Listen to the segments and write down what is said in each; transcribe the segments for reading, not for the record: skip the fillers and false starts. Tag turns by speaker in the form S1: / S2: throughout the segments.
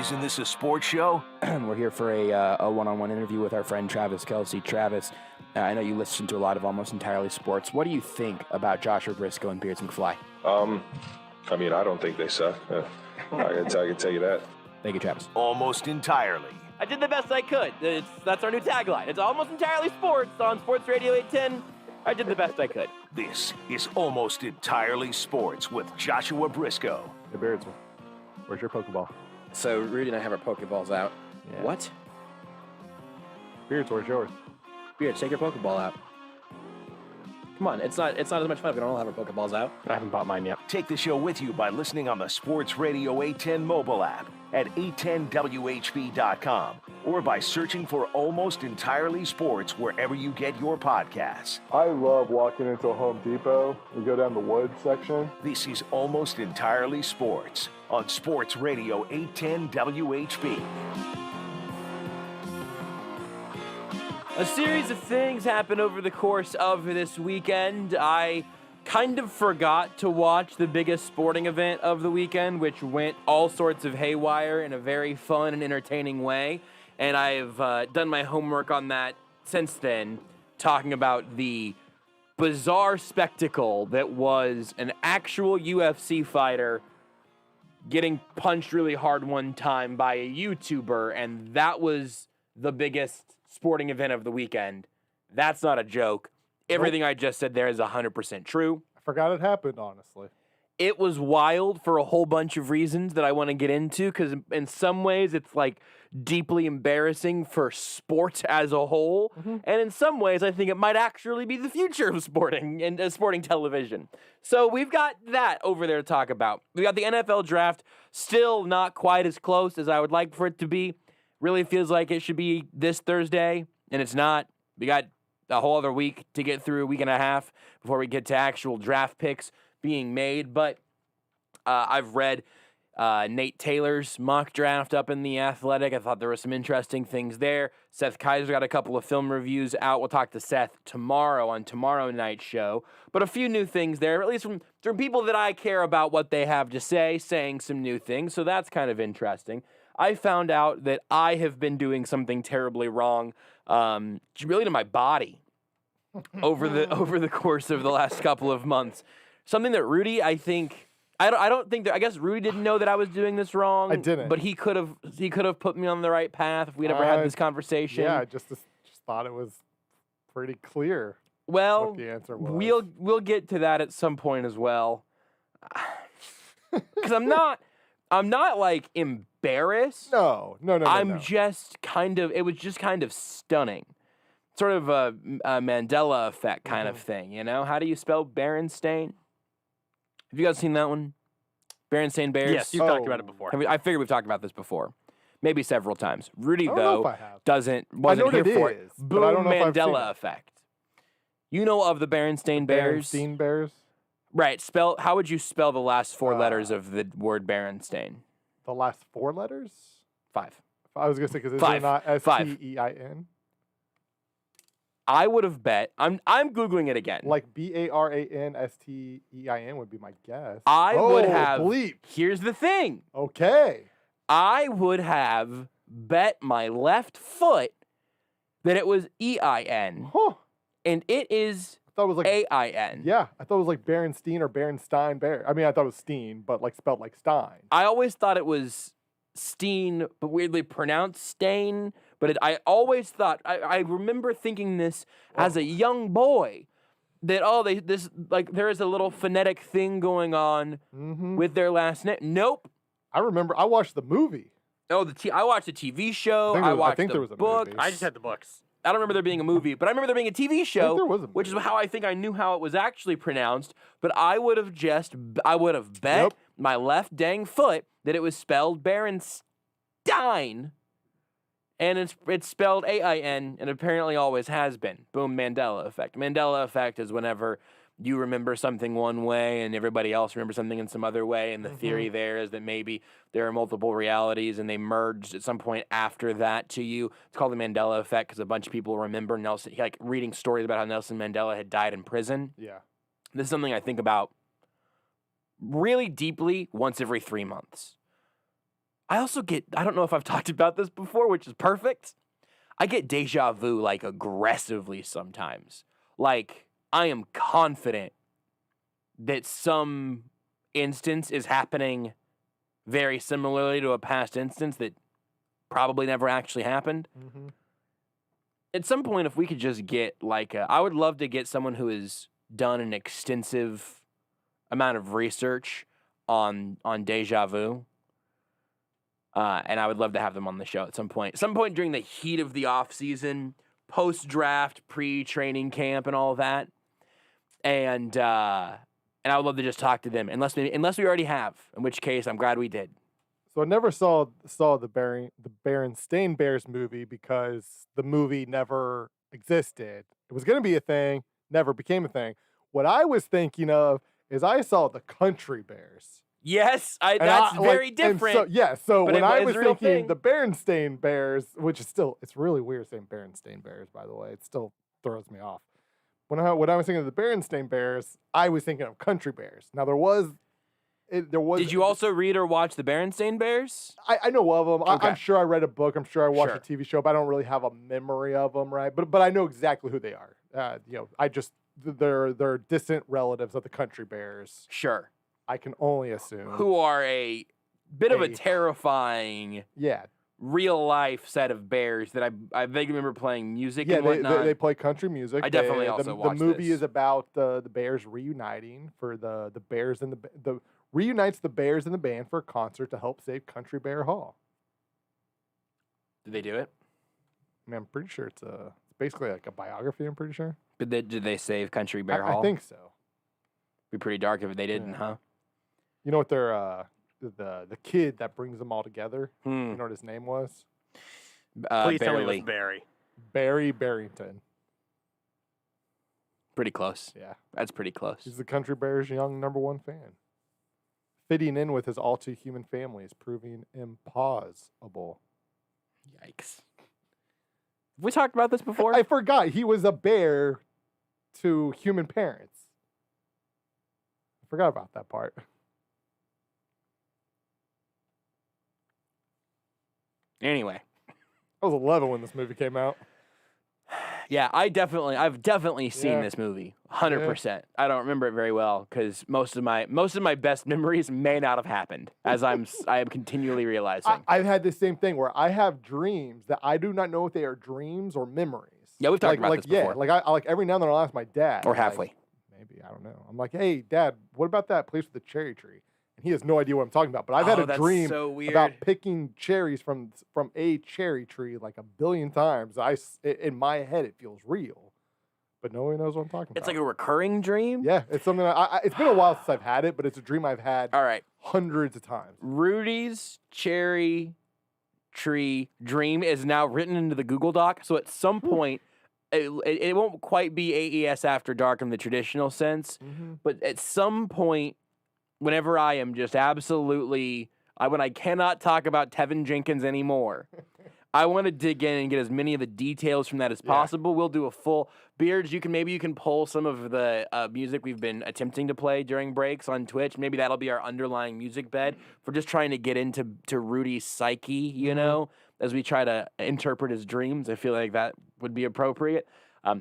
S1: Isn't this a sports show?
S2: We're here for a one-on-one interview with our friend Travis Kelsey. Travis, I know you listen to a lot of Almost Entirely Sports. What do you think about Joshua Brisco and Beards McFly?
S3: I mean, I don't think they suck. I can tell you that.
S2: Thank you, Travis.
S1: Almost Entirely.
S4: I did the best I could. That's our new tagline. It's Almost Entirely Sports on Sports Radio 810. I did the best I could.
S1: This is Almost Entirely Sports with Joshua Brisco.
S5: Hey, Beards, where's your Pokeball?
S2: So Rudy and I have our Pokeballs out.
S5: Yeah.
S2: What?
S5: Beards, where's yours?
S2: Beards, take your Pokeball out. Come on, it's not as much fun if we don't have our Pokeballs out.
S5: I haven't bought mine yet.
S1: Take the show with you by listening on the Sports Radio 810 mobile app at 810WHB.com or by searching for Almost Entirely Sports wherever you get your podcasts.
S6: I love walking into a Home Depot and go down the wood section.
S1: This is Almost Entirely Sports on Sports Radio 810 WHB.
S4: A series of things happened over the course of this weekend. I kind of forgot to watch the biggest sporting event of the weekend, which went all sorts of haywire in a very fun and entertaining way. And I've done my homework on that since then, talking about the bizarre spectacle that was an actual UFC fighter getting punched really hard one time by a YouTuber, and that was the biggest sporting event of the weekend. That's not a joke. Everything I just said there is 100% true.
S6: I forgot it happened, honestly.
S4: It was wild for a whole bunch of reasons that I want to get into, because in some ways it's like deeply embarrassing for sport as a whole, and in some ways I think it might actually be the future of sporting and sporting television. So we've got that over there to talk about. We got the NFL draft, still not quite as close as I would like for it to be. Really feels like it should be this Thursday, and it's not. We got a whole other week to get through, a week and a half, before we get to actual draft picks being made. But I've read Nate Taylor's mock draft up in The Athletic. I thought there were some interesting things there. Seth Kaiser got a couple of film reviews out. We'll talk to Seth tomorrow on tomorrow night's show. But a few new things there, at least from people that I care about what they have to say, saying some new things. So that's kind of interesting. I found out that I have been doing something terribly wrong, really to my body, over the course of the last couple of months. Something that Rudy, I guess Rudy didn't know that I was doing this wrong.
S6: I didn't,
S4: but he could have put me on the right path if we'd ever had this conversation.
S6: Yeah, I just thought it was pretty clear.
S4: Well,
S6: what the answer was.
S4: we'll get to that at some point as well, because I'm not like embarrassed.
S6: No.
S4: I'm just kind of, it was just kind of stunning. Sort of a Mandela effect kind of thing, you know? How do you spell Berenstain? Have you guys seen that one? Berenstain Bears?
S5: Yes, you've talked about it before.
S4: I figured we've talked about this before. Maybe several times. Rudy,
S6: I don't know
S4: though,
S6: if I have.
S4: wasn't here for it.
S6: Is,
S4: Boom,
S6: but I don't know if I've seen
S4: Mandela
S6: it.
S4: effect. You know of the Berenstain Bears?
S6: Berenstain Bears?
S4: Right. How would you spell the last four letters of the word Berenstain?
S6: The last four letters?
S4: 5.
S6: I was going to say, because is
S4: Five.
S6: it not
S4: Five.
S6: S-T-E-I-N?
S4: I would have bet. I'm Googling it again.
S6: Like B-A-R-A-N-S-T-E-I-N would be my guess.
S4: I would have.
S6: Bleep.
S4: Here's the thing.
S6: Okay.
S4: I would have bet my left foot that it was E-I-N.
S6: Huh.
S4: And it is
S6: I thought it was like
S4: A-I-N.
S6: Yeah, I thought it was like Berenstein or Berenstein Bear. I mean, I thought it was Steen, but like spelled like Stein.
S4: I always thought it was Steen, but weirdly pronounced Stain. But I always thought, I remember thinking this as a young boy, that, there is a little phonetic thing going on with their last name. Nope.
S6: I remember, I watched the movie.
S4: Oh, I watched the TV show.
S6: I
S4: watched
S6: think
S4: the
S6: there was a
S4: book.
S6: movie.
S5: I just had the books.
S4: I don't remember there being a movie, but I remember there being a TV show,
S6: there was a
S4: which is
S6: movie.
S4: how I think I knew how it was actually pronounced. But I would have bet my left dang foot that it was spelled Berenstein, and it's spelled A-I-N, and apparently always has been. Boom, Mandela effect. Mandela effect is whenever you remember something one way and everybody else remembers something in some other way, and the theory there is that maybe there are multiple realities and they merged at some point after that to you. It's called the Mandela effect because a bunch of people remember reading stories about how Nelson Mandela had died in prison.
S6: Yeah.
S4: This is something I think about really deeply once every 3 months. I also get, I don't know if I've talked about this before, which is perfect. I get deja vu like aggressively sometimes. Like, I am confident that some instance is happening very similarly to a past instance that probably never actually happened.
S6: Mm-hmm.
S4: At some point, if we could just get like I would love to get someone who has done an extensive amount of research on deja vu. And I would love to have them on the show at some point. Some point during the heat of the off season, post-draft, pre-training camp, and all that. And I would love to just talk to them, unless we already have. In which case, I'm glad we did.
S6: So I never saw the Berenstain Bears movie because the movie never existed. It was going to be a thing, never became a thing. What I was thinking of is I saw the Country Bears.
S4: Yes, that's very different.
S6: So
S4: but
S6: when I was
S4: a real
S6: thinking
S4: thing.
S6: the Berenstain Bears, which is still, it's really weird saying Berenstain Bears, by the way. It still throws me off. When I was thinking of the Berenstain Bears, I was thinking of Country Bears. Now there was.
S4: Did you also read or watch the Berenstain Bears?
S6: I know of them.
S4: Okay.
S6: I'm sure I read a book. I'm sure I watched
S4: Sure.
S6: a TV show, but I don't really have a memory of them, right? But I know exactly who they are. They're distant relatives of the Country Bears.
S4: Sure.
S6: I can only assume.
S4: Who are a bit of a terrifying
S6: Yeah.
S4: real life set of bears that I vaguely remember playing music
S6: Yeah,
S4: and whatnot.
S6: they play country music.
S4: I definitely
S6: the
S4: also watched
S6: movie
S4: this.
S6: is about the Bears reuniting for the Bears and the reunites the Bears and the band for a concert to help save Country Bear Hall.
S4: Did they do it?
S6: I mean, I'm pretty sure it's basically like a biography. I'm pretty sure.
S4: Did they save Country Bear Hall?
S6: I think so.
S4: Be pretty dark if they didn't,
S6: Yeah.
S4: huh?
S6: You know what their the kid that brings them all together? You
S4: Hmm.
S6: know what his name was?
S5: Please tell me it
S4: Barely.
S5: was Barry.
S6: Barry Barrington.
S4: Pretty close.
S6: Yeah.
S4: That's pretty close.
S6: He's the Country Bears' young #1 fan. Fitting in with his all-too-human family is proving impossible.
S4: Yikes. Have we talked about this before?
S6: I forgot he was a bear to human parents. I forgot about that part.
S4: Anyway.
S6: I was 11 when this movie came out.
S4: Yeah, I've definitely seen
S6: Yeah.
S4: this movie. 100%. I don't remember it very well because most of my best memories may not have happened, as I am continually realizing.
S6: I've had the same thing where I have dreams that I do not know if they are dreams or memories.
S4: Yeah, we've talked about this before.
S6: Yeah, like every now and then I'll ask my dad.
S4: Or
S6: like,
S4: halfway.
S6: maybe, I don't know. I'm like, hey, Dad, what about that place with the cherry tree? And he has no idea what I'm talking about. But I've had a
S4: that's
S6: dream
S4: so weird.
S6: about picking cherries from a cherry tree like a billion times. In my head, it feels real. But no one knows what I'm talking
S4: It's
S6: about.
S4: like a recurring dream?
S6: Yeah, it's something it's been a while since I've had it, but it's a dream I've had
S4: All right.
S6: hundreds of times.
S4: Rudy's cherry tree dream is now written into the Google Doc. So at some point, it won't quite be AES After Dark in the traditional sense, but at some point, whenever I am just absolutely, when I cannot talk about Tevin Jenkins anymore, I want to dig in and get as many of the details from that as possible. We'll do a full Beards. Maybe you can pull some of the music we've been attempting to play during breaks on Twitch. Maybe that'll be our underlying music bed for just trying to get into Rudy's psyche, you know, as we try to interpret his dreams. I feel like that would be appropriate.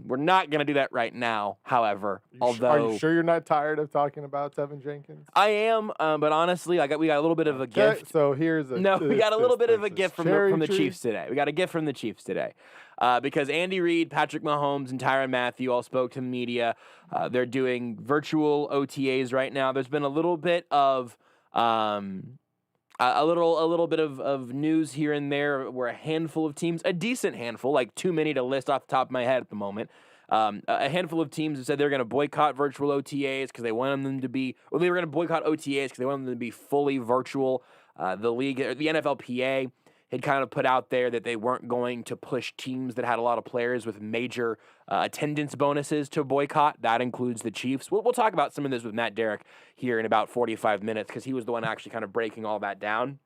S4: We're not going to do that right now, however.
S6: Are you sure you're not tired of talking about Tevin Jenkins?
S4: I am, but honestly, we got a little bit of a gift.
S6: So here's
S4: We got a little bit of a gift from the Chiefs today. We got a gift from the Chiefs today. Because Andy Reid, Patrick Mahomes, and Tyrann Mathieu all spoke to the media. They're doing virtual OTAs right now. There's been a little bit of a little bit of news here and there where a handful of teams, a decent handful, like too many to list off the top of my head at the moment, a handful of teams have said they're going to boycott virtual OTAs because they want them to be, or they were going to boycott OTAs because they want them to be fully virtual. The league, the NFLPA had kind of put out there that they weren't going to push teams that had a lot of players with major attendance bonuses to boycott. That includes the Chiefs. We'll talk about some of this with Matt Derrick here in about 45 minutes because he was the one actually kind of breaking all that down.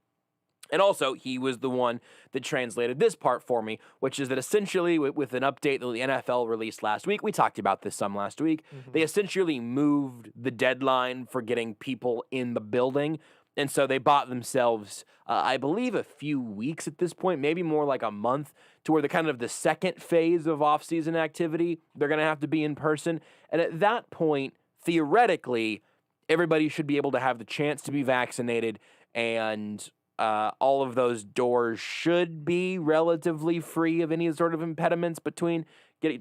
S4: And also, he was the one that translated this part for me, which is that essentially with an update that the NFL released last week, we talked about this some last week, they essentially moved the deadline for getting people in the building And so they bought themselves, I believe, a few weeks at this point, maybe more like a month, to where the second phase of off-season activity, they're going to have to be in person. And at that point, theoretically, everybody should be able to have the chance to be vaccinated, and all of those doors should be relatively free of any sort of impediments between to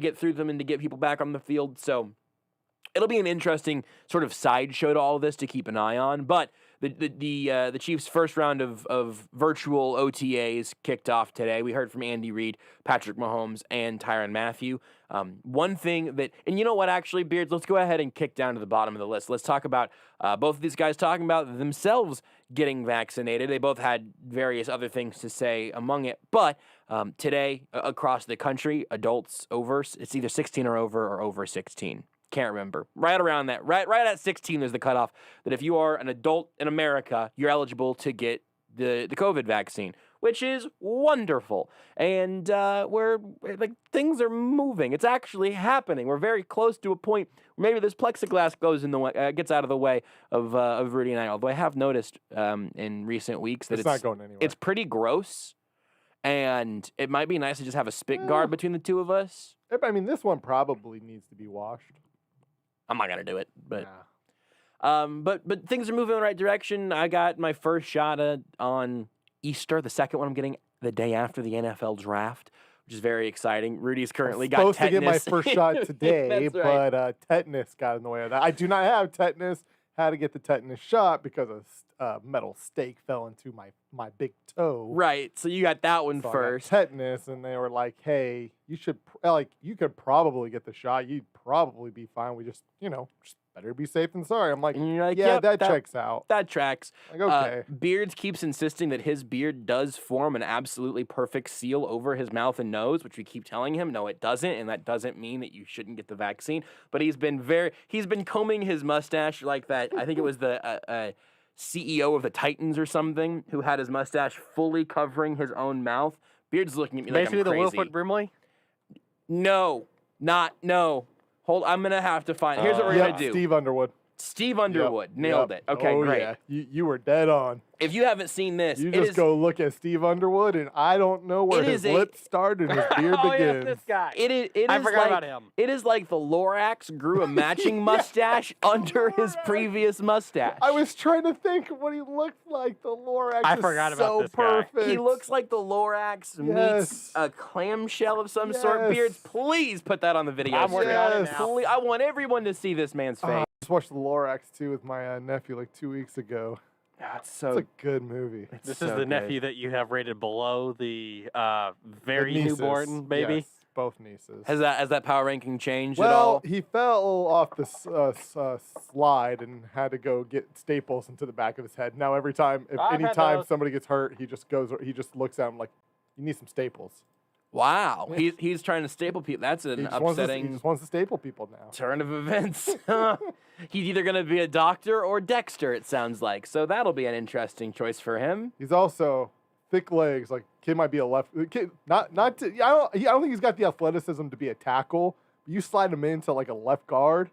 S4: get through them and to get people back on the field. So it'll be an interesting sort of sideshow to all of this to keep an eye on. But the Chiefs' first round of virtual OTAs kicked off today. We heard from Andy Reid, Patrick Mahomes, and Tyrann Mathieu. One thing that, and you know what, actually, Beards, let's go ahead and kick down to the bottom of the list. Let's talk about both of these guys talking about themselves getting vaccinated. They both had various other things to say among it. But today, across the country, adults over, it's either 16 or over 16. Can't remember. Right around that. Right at 16 is the cutoff that if you are an adult in America, you're eligible to get the COVID vaccine, which is wonderful. And things are moving. It's actually happening. We're very close to a point where maybe this plexiglass goes in the way, gets out of the way of Rudy and I. Although I have noticed in recent weeks that it's
S6: not going anywhere.
S4: It's pretty gross, and it might be nice to just have a spit guard between the two of us.
S6: I mean, this one probably needs to be washed.
S4: I'm not gonna do it, but but things are moving in the right direction. I got my first shot on Easter. The second one I'm getting the day after the NFL draft, which is very exciting. Rudy's currently got
S6: supposed
S4: tetanus.
S6: to get my first shot today,
S4: That's right.
S6: but tetanus got in the way of that. I do not have tetanus. Had to get the tetanus shot because a metal stake fell into my big toe.
S4: Right, so you got that one
S6: So
S4: first.
S6: I got tetanus, and they were like, "Hey, you could probably get the shot. You'd probably be fine. We just better be safe than sorry." I'm like,
S4: And you're like,
S6: "Yeah,
S4: yep,
S6: that checks out."
S4: That tracks.
S6: Like, okay.
S4: Beards keeps insisting that his beard does form an absolutely perfect seal over his mouth and nose, which we keep telling him, no, it doesn't, and that doesn't mean that you shouldn't get the vaccine. But he's been combing his mustache like that. I think it was the CEO of the Titans or something who had his mustache fully covering his own mouth. Beard's looking at me
S5: Basically
S4: like I'm crazy.
S5: the Wilford Brimley?
S4: No. Hold, I'm going to have to find. Here's what we're going to do.
S6: Steve Underwood.
S4: Steve Underwood. Nailed it. Okay,
S6: Oh,
S4: great.
S6: Yeah. You were dead on.
S4: If you haven't seen this,
S6: You
S4: it
S6: just
S4: is,
S6: go look at Steve Underwood, and I don't know where
S4: It
S6: his
S4: is a-
S6: lips start and his beard
S5: Oh, yeah,
S6: begins.
S5: this guy.
S4: it
S5: I
S4: is
S5: forgot
S4: like,
S5: about him.
S4: It is like the Lorax grew a matching mustache under his previous mustache.
S6: I was trying to think of what he looked like. The Lorax
S5: I
S6: is
S5: forgot about
S6: so
S5: this guy.
S6: perfect.
S4: He looks like the Lorax meets
S6: Yes.
S4: a clamshell of some sort.
S6: Yes.
S4: Beards, please put that on the video.
S5: I'm working on it
S6: Yes.
S5: now.
S4: Please, I want everyone to see this man's face.
S6: I just watched the Lorax too with my nephew like 2 weeks ago.
S4: That's
S6: It's
S4: so.
S6: a good movie.
S5: This
S4: so
S5: is the
S4: good.
S5: nephew that you have rated below the very
S6: The nieces.
S5: newborn baby.
S6: Yes, both nieces.
S4: Has that power ranking changed at
S6: Well,
S4: all?
S6: he fell off the slide and had to go get staples into the back of his head. Now every time,
S5: I've had
S6: anytime
S5: those.
S6: somebody gets hurt, he just looks at him like, "You need some staples."
S4: Wow, he's trying to staple people. That's an
S6: He
S4: upsetting
S6: just wants to staple people now.
S4: turn of events. He's either going to be a doctor or Dexter, it sounds like. So that'll be an interesting choice for him.
S6: He's also thick legs. Like kid might be a left kid. I don't think he's got the athleticism to be a tackle. You slide him into like a left guard.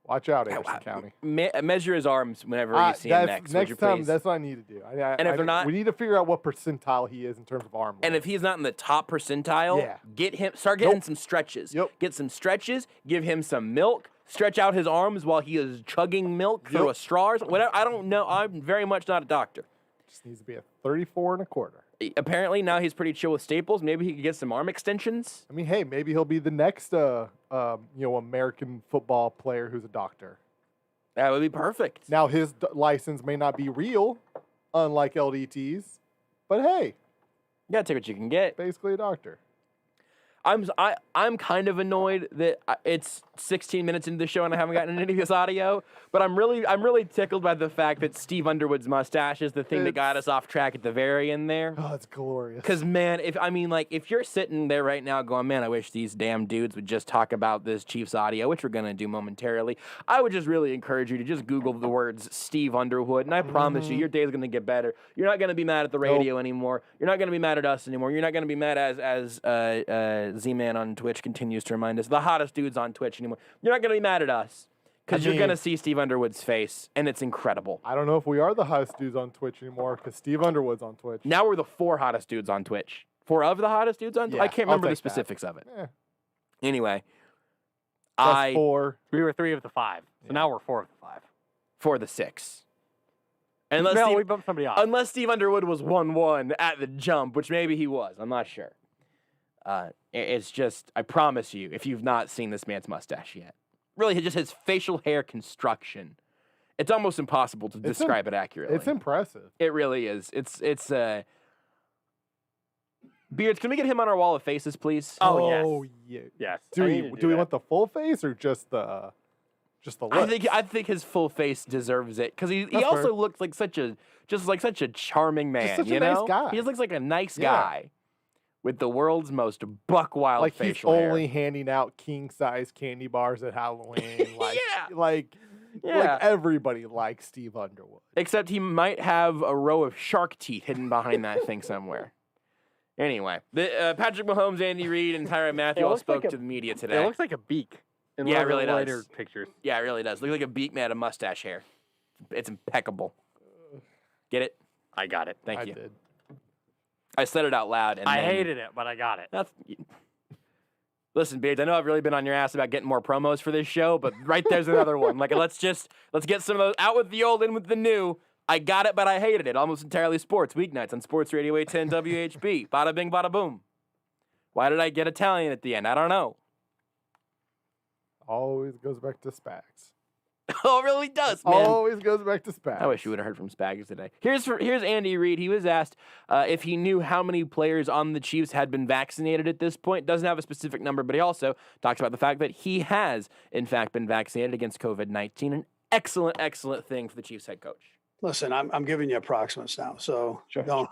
S6: Watch out, Anderson County.
S4: Measure his arms whenever you see him next. Would you
S6: Next time,
S4: please?
S6: that's what I need to do.
S4: And if they're not-
S6: we need to figure out what percentile he is in terms of arm.
S4: And
S6: length.
S4: if he's not in the top percentile,
S6: Yeah.
S4: start getting
S6: Nope.
S4: some stretches.
S6: Yep.
S4: Get some stretches, give him some milk, stretch out his arms while he is chugging milk through
S6: Yep.
S4: a straw or something. Whatever. I don't know. I'm very much not a doctor.
S6: just needs to be a 34 and a quarter.
S4: Apparently now he's pretty chill with staples. Maybe he could get some arm extensions.
S6: I mean, hey, maybe he'll be the next American football player who's a doctor.
S4: That would be perfect.
S6: Now his license may not be real, unlike LDT's, but hey,
S4: You gotta take what you can get.
S6: basically a doctor.
S4: I'm kind of annoyed that it's 16 minutes into the show and I haven't gotten any of this audio, but I'm really tickled by the fact that Steve Underwood's mustache is the thing that got us off track at the very end there.
S6: Oh, it's glorious.
S4: Because man, if you're sitting there right now going, man, I wish these damn dudes would just talk about this Chiefs audio, which we're gonna do momentarily, I would just really encourage you to just Google the words Steve Underwood, and I promise you, your day's gonna get better. You're not gonna be mad at the radio anymore. You're not gonna be mad at us anymore. You're not gonna be mad as Z-Man on Twitch continues to remind us, the hottest dudes on Twitch anymore. You're not gonna be mad at us. because you're going to see Steve Underwood's face, and it's incredible.
S6: I don't know if we are the hottest dudes on Twitch anymore because Steve Underwood's on Twitch.
S4: Now we're the 4 hottest dudes on Twitch. 4 of the hottest dudes on Twitch?
S6: Yeah,
S4: I can't
S6: I'll
S4: remember the
S6: take that.
S4: specifics of it.
S6: Eh,
S4: Anyway,
S6: plus 4.
S5: We were 3 of the 5, so now we're 4 of the 5.
S4: for the 6.
S5: No, we bumped somebody off.
S4: Unless Steve Underwood was 1-1 at the jump, which maybe he was. I'm not sure. It's just, I promise you, if you've not seen this man's mustache yet, really just his facial hair construction, it's almost impossible to describe it accurately.
S6: It's impressive.
S4: It really is. It's Beards, can we get him on our wall of faces, please?
S5: Oh,
S6: yeah.
S5: Yes.
S6: Do
S5: I
S6: we
S5: need to
S6: we
S5: that.
S6: want the full face or just the lips?
S4: I think his full face deserves it because he
S6: That's
S4: also
S6: fair.
S4: looks like such a charming man.
S6: such a
S4: you
S6: nice
S4: know,
S6: guy.
S4: he just looks like a nice
S6: Yeah.
S4: guy with the world's most buck wild
S6: like he's
S4: facial hair.
S6: only handing out king size candy bars at Halloween. Like,
S4: Yeah.
S6: like everybody likes Steve Underwood.
S4: Except he might have a row of shark teeth hidden behind that thing somewhere. Anyway, Patrick Mahomes, Andy Reid, and Tyrann Mathieu all
S5: looks
S4: spoke
S5: like
S4: to the media
S5: It
S4: today.
S5: looks like a beak. In
S4: Yeah,
S5: one
S4: it
S5: of
S4: really
S5: the
S4: does.
S5: later pictures.
S4: Yeah, it really does. Look like a beak man, a mustache hair. It's impeccable. Get it?
S5: I got it.
S4: Thank
S6: I
S4: you.
S6: did.
S4: I said it out loud. And
S5: I
S4: then-
S5: hated it, but I got it.
S4: That's. Listen, Beards, I know I've really been on your ass about getting more promos for this show, but right there's another one. Like, let's get some of those out with the old, in with the new. I got it, but I hated it. Almost Entirely Sports, weeknights on Sports Radio 810 WHB. Bada bing, bada boom. Why did I get Italian at the end? I don't know.
S6: Always goes back to Spags.
S4: Oh, it really does, man.
S6: Always goes back to Spags.
S4: I wish you would have heard from Spags today. Here's Andy Reid. He was asked if he knew how many players on the Chiefs had been vaccinated at this point. Doesn't have a specific number, but he also talks about the fact that he has, in fact, been vaccinated against COVID-19. An excellent, excellent thing for the Chiefs head coach.
S7: Listen, I'm giving you approximates now, so
S6: Sure.
S7: don't.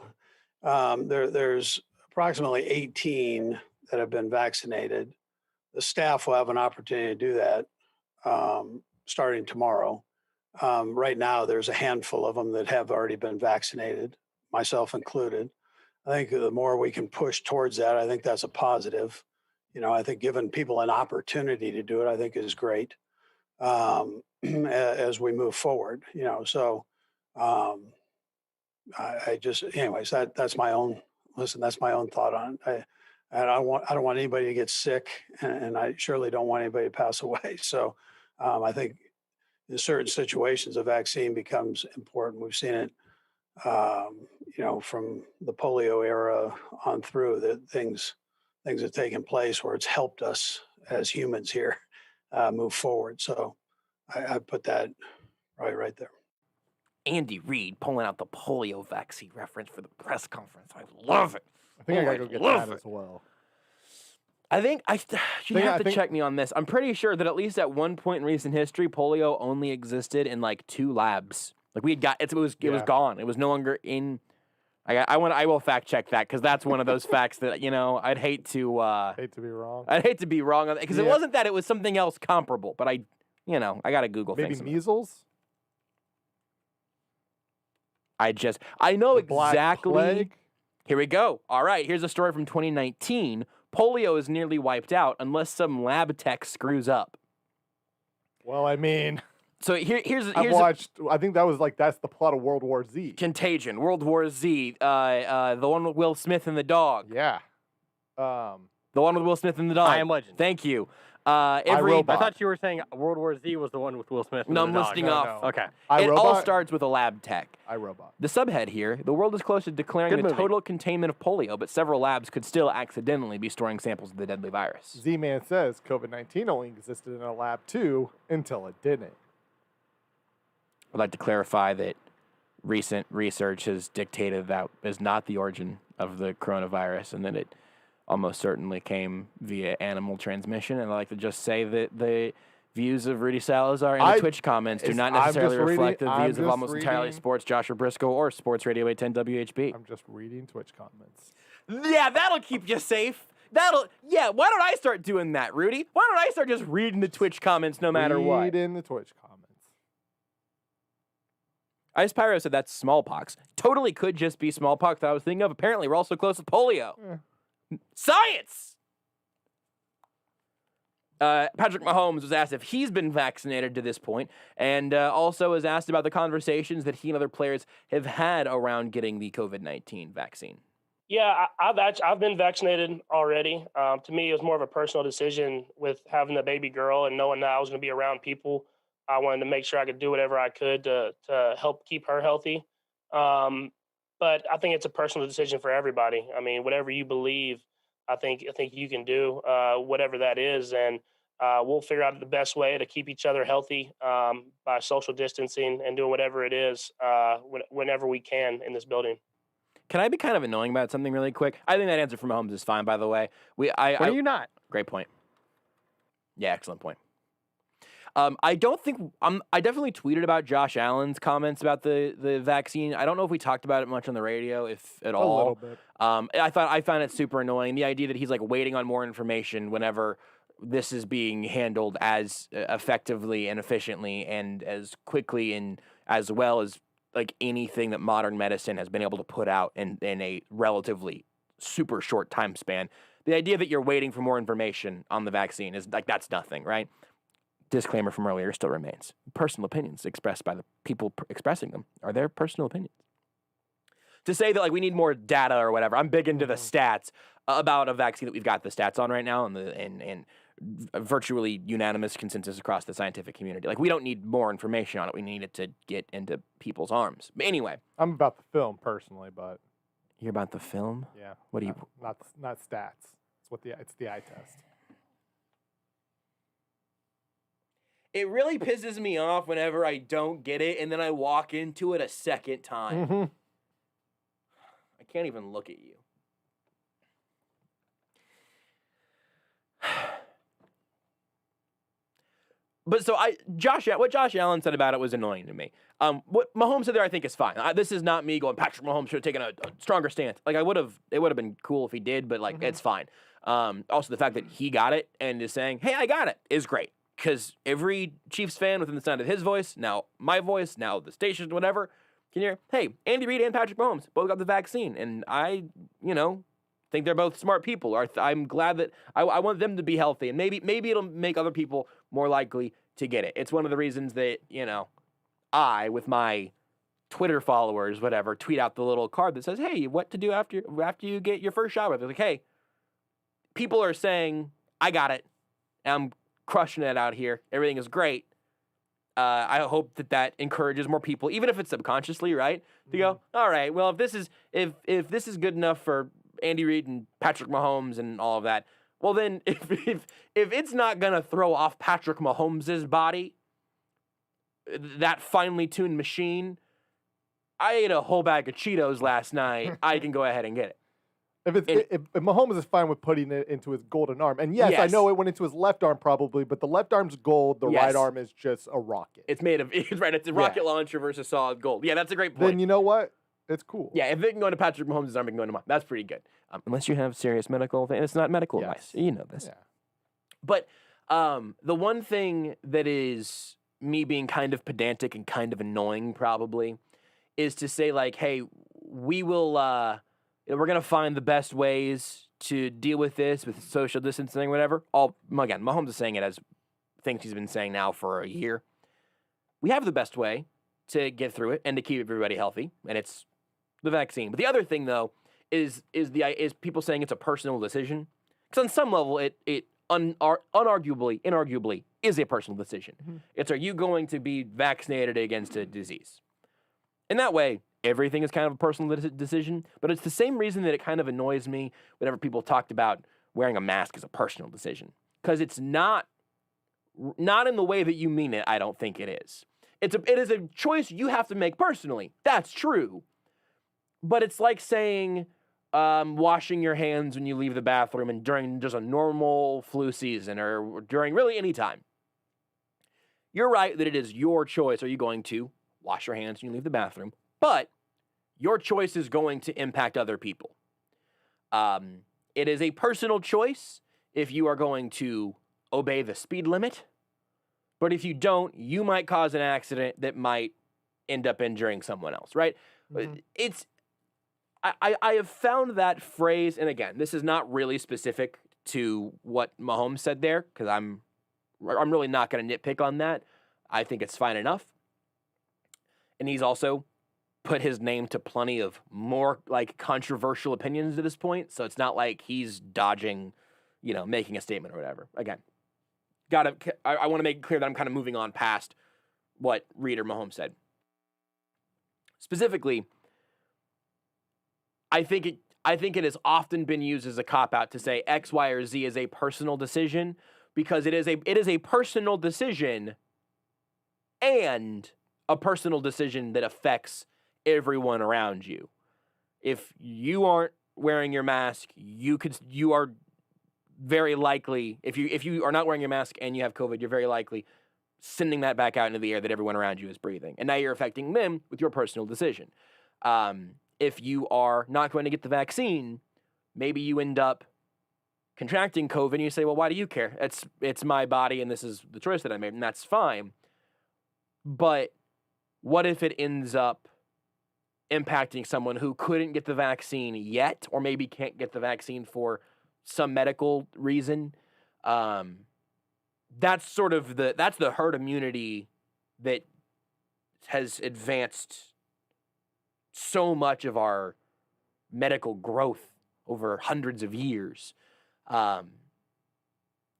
S7: There's approximately 18 that have been vaccinated. The staff will have an opportunity to do that starting tomorrow. Right now, there's a handful of them that have already been vaccinated, myself included. I think the more we can push towards that, I think that's a positive. You know, I think giving people an opportunity to do it, I think is great as we move forward. You know, so. I just, anyways, that's my own. Listen, that's my own thought on it. I don't want anybody to get sick, and I surely don't want anybody to pass away. So, I think in certain situations, a vaccine becomes important. We've seen it, you know, from the polio era on through. That things have taken place where it's helped us as humans here move forward. So, I put that right there.
S4: Andy Reid pulling out the polio vaccine reference for the press conference. I love it.
S6: I think I
S4: Oh,
S6: gotta go get
S4: love
S6: that
S4: it.
S6: as well.
S4: I think you have to
S6: think-
S4: check me on this. I'm pretty sure that at least at one point in recent history, polio only existed in like 2 labs. Like we had got it was
S6: Yeah.
S4: gone. It was no longer in. I will fact check that because that's one of those facts that I'd hate to
S6: Hate to be wrong.
S4: I'd hate to be wrong on that because it
S6: Yeah.
S4: wasn't that, it was something else comparable. But I gotta Google
S6: Maybe
S4: things.
S6: measles.
S4: I know
S6: The Black
S4: exactly.
S6: Plague?
S4: Here we go. All right, here's a story from 2019. Polio is nearly wiped out unless some lab tech screws up.
S6: Well, I mean,
S4: So here's
S6: I've watched. I think that's the plot of World War Z.
S4: Contagion, World War Z, the one with Will Smith and the dog.
S6: Yeah.
S4: The one with Will Smith and the dog.
S5: I Am Legend.
S4: Thank you.
S5: I
S6: Robot.
S5: thought you were saying World War Z was the one with Will Smith. And
S4: No,
S5: the
S4: I'm
S5: dog.
S4: listing
S6: No,
S4: off.
S6: no.
S5: Okay.
S4: It all
S6: iRobot?
S4: starts with a lab tech.
S6: iRobot.
S4: The subhead here, the world is close to declaring
S5: Good
S4: the
S5: movie.
S4: total containment of polio, but several labs could still accidentally be storing samples of the deadly virus.
S6: Z-Man says COVID-19 only existed in a lab too until it didn't.
S4: I'd like to clarify that recent research has dictated that is not the origin of the coronavirus and that it almost certainly came via animal transmission. And I'd like to just say that the views of Rudy Salazar in the Twitch comments do not
S6: I'm just
S4: necessarily reflect
S6: reading-
S4: the
S6: I'm
S4: views of
S6: just
S4: Almost Entirely
S6: reading-
S4: Sports, Joshua Brisco, or Sports Radio 810 WHB.
S6: I'm just reading Twitch comments.
S4: Yeah, that'll keep you safe. Why don't I start doing that, Rudy? Why don't I start just reading the Twitch comments no matter what?
S6: Read in the Twitch comments.
S4: Ice Pyro said that's smallpox. Totally could just be smallpox that I was thinking of. Apparently, we're also close with polio. Science! Patrick Mahomes was asked if he's been vaccinated to this point, and also was asked about the conversations that he and other players have had around getting the COVID-19 vaccine.
S8: Yeah, I've been vaccinated already. To me, it was more of a personal decision with having the baby girl and knowing that I was going to be around people. I wanted to make sure I could do whatever I could to help keep her healthy. But I think it's a personal decision for everybody. I mean, whatever you believe, I think you can do whatever that is, and we'll figure out the best way to keep each other healthy by social distancing and doing whatever it is whenever we can in this building.
S4: Can I be kind of annoying about something really quick? I think that answer from Mahomes is fine, by the way.
S5: Are you not?
S4: Great point. Yeah, excellent point. I definitely tweeted about Josh Allen's comments about the vaccine. I don't know if we talked about it much on the radio, if at all.
S6: A little bit.
S4: I found it super annoying. The idea that he's like waiting on more information whenever this is being handled as effectively and efficiently and as quickly and as well as like anything that modern medicine has been able to put out in a relatively super short time span. The idea that you're waiting for more information on the vaccine is like, that's nothing, right? Disclaimer from earlier still remains. Personal opinions expressed by the people expressing them are their personal opinions. To say that like we need more data or whatever, I'm big into the stats about a vaccine that we've got the stats on right now and virtually unanimous consensus across the scientific community. Like we don't need more information on it. We need it to get into people's arms. But anyway,
S6: I'm about the film personally, but
S4: you're about the film?
S6: yeah.
S4: What do you?
S6: Not stats. It's the eye test.
S4: It really pisses me off whenever I don't get it and then I walk into it a second time.
S6: Mm-hmm.
S4: I can't even look at you. But so what Josh Allen said about it was annoying to me. What Mahomes said there, I think is fine. This is not me going, Patrick Mahomes should have taken a stronger stance. Like it would have been cool if he did, but like it's fine. Also the fact that he got it and is saying, hey, I got it is great. Because every Chiefs fan within the sound of his voice, now my voice, now the station, whatever, can hear, hey, Andy Reid and Patrick Mahomes both got the vaccine. And I, think they're both smart people. I'm glad that I want them to be healthy. And maybe it'll make other people more likely to get it. It's one of the reasons that, I, with my Twitter followers, whatever, tweet out the little card that says, hey, what to do after you get your first shot. They're like, hey, people are saying, I got it. I'm crushing it out here. Everything is great. I hope that encourages more people, even if it's subconsciously, right? To go, all right, well, if this is good enough for Andy Reid and Patrick Mahomes and all of that, well then if it's not gonna throw off Patrick Mahomes' body, that finely tuned machine, I ate a whole bag of Cheetos last night. I can go ahead and get it.
S6: If Mahomes is fine with putting it into his golden arm, and yes, I know it went into his left arm probably, but the left arm's gold, the right arm is just a rocket.
S4: It's made of, right, it's a rocket launcher versus solid gold. Yeah, that's a great point.
S6: Then you know what? It's cool.
S4: Yeah, if it can go into Patrick Mahomes' arm, it can go into mine. That's pretty good. Unless you have serious medical thing. It's not medical advice. You know this.
S6: Yeah.
S4: But the one thing that is me being kind of pedantic and kind of annoying probably is to say like, hey, we will... we're going to find the best ways to deal with this, with social distancing, whatever. Again, Mahomes is saying it as things he's been saying now for a year. We have the best way to get through it and to keep everybody healthy, and it's the vaccine. But the other thing, though, is people saying it's a personal decision. Because on some level, it inarguably is a personal decision. Mm-hmm. It's, are you going to be vaccinated against a disease? In that way, everything is kind of a personal decision, but it's the same reason that it kind of annoys me whenever people talked about wearing a mask as a personal decision. Because it's not in the way that you mean it, I don't think it is. It is a choice you have to make personally. That's true. But it's like saying washing your hands when you leave the bathroom and during just a normal flu season or during really any time. You're right that it is your choice. Are you going to wash your hands when you leave the bathroom? But your choice is going to impact other people. It is a personal choice if you are going to obey the speed limit. But if you don't, you might cause an accident that might end up injuring someone else, right? Mm-hmm. I have found that phrase, and again, this is not really specific to what Mahomes said there, because I'm I'm really not going to nitpick on that. I think it's fine enough. And he's also put his name to plenty of more like controversial opinions at this point. So it's not like he's dodging, making a statement or whatever. Again, I want to make it clear that I'm kind of moving on past what Reed or Mahomes said. Specifically, I think it has often been used as a cop-out to say X, Y, or Z is a personal decision, because it is a personal decision and a personal decision that affects everyone around you. If you aren't wearing your mask, you are very likely, if you are not wearing your mask and you have COVID, you're very likely sending that back out into the air that everyone around you is breathing. And now you're affecting them with your personal decision. If you are not going to get the vaccine, maybe you end up contracting COVID and you say, well, why do you care? It's my body and this is the choice that I made, and that's fine. But what if it ends up impacting someone who couldn't get the vaccine yet, or maybe can't get the vaccine for some medical reason? That's the herd immunity that has advanced so much of our medical growth over hundreds of years.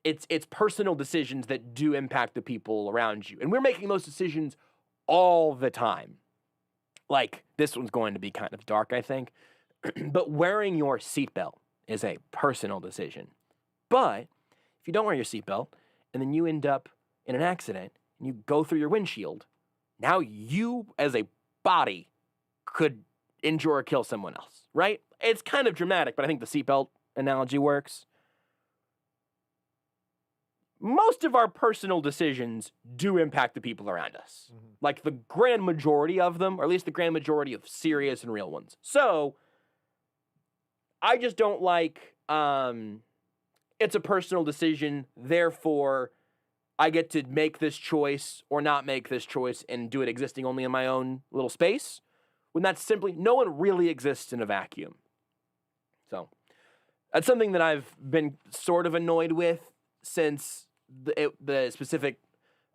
S4: It's personal decisions that do impact the people around you. And we're making those decisions all the time. Like, this one's going to be kind of dark, I think. But wearing your seatbelt is a personal decision. But if you don't wear your seatbelt and then you end up in an accident and you go through your windshield, now you as a body could injure or kill someone else, right? It's kind of dramatic, but I think the seatbelt analogy works. Most of our personal decisions do impact the people around us. Mm-hmm. Like the grand majority of them, or at least the grand majority of serious and real ones. So I just don't like, it's a personal decision, therefore I get to make this choice or not make this choice and do it existing only in my own little space, when that's simply, no one really exists in a vacuum. So that's something that I've been sort of annoyed with since the specific,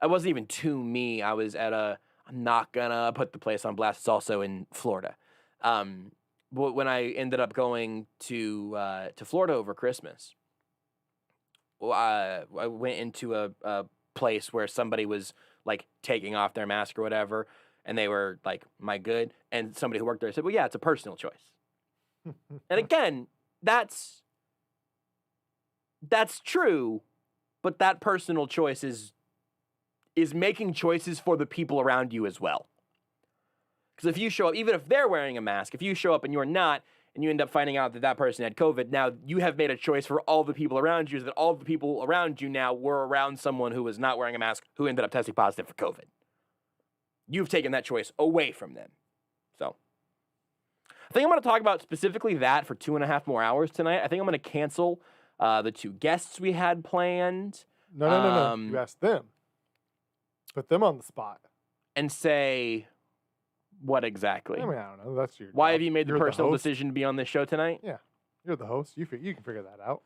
S4: I wasn't even to me. I was at I'm not gonna put the place on blast. It's also in Florida. But when I ended up going to Florida over Christmas, I went into a place where somebody was like taking off their mask or whatever, and they were like, "Am I good?" And somebody who worked there said, "Well, yeah, it's a personal choice." And again, that's true. But that personal choice is making choices for the people around you as well. Because if you show up, even if they're wearing a mask, if you show up and you're not, and you end up finding out that person had COVID, now you have made a choice for all the people around you, that all the people around you now were around someone who was not wearing a mask, who ended up testing positive for COVID. You've taken that choice away from them. So I think I'm going to talk about specifically that for 2.5 more hours tonight. I think I'm going to cancel the 2 guests we had planned.
S6: No. You asked them. Put them on the spot.
S4: And say what exactly?
S6: I mean, I don't know. That's your
S4: Why
S6: job.
S4: have you made the
S6: You're
S4: personal
S6: host.
S4: decision to be on this show tonight?
S6: Yeah. You're the host. You can figure that out.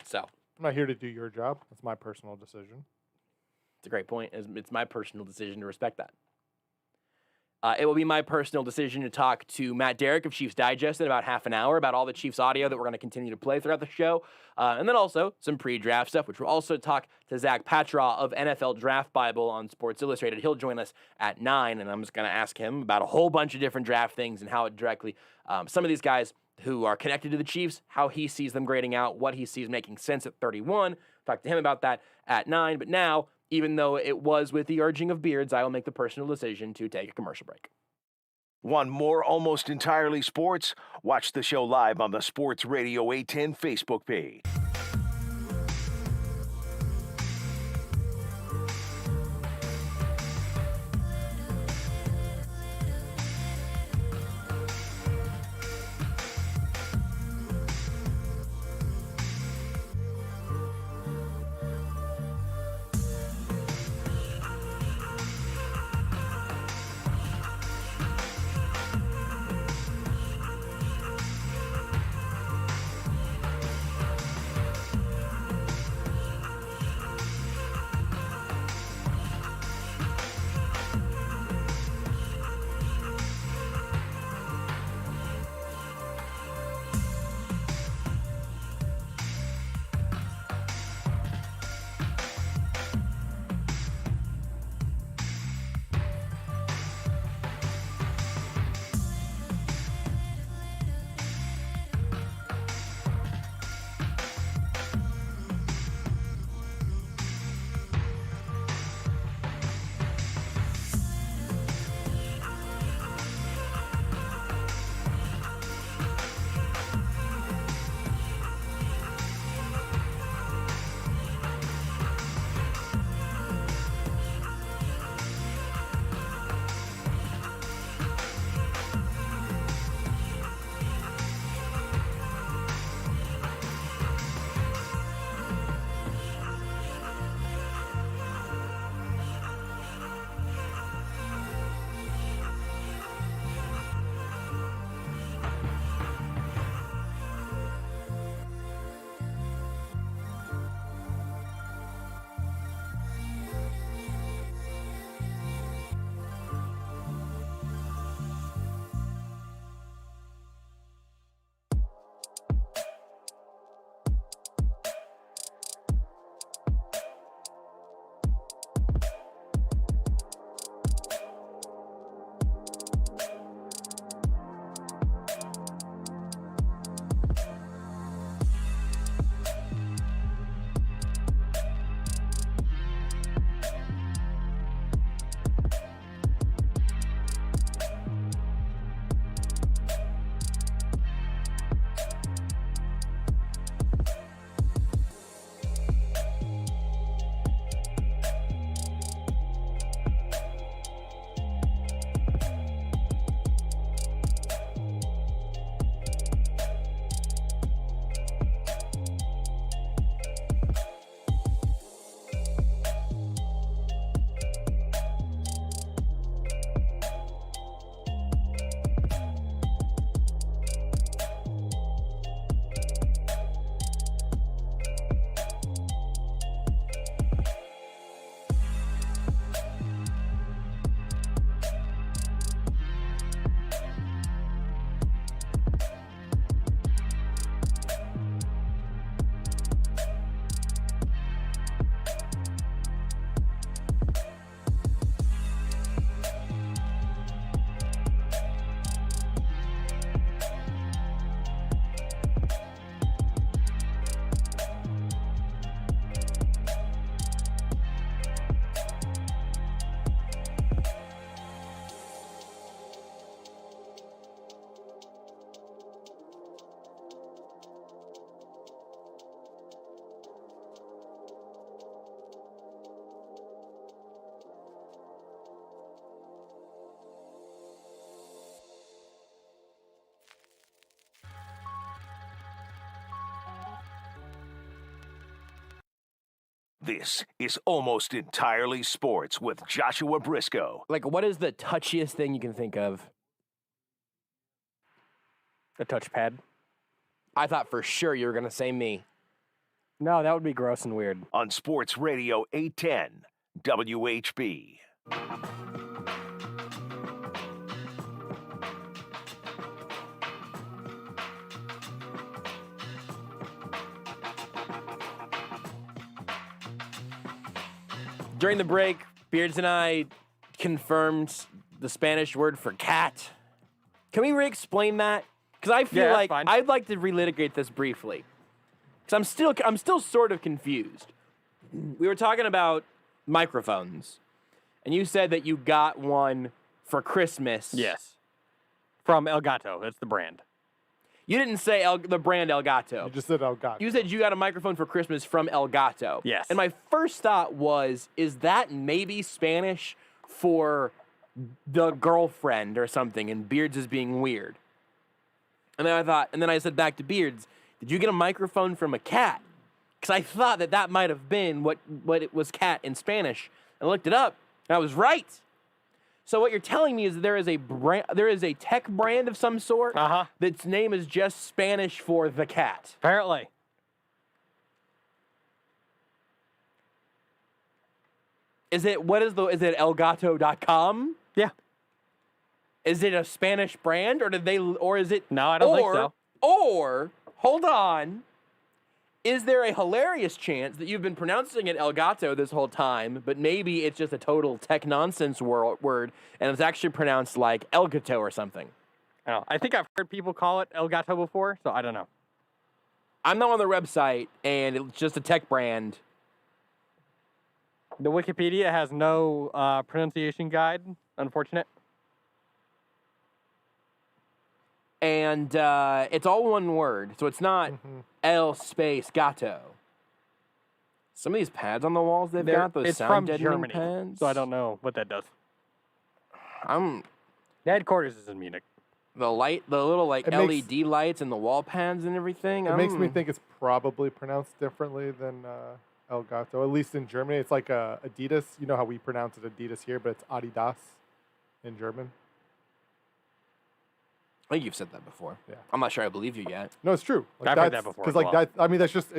S4: So
S6: I'm not here to do your job. That's my personal decision.
S4: it's a great point. It's my personal decision to respect that. It will be my personal decision to talk to Matt Derrick of Chiefs Digest in about half an hour about all the Chiefs audio that we're going to continue to play throughout the show. And then also some pre-draft stuff, which we'll also talk to Zack Patraw of NFL Draft Bible on Sports Illustrated. He'll join us at 9, and I'm just going to ask him about a whole bunch of different draft things and how it directly, some of these guys who are connected to the Chiefs, how he sees them grading out, what he sees making sense at 31. Talk to him about that at 9. But now, even though it was with the urging of Beards, I will make the personal decision to take a commercial break.
S1: Want more Almost Entirely Sports? Watch the show live on the Sports Radio 810 Facebook page. This is Almost Entirely Sports with Joshua Brisco.
S2: Like, what is the touchiest thing you can think of?
S5: A touchpad.
S2: I thought for sure you were going to say me.
S5: No, that would be gross and weird.
S1: On Sports Radio 810 WHB.
S2: During the break, Beards and I confirmed the Spanish word for cat. Can we re-explain that? Because I feel
S5: Yeah, that's
S2: like
S5: fine.
S2: I'd like to relitigate this briefly. Because I'm still sort of confused. We were talking about microphones, and you said that you got one for Christmas.
S5: Yes. From El Gato. That's the brand.
S2: You didn't say the brand El Gato.
S6: You just said Elgato.
S2: You said you got a microphone for Christmas from El Gato.
S5: Yes.
S2: And my first thought was, is that maybe Spanish for the girlfriend or something, and Beards is being weird? And then I said back to Beards, did you get a microphone from a cat? Because I thought that might have been what it was cat in Spanish. I looked it up, and I was right. So what you're telling me is that there is a tech brand of some sort that's name is just Spanish for the cat.
S5: Apparently.
S2: Is it elgato.com?
S5: Yeah.
S2: Is it a Spanish brand or is it
S5: No, I don't think so.
S2: Or hold on. Is there a hilarious chance that you've been pronouncing it El Gato this whole time, but maybe it's just a total tech nonsense word, and it's actually pronounced like El Gato or something?
S5: I don't know. I think I've heard people call it El Gato before, so I don't know.
S2: I'm not on their website, and it's just a tech brand.
S5: The Wikipedia has no pronunciation guide. Unfortunate.
S2: And it's all one word, so it's not El space Gato. Some of these pads on the walls they've got, those
S5: it's
S2: sound
S5: from
S2: deadening
S5: Germany,
S2: pads.
S5: so I don't know what that does.
S2: The
S5: Headquarters is in Munich.
S2: little like
S6: It
S2: LED
S6: makes-
S2: lights and the wall pads and everything.
S6: It makes me think it's probably pronounced differently than Elgato, at least in Germany. It's like Adidas. You know how we pronounce it Adidas here, but it's Adidas in German.
S2: I think you've said that before.
S6: Yeah.
S2: I'm not sure I believe you yet.
S6: No, it's true. Like,
S5: I've heard that before
S6: Because
S5: as
S6: like
S5: well.
S6: that, I mean, that's just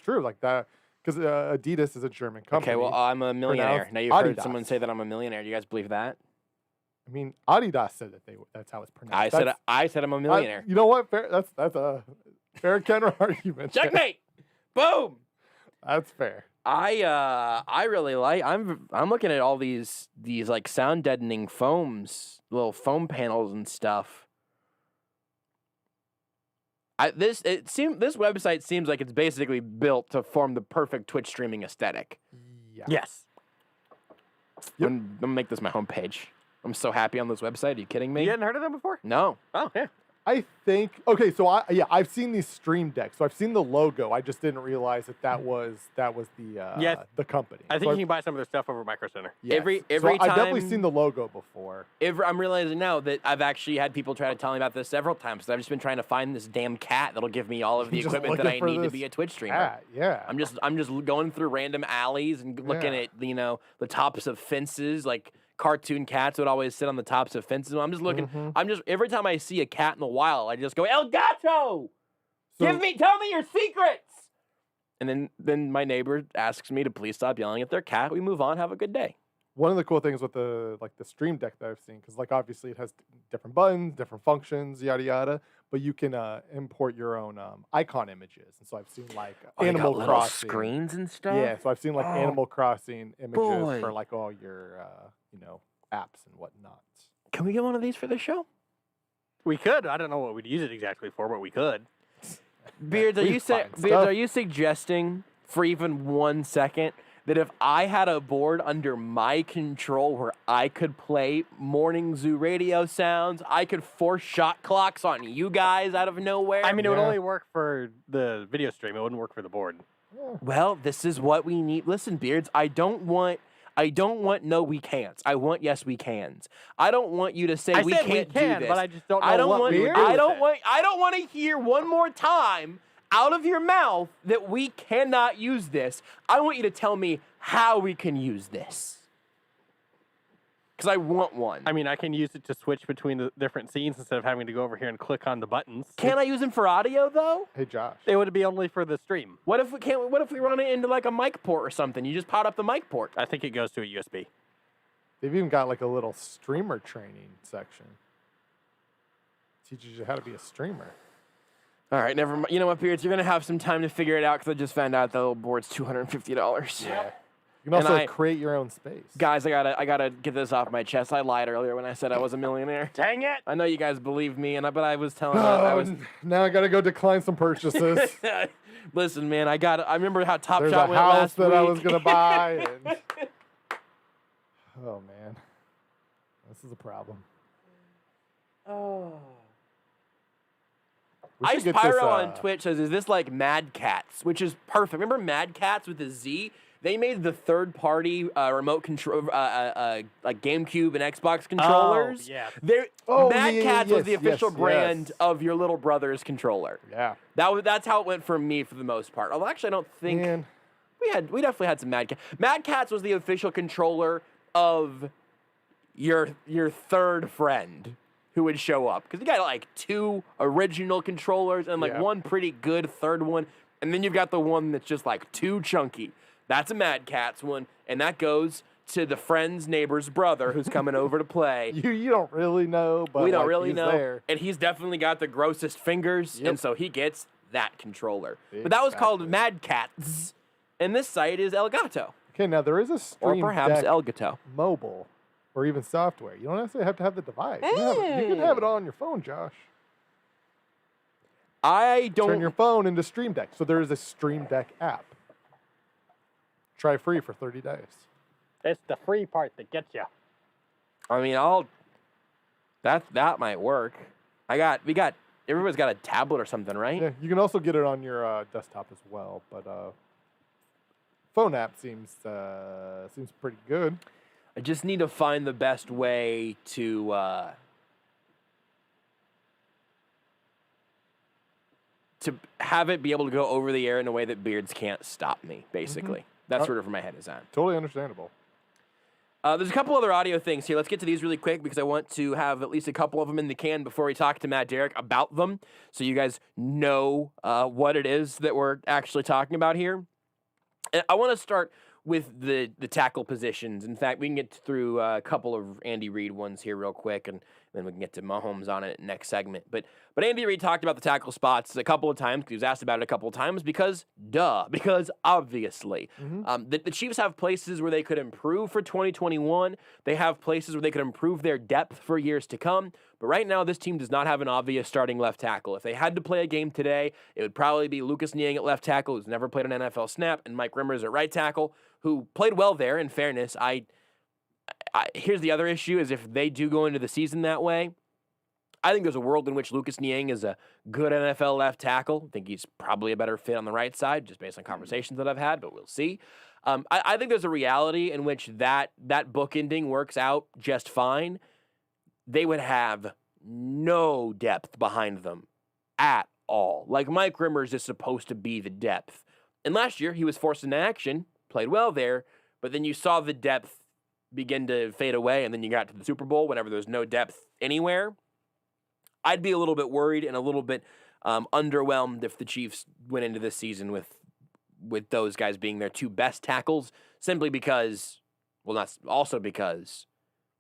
S6: true. Like that, because Adidas is a German company.
S2: Okay, well, I'm a millionaire.
S6: pronounced
S2: Now you've heard
S6: Adidas.
S2: someone say that I'm a millionaire. Do you guys believe that?
S6: I mean, Adidas said that's how it's pronounced.
S2: I said I'm a millionaire.
S6: You know what? Fair, that's a fair counter argument. there.
S2: Checkmate! Boom!
S6: That's fair.
S2: I really like. I'm looking at all these like sound deadening foams, little foam panels and stuff. This website seems like it's basically built to form the perfect Twitch streaming aesthetic.
S6: Yeah.
S5: Yes.
S6: Yep.
S2: I'm gonna make this my homepage. I'm so happy on this website. Are you kidding me?
S5: You hadn't heard of them before?
S2: No.
S5: Oh, yeah.
S6: I think okay, so I've seen these Stream Decks, so I've seen the logo. I just didn't realize that was the company.
S5: I think
S6: So
S5: you can buy some of their stuff over at Micro Center.
S6: yes.
S2: every
S6: So I've definitely
S2: time-
S6: seen the logo before.
S2: I'm realizing now that I've actually had people try to tell me about this several times. I've just been trying to find this damn cat that'll give me all of the
S6: Just
S2: equipment that
S6: looking
S2: I
S6: for
S2: need to
S6: this
S2: be a Twitch streamer.
S6: Ah, yeah.
S2: I'm just going through random alleys and looking
S6: Yeah.
S2: at the tops of fences. Like cartoon cats would always sit on the tops of fences. I'm just looking.
S6: Mhm.
S2: Every time I see a cat in the wild, I just go El Gato.
S6: So-
S2: Tell me your secrets. And then my neighbor asks me to please stop yelling at their cat. We move on. Have a good day.
S6: One of the cool things with the Stream Deck that I've seen, because like obviously it has different buttons, different functions, yada yada, but you can import your own icon images, and so I've seen like
S2: They got
S6: Animal
S2: little
S6: Crossing
S2: screens and stuff.
S6: Yeah, so I've seen like
S2: Oh,
S6: Animal Crossing images
S2: boy.
S6: for like all your apps and whatnot.
S2: Can we get one of these for the show?
S5: We could. I don't know what we'd use it exactly for, but we could.
S2: Beards,
S6: We find stuff.
S2: are you suggesting for even 1 second that if I had a board under my control where I could play morning zoo radio sounds, I could force shot clocks on you guys out of nowhere?
S5: I mean, it would
S6: Yeah.
S5: only work for the video stream. It wouldn't work for the board.
S2: Well, this is what we need. Listen, Beards, I don't want no we can'ts. I want yes we cans. I don't want you to say
S5: I
S2: we
S5: said
S2: can't
S5: we can,
S2: do this.
S5: but I just don't know
S2: I don't
S5: what
S2: want
S5: we would do
S2: I
S5: with
S2: don't
S5: it.
S2: want I don't want to hear one more time out of your mouth that we cannot use this. I want you to tell me how we can use this. Because I want one.
S5: I mean, I can use it to switch between the different scenes instead of having to go over here and click on the buttons.
S2: Can I use them for audio, though?
S6: Hey, Josh.
S5: It would be only for the stream.
S2: What if we run it into like a mic port or something? You just pot up the mic port.
S5: I think it goes to a USB.
S6: They've even got like a little streamer training section. Teaches you how to be a streamer.
S2: All right, never mind. You know what, Beards? You're going to have some time to figure it out because I just found out the little board's $250.
S6: Yeah. You can also create your own space.
S2: Guys, I gotta get this off my chest. I lied earlier when I said I was a millionaire.
S5: Dang it!
S2: I know you guys believe me, but I was telling
S6: Now I gotta go decline some purchases.
S2: Listen, man, I remember how Top
S6: There's
S2: Shot
S6: a
S2: went
S6: house
S2: last
S6: that
S2: week.
S6: I was gonna buy. And... Oh man, this is a problem.
S2: Oh.
S6: We should
S2: Ice
S6: get
S2: Pyro
S6: this,
S2: on Twitch says, "Is this like Mad Cats?" Which is perfect. Remember Mad Cats with a Z? They made the third-party remote control, like GameCube and Xbox controllers.
S5: Oh, yeah.
S2: Mad Cats was the official
S6: yes.
S2: brand of your little brother's controller.
S6: Yeah.
S2: That's how it went for me for the most part. Although actually, I don't think
S6: Man.
S2: we definitely had some Mad Cats. Mad Cats was the official controller of your third friend who would show up, because you got like 2 original controllers and like one pretty good third one, and then you've got the one that's just like too chunky. That's a Mad Cats one, and that goes to the friend's neighbor's brother who's coming over to play.
S6: You don't really know, but
S2: we don't
S6: like,
S2: really
S6: he's
S2: know,
S6: there.
S2: and he's definitely got the grossest fingers,
S6: Yep.
S2: and so he gets that controller. But that was called Mad Cats, and this site is Elgato,
S6: Okay, now there is a
S2: or
S6: Stream
S2: perhaps
S6: Deck
S2: Elgato.
S6: mobile, or even software. You don't necessarily have to have the device. You can have it on your phone, Josh.
S2: I don't.
S6: Turn your phone into Stream Deck. So there is a Stream Deck app. Try free for 30 days.
S5: It's the free part that gets you.
S2: I mean, that might work. Everybody's got a tablet or something, right?
S6: Yeah, you can also get it on your desktop as well, but phone app seems pretty good.
S2: I just need to find the best way to have it be able to go over the air in a way that Beards can't stop me, basically. That's sort of where my head is at.
S6: Totally understandable.
S2: There's a couple other audio things here. Let's get to these really quick because I want to have at least a couple of them in the can before we talk to Matt Derrick about them, so you guys know what it is that we're actually talking about here. And I want to start with the tackle positions. In fact, we can get through a couple of Andy Reid ones here real quick, and then we can get to Mahomes on it next segment. But Andy Reid talked about the tackle spots a couple of times, because he was asked about it a couple of times, because obviously. The Chiefs have places where they could improve for 2021. They have places where they could improve their depth for years to come. But right now, this team does not have an obvious starting left tackle. If they had to play a game today, it would probably be Lucas Niang at left tackle, who's never played an NFL snap, and Mike Rimmers at right tackle, who played well there, in fairness. Here's the other issue, is if they do go into the season that way, I think there's a world in which Lucas Niang is a good NFL left tackle. I think he's probably a better fit on the right side, just based on conversations that I've had, but we'll see. I think there's a reality in which that bookending works out just fine. They would have no depth behind them at all. Like, Mike Rimmers is supposed to be the depth. And last year, he was forced into action, played well there, but then you saw the depth begin to fade away, and then you got to the Super Bowl whenever there's no depth anywhere. I'd be a little bit worried and a little bit underwhelmed if the Chiefs went into this season with those guys being their 2 best tackles, simply because, because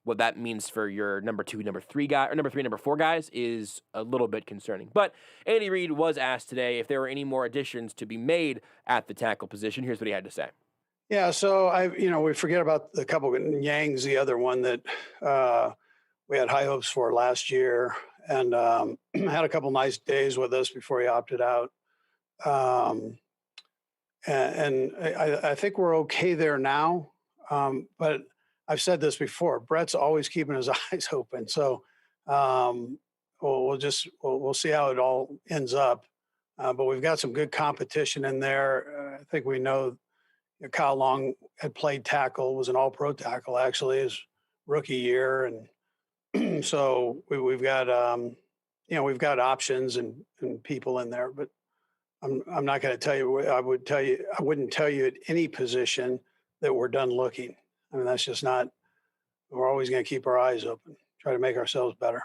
S2: what that means for your number 2, number 3 guy, or number 3, number 4 guys is a little bit concerning. But Andy Reid was asked today if there were any more additions to be made at the tackle position. Here's what he had to say.
S7: Yeah, so we forget about the couple. Yang's the other one that we had high hopes for last year, and had a couple nice days with us before he opted out. And I think we're okay there now. But I've said this before, Brett's always keeping his eyes open. So we'll see how it all ends up. But we've got some good competition in there. I think we know Kyle Long had played tackle, was an all-pro tackle actually his rookie year. And so we've got, we've got options and people in there, but I'm not going to tell you. I wouldn't tell you at any position that we're done looking. I mean, that's just not. We're always going to keep our eyes open, try to make ourselves better,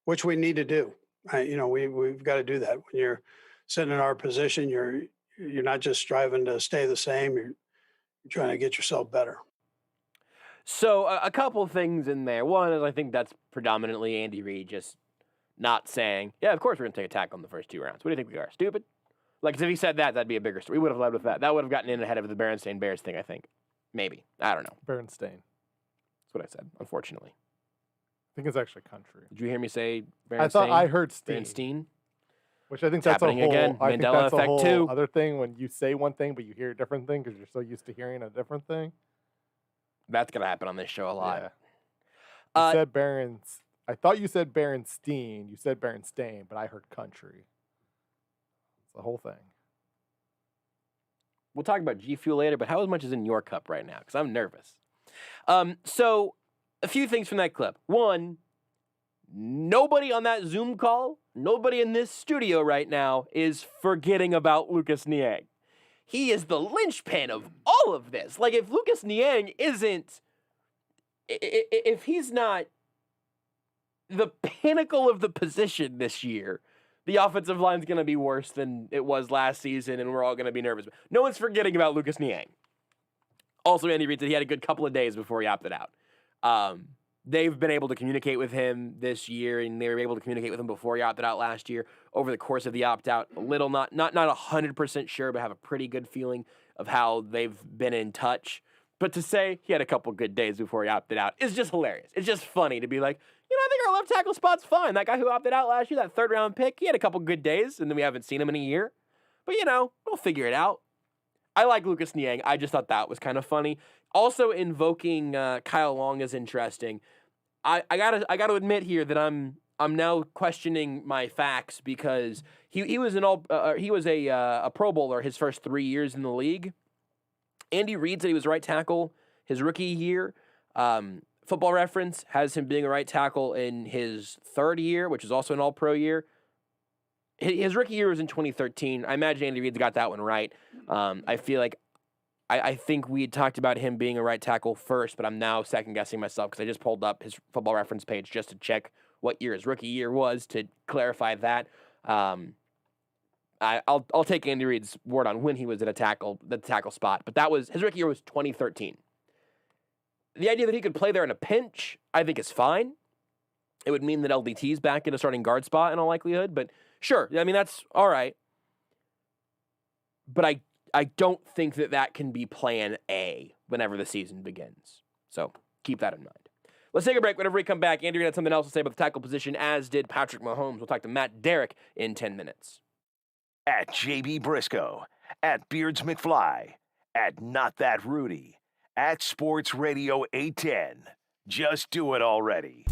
S7: which we need to do. We've got to do that. When you're sitting in our position, you're not just striving to stay the same. You're trying to get yourself better.
S2: So a couple of things in there. One is I think that's predominantly Andy Reid just not saying, yeah, of course we're going to take a tackle in the first 2 rounds. What do you think we are, stupid? Like, 'cause if he said that, that'd be a bigger story. We would have led with that. That would have gotten in ahead of the Berenstain Bears thing, I think. Maybe. I don't know.
S6: Berenstain.
S2: That's what I said, unfortunately.
S6: I think it's actually country.
S2: Did you hear me say Berenstain?
S6: I thought I heard Steen.
S2: Berenstain?
S6: Which I think
S2: It's
S6: that's a
S2: happening
S6: whole,
S2: again.
S6: I think
S2: Mandela
S6: that's a
S2: effect
S6: whole
S2: too.
S6: other thing when you say one thing but you hear a different thing because you're so used to hearing a different thing.
S2: That's going to happen on this show a lot.
S6: Yeah. You said I thought you said Berenstein. You said Berenstain, but I heard country. It's the whole thing.
S2: We'll talk about G Fuel later, but how much is in your cup right now? Because I'm nervous. So, a few things from that clip. One, nobody on that Zoom call, nobody in this studio right now is forgetting about Lucas Niang. He is the linchpin of all of this. Like, if Lucas Niang isn't, if he's not the pinnacle of the position this year, the offensive line's going to be worse than it was last season, and we're all going to be nervous. No one's forgetting about Lucas Niang. Also, Andy Reid said he had a good couple of days before he opted out. They've been able to communicate with him this year, and they were able to communicate with him before he opted out last year. Over the course of the opt-out, a little not 100% sure, but have a pretty good feeling of how they've been in touch. But to say he had a couple good days before he opted out is just hilarious. It's just funny to be like, I think our left tackle spot's fine. That guy who opted out last year, that 3rd-round pick, he had a couple good days, and then we haven't seen him in a year. But, we'll figure it out. I like Lucas Niang. I just thought that was kind of funny. Also, invoking Kyle Long is interesting. I gotta admit here that I'm now questioning my facts because he was a Pro Bowler his first 3 years in the league. Andy Reid said he was right tackle his rookie year. Football Reference has him being a right tackle in his 3rd year, which is also an All-Pro year. His rookie year was in 2013. I imagine Andy Reid's got that one right. I feel like I think we had talked about him being a right tackle first, but I'm now second-guessing myself because I just pulled up his Football Reference page just to check what year his rookie year was to clarify that. I'll take Andy Reid's word on when he was at the tackle spot, but his rookie year was 2013. The idea that he could play there in a pinch, I think, is fine. It would mean that LDT's back in a starting guard spot in all likelihood, but sure, that's all right. But I don't think that can be plan A whenever the season begins. So keep that in mind. Let's take a break. Whenever we come back, Andrew had something else to say about the tackle position, as did Patrick Mahomes. We'll talk to Matt Derrick in 10 minutes.
S1: At JB Brisco, at Beards McFly, at Not That Rudy, at Sports Radio 810. Just do it already.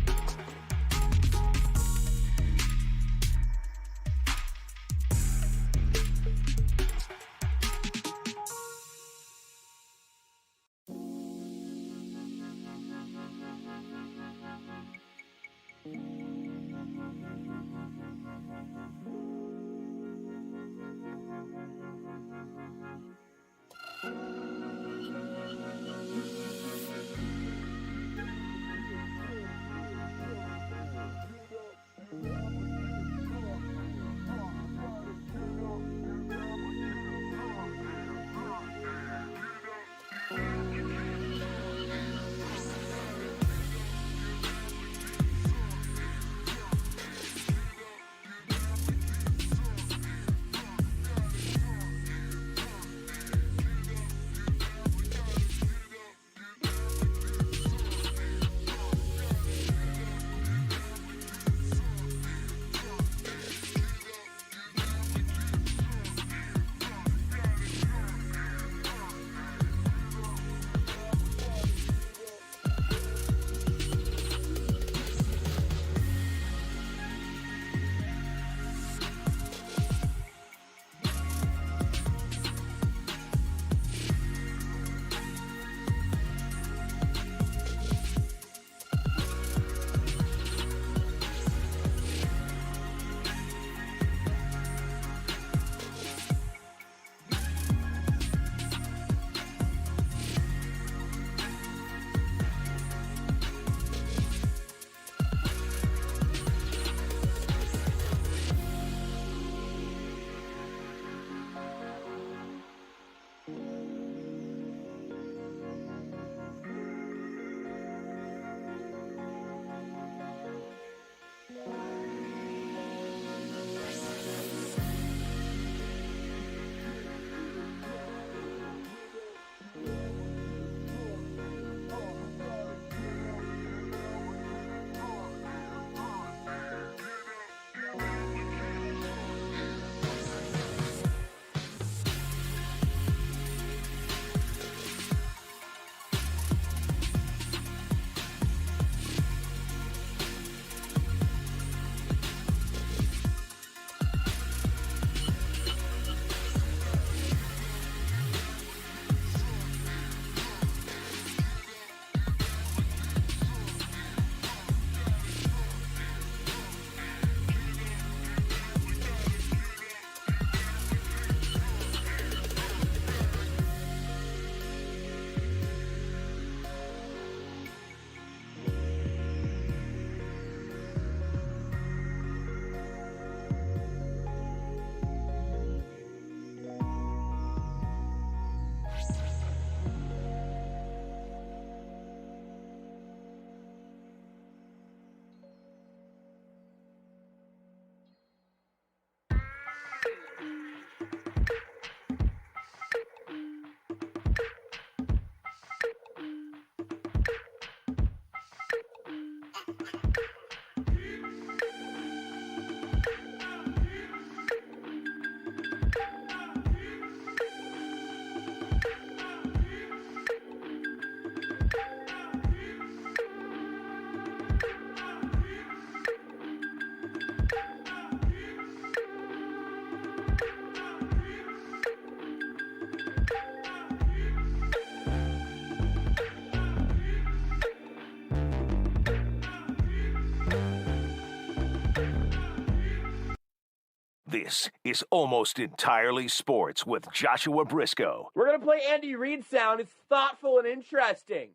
S1: This is Almost Entirely Sports with Joshua Brisco.
S2: We're going to play Andy Reid sound. It's thoughtful and interesting.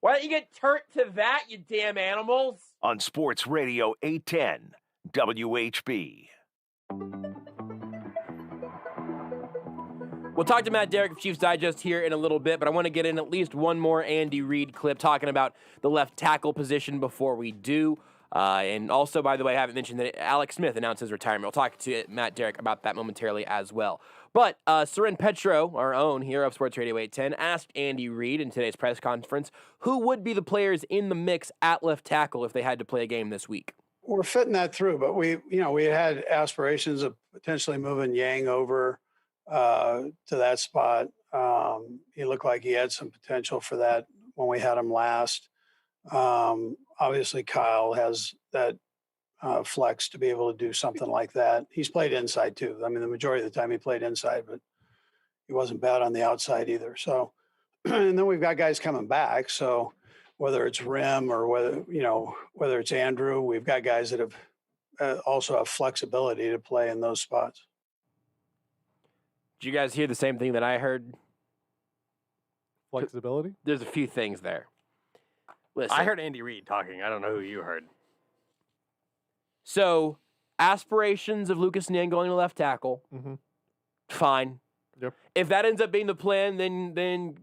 S2: Why don't you get turt to that, you damn animals?
S1: On Sports Radio 810 WHB.
S2: We'll talk to Matt Derrick of Chiefs Digest here in a little bit, but I want to get in at least one more Andy Reid clip talking about the left tackle position before we do. And also, by the way, I haven't mentioned that Alex Smith announced his retirement. We'll talk to Matt Derrick about that momentarily as well. But Zack Patraw, our own here of Sports Radio 810, asked Andy Reid in today's press conference who would be the players in the mix at left tackle if they had to play a game this week.
S7: We're fitting that through, but we had aspirations of potentially moving Yang over to that spot. He looked like he had some potential for that when we had him last. Obviously, Kyle has that flex to be able to do something like that. He's played inside too. I mean, the majority of the time he played inside, but he wasn't bad on the outside either. So, and then we've got guys coming back. So whether it's Rim or whether it's Andrew, we've got guys that have also have flexibility to play in those spots.
S2: Did you guys hear the same thing that I heard?
S6: Flexibility?
S2: There's a few things there. Listen.
S5: I heard Andy Reid talking. I don't know who you heard.
S2: So, aspirations of Lucas Niang going to left tackle, fine.
S6: Yep.
S2: If that ends up being the plan, then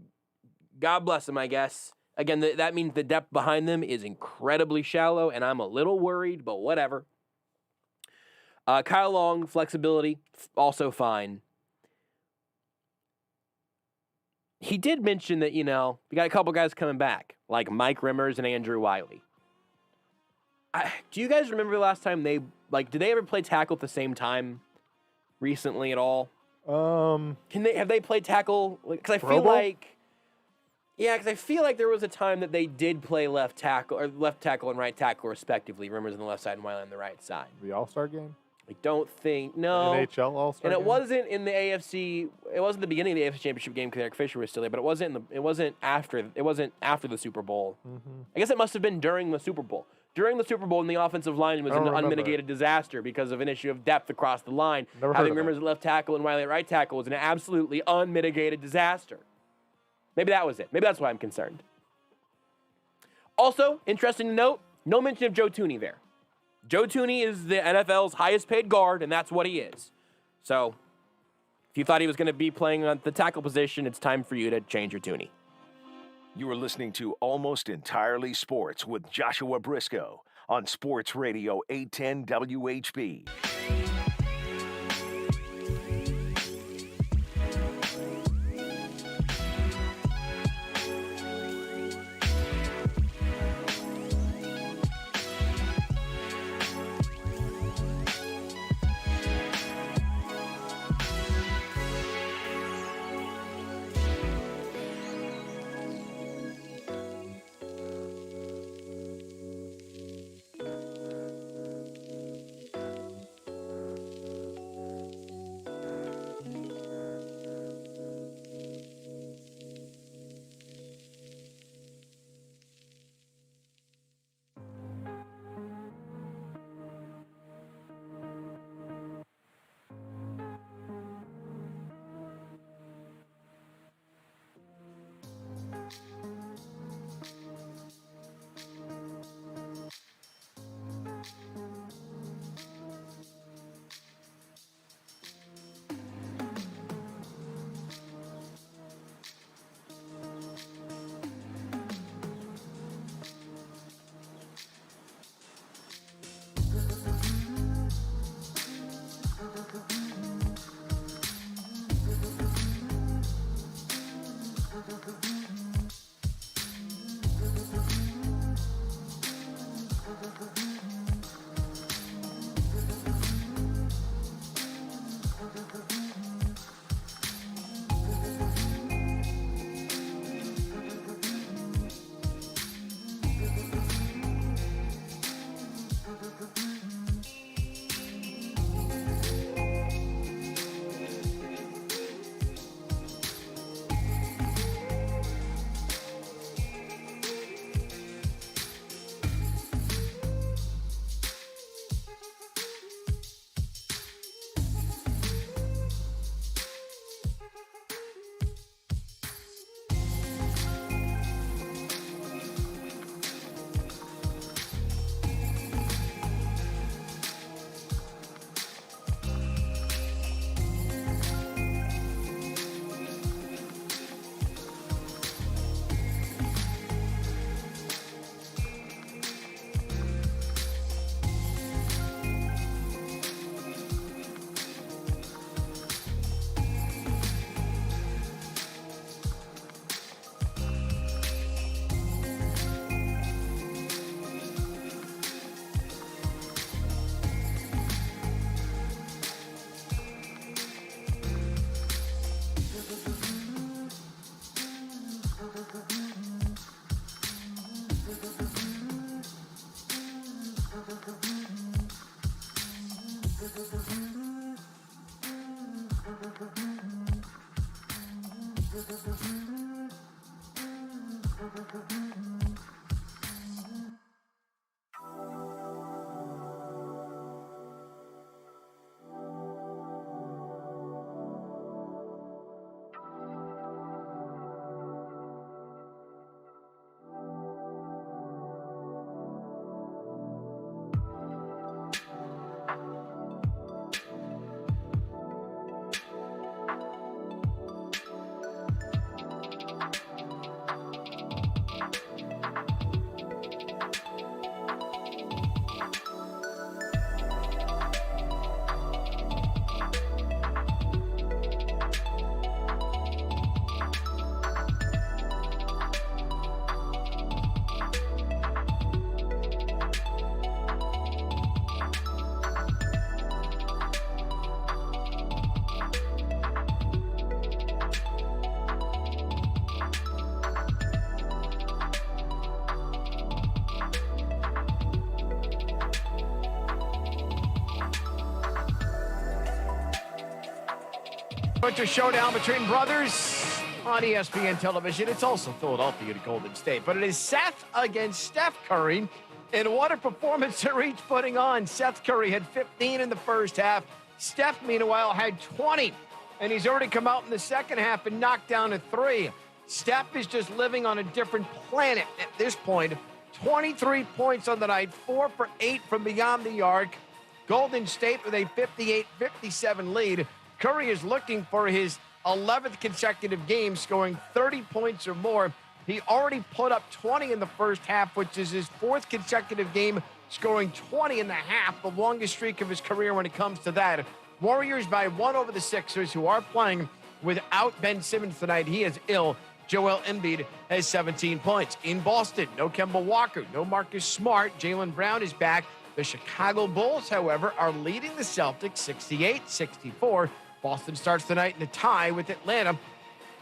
S2: God bless him, I guess. Again, that means the depth behind them is incredibly shallow, and I'm a little worried, but whatever. Kyle Long, flexibility, also fine. He did mention that, we got a couple guys coming back, like Mike Rimmers and Andrew Wiley. Do you guys remember the last time did they ever play tackle at the same time recently at all? Have they played tackle? Because I feel like there was a time that they did play left tackle and right tackle respectively. Rimmers on the left side and Wiley on the right side.
S6: The All-Star game?
S2: I don't think no.
S6: NHL All-Star
S2: and it
S6: game?
S2: wasn't in the AFC. It wasn't the beginning of the AFC Championship game because Eric Fisher was still there. But it wasn't after the Super Bowl. I guess it must have been during the Super Bowl. During the Super Bowl, and the offensive line was an unmitigated disaster because of an issue of depth across the line. Having Rimmers at left tackle and Wiley at right tackle was an absolutely unmitigated disaster. Maybe that was it. Maybe that's why I'm concerned. Also, interesting to note, no mention of Joe Thuney there. Joe Thuney is the NFL's highest paid guard, and that's what he is. So, if you thought he was going to be playing on the tackle position, it's time for you to change your Thuney.
S1: You are listening to Almost Entirely Sports with Joshua Brisco on Sports Radio 810 WHB.
S9: Winter showdown between brothers on ESPN television. It's also Philadelphia to Golden State, but it is Seth against Steph Curry. And what a performance they're each putting on. Seth Curry had 15 in the first half. Steph, meanwhile, had 20. And he's already come out in the second half and knocked down a 3. Steph is just living on a different planet at this point. 23 points on the night, 4 for 8 from beyond the arc. Golden State with a 58-57 lead. Curry is looking for his 11th consecutive game, scoring 30 points or more. He already put up 20 in the first half, which is his 4th consecutive game, scoring 20 in the half, the longest streak of his career when it comes to that. Warriors by 1 over the Sixers, who are playing without Ben Simmons tonight. He is ill. Joel Embiid has 17 points. In Boston, no Kemba Walker, no Marcus Smart. Jaylen Brown is back. The Chicago Bulls, however, are leading the Celtics 68-64. Boston starts the night in a tie with Atlanta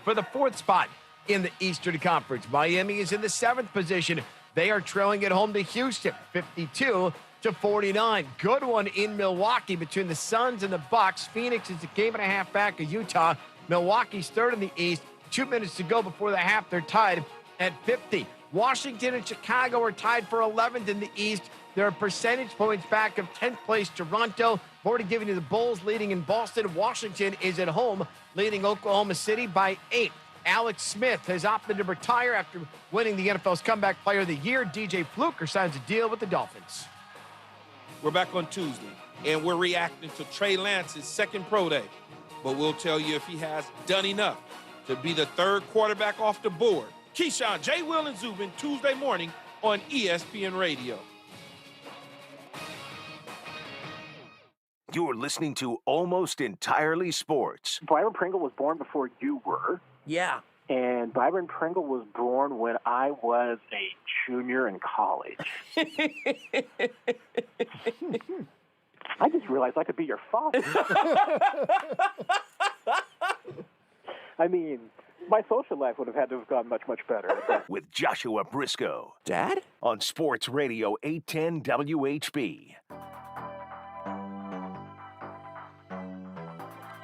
S9: for the 4th spot in the Eastern Conference. Miami is in the 7th position. They are trailing at home to Houston, 52-49. Good one in Milwaukee between the Suns and the Bucks. Phoenix is a game and a half back of Utah. Milwaukee's 3rd in the East. 2 minutes to go before the half. They're tied at 50. Washington and Chicago are tied for 11th in the East. They're a percentage points back of 10th place Toronto. I've already given you the Bulls leading in Boston. Washington is at home, leading Oklahoma City by 8. Alex Smith has opted to retire after winning the NFL's Comeback Player of the Year. DJ Fluker signs a deal with the Dolphins.
S10: We're back on Tuesday, and we're reacting to Trey Lance's second pro day. But we'll tell you if he has done enough to be the 3rd quarterback off the board. Keyshawn, J. Will, and Zubin, Tuesday morning on ESPN Radio.
S1: You're listening to Almost Entirely Sports.
S11: Byron Pringle was born before you were.
S2: Yeah.
S11: And Byron Pringle was born when I was a junior in college. I just realized I could be your father. I mean, my social life would have had to have gone much, much better.
S1: With Joshua Brisco.
S2: Dad?
S1: On Sports Radio 810 WHB.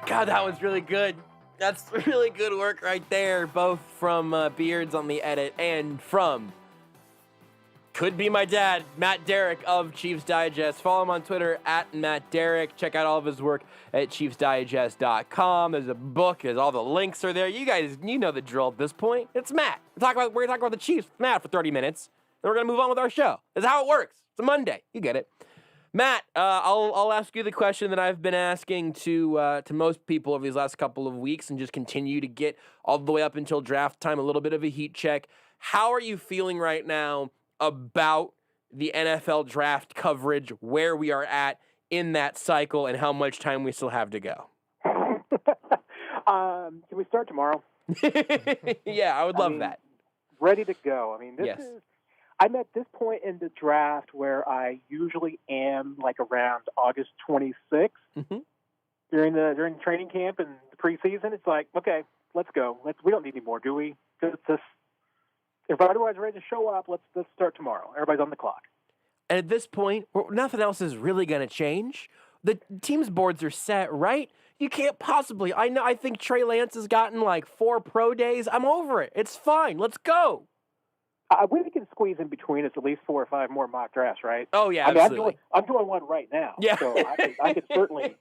S2: God, that was really good. That's really good work right there, both from Beards on the edit and from could be my dad, Matt Derrick of Chiefs Digest. Follow him on Twitter at Matt Derrick. Check out all of his work at ChiefsDigest.com. There's a book. There's all the links are there. You guys, you know the drill at this point. It's Matt. We're going to talk about the Chiefs with Matt for 30 minutes. Then we're going to move on with our show. That's how it works. It's a Monday. You get it. Matt, I'll ask you the question that I've been asking to most people over these last couple of weeks and just continue to get all the way up until draft time, a little bit of a heat check. How are you feeling right now about the NFL draft coverage, where we are at in that cycle, and how much time we still have to go?
S11: Can we start tomorrow?
S2: Yeah, I would love that.
S11: Ready to go. I mean, I'm at this point in the draft where I usually am like around August 26th during training camp and the preseason. It's like, okay, let's go. We don't need any more, do we? If everybody's ready to show up, let's start tomorrow. Everybody's on the clock.
S2: And at this point, nothing else is really going to change. The team's boards are set, right? You can't possibly. I think Trey Lance has gotten like 4 pro days. I'm over it. It's fine. Let's go.
S11: We can squeeze in between us at least 4 or 5 more mock drafts, right?
S2: Oh yeah,
S11: I mean,
S2: absolutely.
S11: I'm doing one right now.
S2: Yeah.
S11: So I could certainly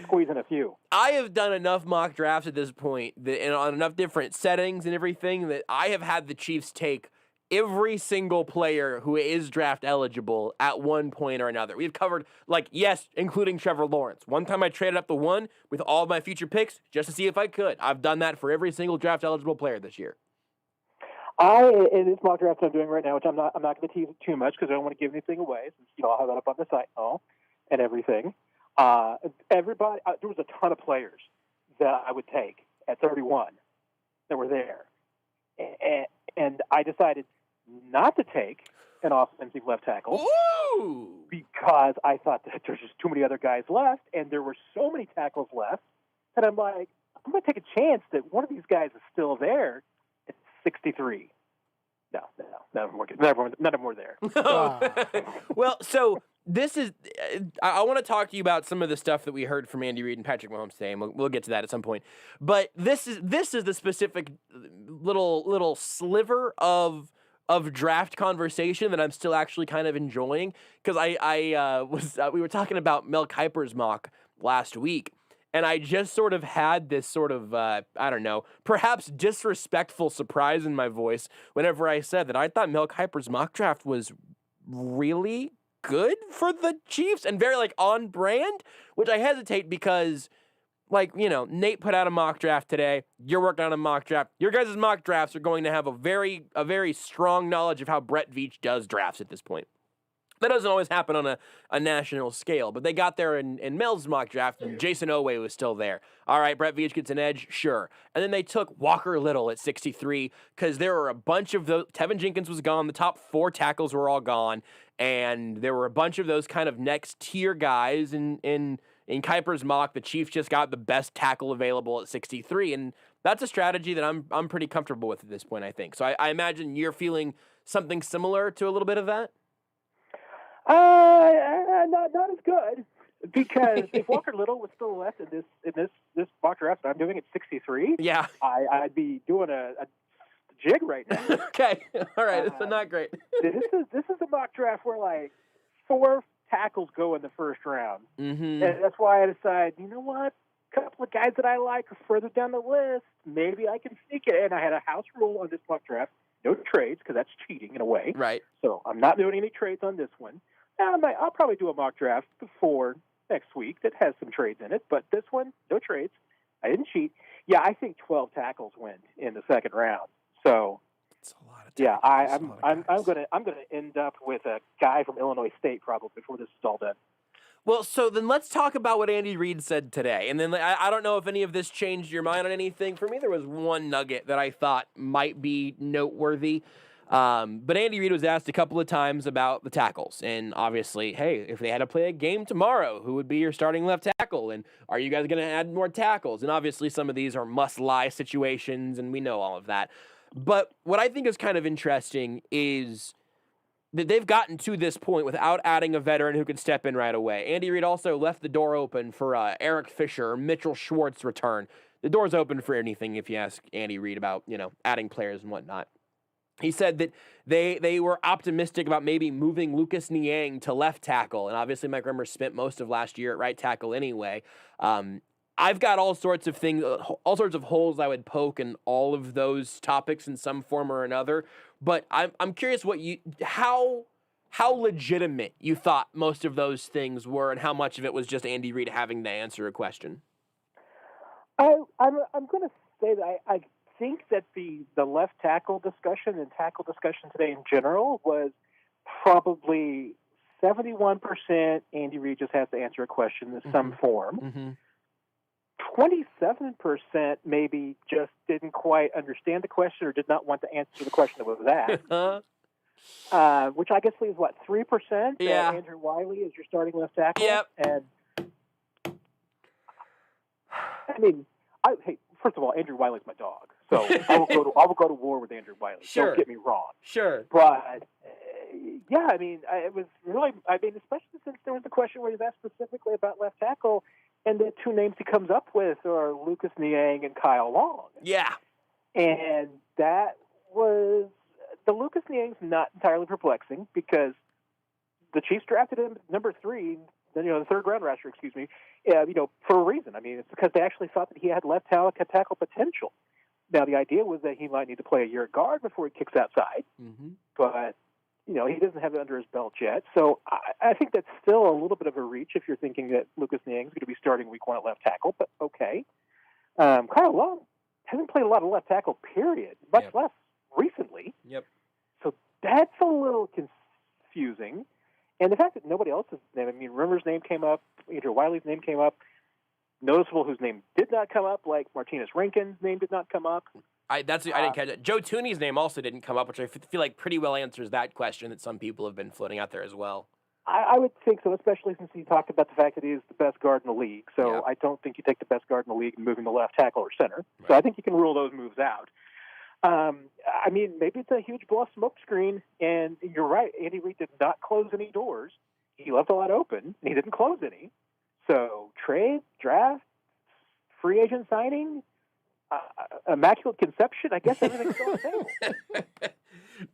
S11: squeeze in a few.
S2: I have done enough mock drafts at this point and on enough different settings and everything that I have had the Chiefs take every single player who is draft eligible at one point or another. We've covered, yes, including Trevor Lawrence. One time I traded up the 1 with all of my future picks just to see if I could. I've done that for every single draft eligible player this year.
S11: In this mock draft I'm doing right now, which I'm not going to tease it too much because I don't want to give anything away, since I'll have that up on the site and everything. Everybody, there was a ton of players that I would take at 31 that were there, and I decided not to take an offensive left tackle.
S2: Ooh!
S11: Because I thought that there's just too many other guys left, and there were so many tackles left that I'm like, I'm going to take a chance that one of these guys is still there at 63. No, none of them were there.
S2: Well, so this is. I want to talk to you about some of the stuff that we heard from Andy Reid and Patrick Mahomes today, and we'll get to that at some point. But this is the specific little sliver of draft conversation that I'm still actually kind of enjoying, because we were talking about Mel Kiper's mock last week, and I just sort of had this sort of I don't know, perhaps disrespectful surprise in my voice whenever I said that I thought Mel Kiper's mock draft was really good for the Chiefs and very on brand, which I hesitate because Nate put out a mock draft today. You're working on a mock draft. Your guys' mock drafts are going to have a very strong knowledge of how Brett Veach does drafts at this point. That doesn't always happen on a national scale, but they got there in Mel's mock draft, and Jason Oweh was still there. All right, Brett Veach gets an edge, sure. And then they took Walker Little at 63 because there were a bunch of those. Tevin Jenkins was gone. The top 4 tackles were all gone, and there were a bunch of those kind of next tier guys in Kiper's mock. The Chiefs just got the best tackle available at 63, and that's a strategy that I'm pretty comfortable with at this point, I think. So I imagine you're feeling something similar to a little bit of that?
S11: Not as good, because if Walker Little was still left in this mock draft that I'm doing at 63,
S2: yeah,
S11: I'd be doing a jig right now.
S2: Okay, all right, so not great.
S11: This is a mock draft where 4 tackles go in the first round,
S2: and
S11: that's why I decided, you know what, a couple of guys that I like are further down the list. Maybe I can sneak it. And I had a house rule on this mock draft: no trades, because that's cheating in a way.
S2: Right.
S11: So I'm not doing any trades on this one. I'll probably do a mock draft before next week that has some trades in it, but this one, no trades. I didn't cheat. Yeah, I think 12 tackles went in the second round. So
S2: it's a lot of tackles.
S11: Yeah, I'm gonna end up with a guy from Illinois State probably before this is all done.
S2: Well, so then let's talk about what Andy Reid said today. And then I don't know if any of this changed your mind on anything. For me, there was one nugget that I thought might be noteworthy. But Andy Reid was asked a couple of times about the tackles. And obviously, hey, if they had to play a game tomorrow, who would be your starting left tackle? And are you guys going to add more tackles? And obviously, some of these are must-lie situations, and we know all of that. But what I think is kind of interesting is that they've gotten to this point without adding a veteran who could step in right away. Andy Reid also left the door open for Eric Fisher or Mitchell Schwartz return. The door's open for anything if you ask Andy Reid about, adding players and whatnot. He said that they were optimistic about maybe moving Lucas Niang to left tackle, and obviously Mike Rimmer spent most of last year at right tackle anyway. I've got all sorts of things, all sorts of holes I would poke in all of those topics in some form or another. But I'm curious how legitimate you thought most of those things were, and how much of it was just Andy Reid having to answer a question.
S11: I'm going to say that I think that the left tackle discussion and tackle discussion today in general was probably 71% Andy Reid just has to answer a question in some form. 27% maybe just didn't quite understand the question or did not want to answer the question that was asked. Which I guess leaves, 3%?
S2: Yeah.
S11: Andrew Wiley is your starting left tackle?
S2: Yep.
S11: And, hey, first of all, Andrew Wiley's my dog. So I will go to war with Andrew Wiley.
S2: Sure.
S11: Don't get me wrong.
S2: Sure.
S11: But, it was really, especially since there was the question where he was asked specifically about left tackle, and the 2 names he comes up with are Lucas Niang and Kyle Long.
S2: Yeah.
S11: And that was the Lucas Niang's not entirely perplexing because the Chiefs drafted him number 3, the third round roster, for a reason. I mean, it's because they actually thought that he had left tackle potential. Now, the idea was that he might need to play a year at guard before he kicks outside, but he doesn't have it under his belt yet. So I think that's still a little bit of a reach if you're thinking that Lucas Niang's going to be starting week 1 at left tackle, but okay. Kyle Long hasn't played a lot of left tackle, period, much less recently.
S2: Yep.
S11: So that's a little confusing. And the fact that nobody else's name, I mean, Rimmer's name came up, Andrew Wiley's name came up, noticeable whose name did not come up, like Martinez Rankin's name did not come up.
S2: I didn't catch it. Joe Tooney's name also didn't come up, which I feel like pretty well answers that question that some people have been floating out there as well.
S11: I would think so, especially since he talked about the fact that he is the best guard in the league. So I don't think you take the best guard in the league and move him to left tackle or center. Right. So I think you can rule those moves out. I mean, maybe it's a huge bluff smokescreen, and you're right. Andy Reid did not close any doors. He left a lot open, and he didn't close any. So trade, draft, free agent signing, immaculate conception, I guess everything's on the table.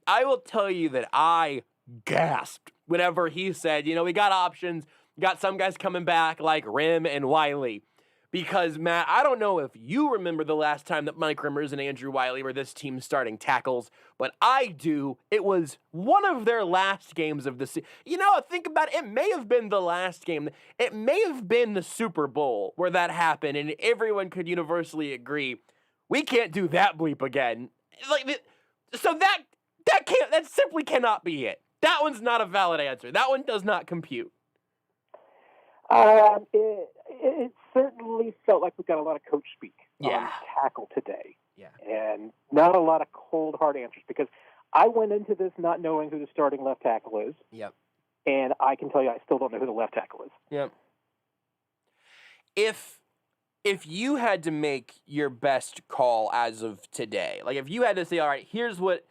S2: I will tell you that I gasped whenever he said, we got options. We got some guys coming back like Rim and Wiley. Because, Matt, I don't know if you remember the last time that Mike Rimmers and Andrew Wiley were this team's starting tackles, but I do. It was one of their last games of the season. Think about it. It may have been the last game. It may have been the Super Bowl where that happened, and everyone could universally agree, we can't do that bleep again. So that simply cannot be it. That one's not a valid answer. That one does not compute.
S11: It certainly felt like we got a lot of coach speak on tackle today.
S2: Yeah.
S11: And not a lot of cold, hard answers because I went into this not knowing who the starting left tackle is.
S2: Yep.
S11: And I can tell you I still don't know who the left tackle is.
S2: Yep. If you had to make your best call as of today, like if you had to say, all right, here's what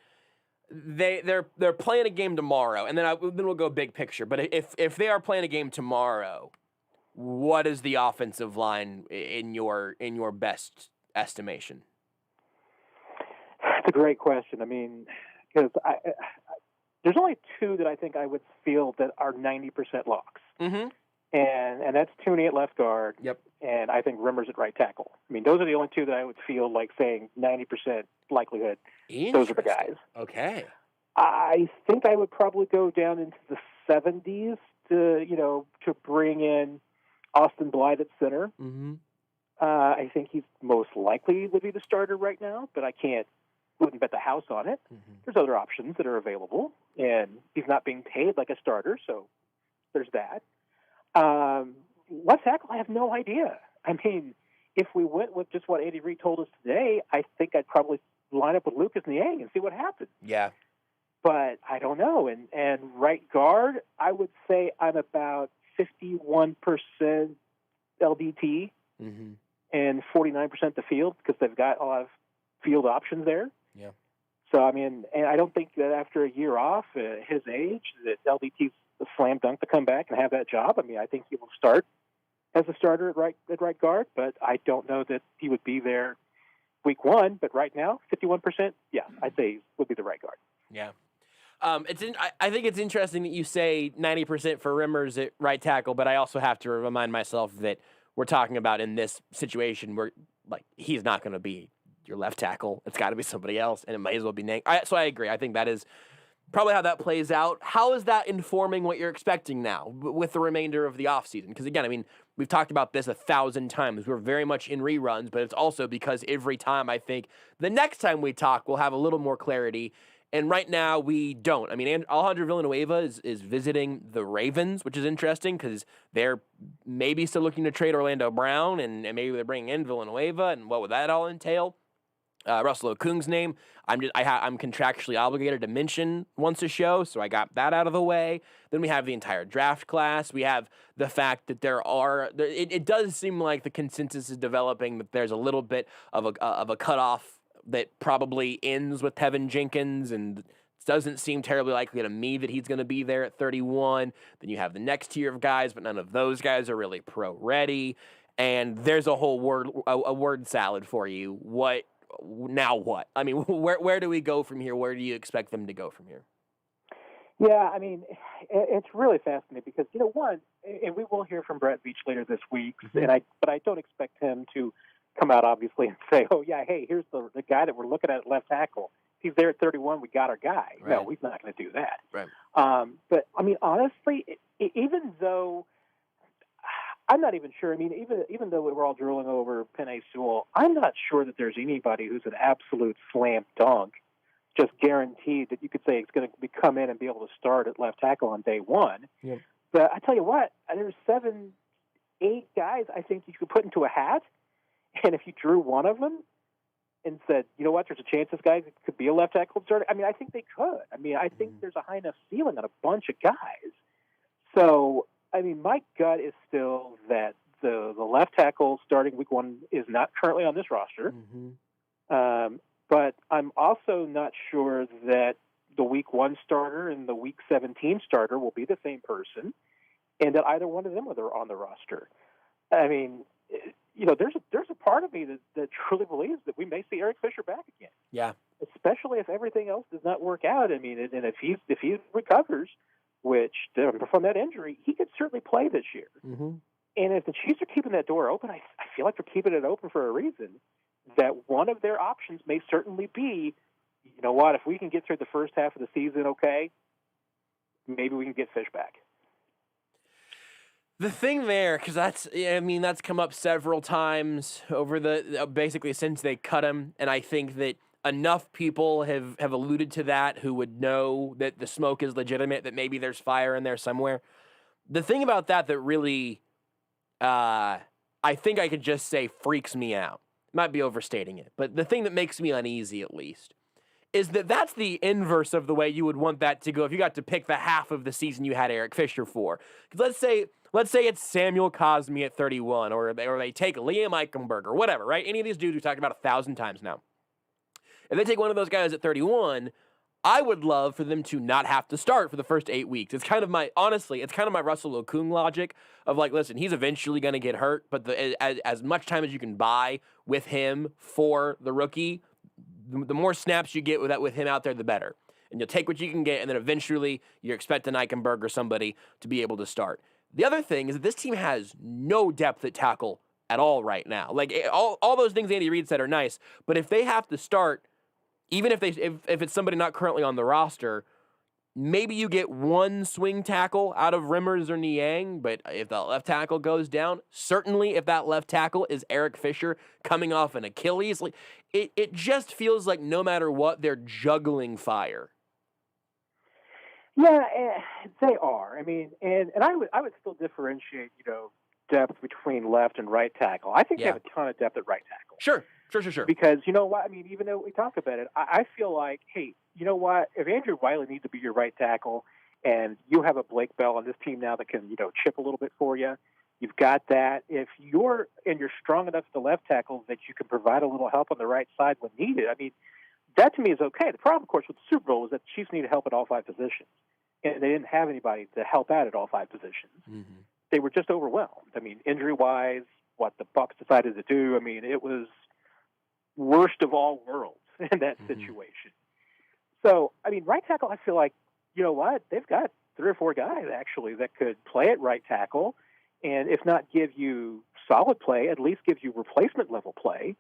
S2: they're playing a game tomorrow, and then we'll go big picture. But if they are playing a game tomorrow, what is the offensive line in your best estimation?
S11: That's a great question. I mean, because there's only 2 that I think I would feel that are 90% locks.
S2: Mm-hmm.
S11: And that's Tooney at left guard.
S2: Yep.
S11: And I think Rimmers at right tackle. I mean, those are the only 2 that I would feel like saying 90% likelihood. Those are the guys.
S2: Okay.
S11: I think I would probably go down into the 70s to bring in Austin Blythe at center.
S2: Mm-hmm.
S11: I think he's most likely to be the starter right now, but I wouldn't bet the house on it.
S2: Mm-hmm.
S11: There's other options that are available, and he's not being paid like a starter, so there's that. Left tackle, I have no idea. I mean, if we went with just what Andy Reid told us today, I think I'd probably line up with Lucas Niang and see what happens.
S2: Yeah.
S11: But I don't know. And right guard, I would say I'm about 51% LDT and 49% the field because they've got a lot of field options there.
S2: Yeah.
S11: So, I mean, and I don't think that after a year off at his age that LDT's a slam dunk to come back and have that job. I mean, I think he will start as a starter at right guard, but I don't know that he would be there week 1. But right now, 51%, yeah, I'd say he would be the right guard.
S2: Yeah. I think it's interesting that you say 90% for Rimmers at right tackle, but I also have to remind myself that we're talking about in this situation where, he's not going to be your left tackle. It's got to be somebody else, and it might as well be Niang. So I agree. I think that is probably how that plays out. How is that informing what you're expecting now with the remainder of the offseason? Because, again, I mean, we've talked about this 1,000 times. We're very much in reruns, but it's also because every time I think the next time we talk, we'll have a little more clarity. And right now, we don't. I mean, Alejandro Villanueva is visiting the Ravens, which is interesting because they're maybe still looking to trade Orlando Brown, and maybe they're bringing in Villanueva, and what would that all entail? Russell Okung's name, I'm contractually obligated to mention once a show, so I got that out of the way. Then we have the entire draft class. We have the fact that it does seem like the consensus is developing that there's a little bit of a cutoff that probably ends with Tevin Jenkins, and it doesn't seem terribly likely to me that he's going to be there at 31. Then you have the next tier of guys, but none of those guys are really pro ready. And there's a whole word salad for you. now what? I mean, where do we go from here? Where do you expect them to go from here?
S11: Yeah, I mean, it's really fascinating because, one, and we will hear from Brett Veach later this week, but I don't expect him to come out, obviously, and say, oh, yeah, hey, here's the guy that we're looking at left tackle. He's there at 31. We got our guy. Right. No, he's not going to do that.
S2: Right.
S11: But, I mean, honestly, even though I'm not even sure. I mean, even though we're all drooling over Penei Sewell, I'm not sure that there's anybody who's an absolute slam dunk, just guaranteed that you could say it's going to come in and be able to start at left tackle on day one.
S2: Yep.
S11: But I tell you what, there's 7, 8 guys I think you could put into a hat, and if you drew one of them and said, you know what, there's a chance this guy could be a left tackle starter, I mean, I think they could. I mean, I think there's a high enough ceiling on a bunch of guys. So, I mean, my gut is still that the left tackle starting week 1 is not currently on this roster. But I'm also not sure that the week 1 starter and the week 17 starter will be the same person, and that either one of them are on the roster. I mean, there's a part of me that truly believes that we may see Eric Fisher back again.
S2: Yeah.
S11: Especially if everything else does not work out. I mean, and if he recovers, which from that injury, he could certainly play this year. And if the Chiefs are keeping that door open, I feel like they're keeping it open for a reason. That one of their options may certainly be, you know what, if we can get through the first half of the season okay, maybe we can get Fish back.
S2: The thing there, because that's come up several times over basically since they cut him, and I think that enough people have alluded to that who would know that the smoke is legitimate, that maybe there's fire in there somewhere. The thing about that really, I think I could just say freaks me out. Might be overstating it, but the thing that makes me uneasy, at least, is that's the inverse of the way you would want that to go if you got to pick the half of the season you had Eric Fisher for. Because let's say it's Samuel Cosme at 31, or they take Liam Eichenberg, or whatever, right? Any of these dudes we talked about 1,000 times now. If they take one of those guys at 31, I would love for them to not have to start for the first 8 weeks. It's kind of my Russell Okung logic of like, listen, he's eventually going to get hurt, but as much time as you can buy with him for the rookie, the more snaps you get with him out there, the better. And you'll take what you can get, and then eventually you're expecting Eichenberg or somebody to be able to start. The other thing is that this team has no depth at tackle at all right now. Like all those things Andy Reid said are nice, but if they have to start, even if it's somebody not currently on the roster, maybe you get one swing tackle out of Rimmers or Niang, but if the left tackle goes down, certainly if that left tackle is Eric Fisher coming off an Achilles, like it just feels like no matter what, they're juggling fire.
S11: Yeah, they are. I mean, and I would still differentiate, depth between left and right tackle. I think they have a ton of depth at right tackle.
S2: Sure.
S11: Because you know what? I mean, even though we talk about it, I feel like, hey, you know what? If Andrew Wiley needs to be your right tackle, and you have a Blake Bell on this team now that can, chip a little bit for you, you've got that. If you're strong enough at the left tackle that you can provide a little help on the right side when needed, I mean, that to me is okay. The problem, of course, with the Super Bowl is that the Chiefs needed help at all 5 positions, and they didn't have anybody to help out at all 5 positions. They were just overwhelmed. I mean, injury-wise, what the Bucs decided to do, I mean, it was worst of all worlds in that situation. So, I mean, right tackle, I feel like, you know what? They've got 3 or 4 guys, actually, that could play at right tackle, and if not give you solid play, at least give you replacement-level play.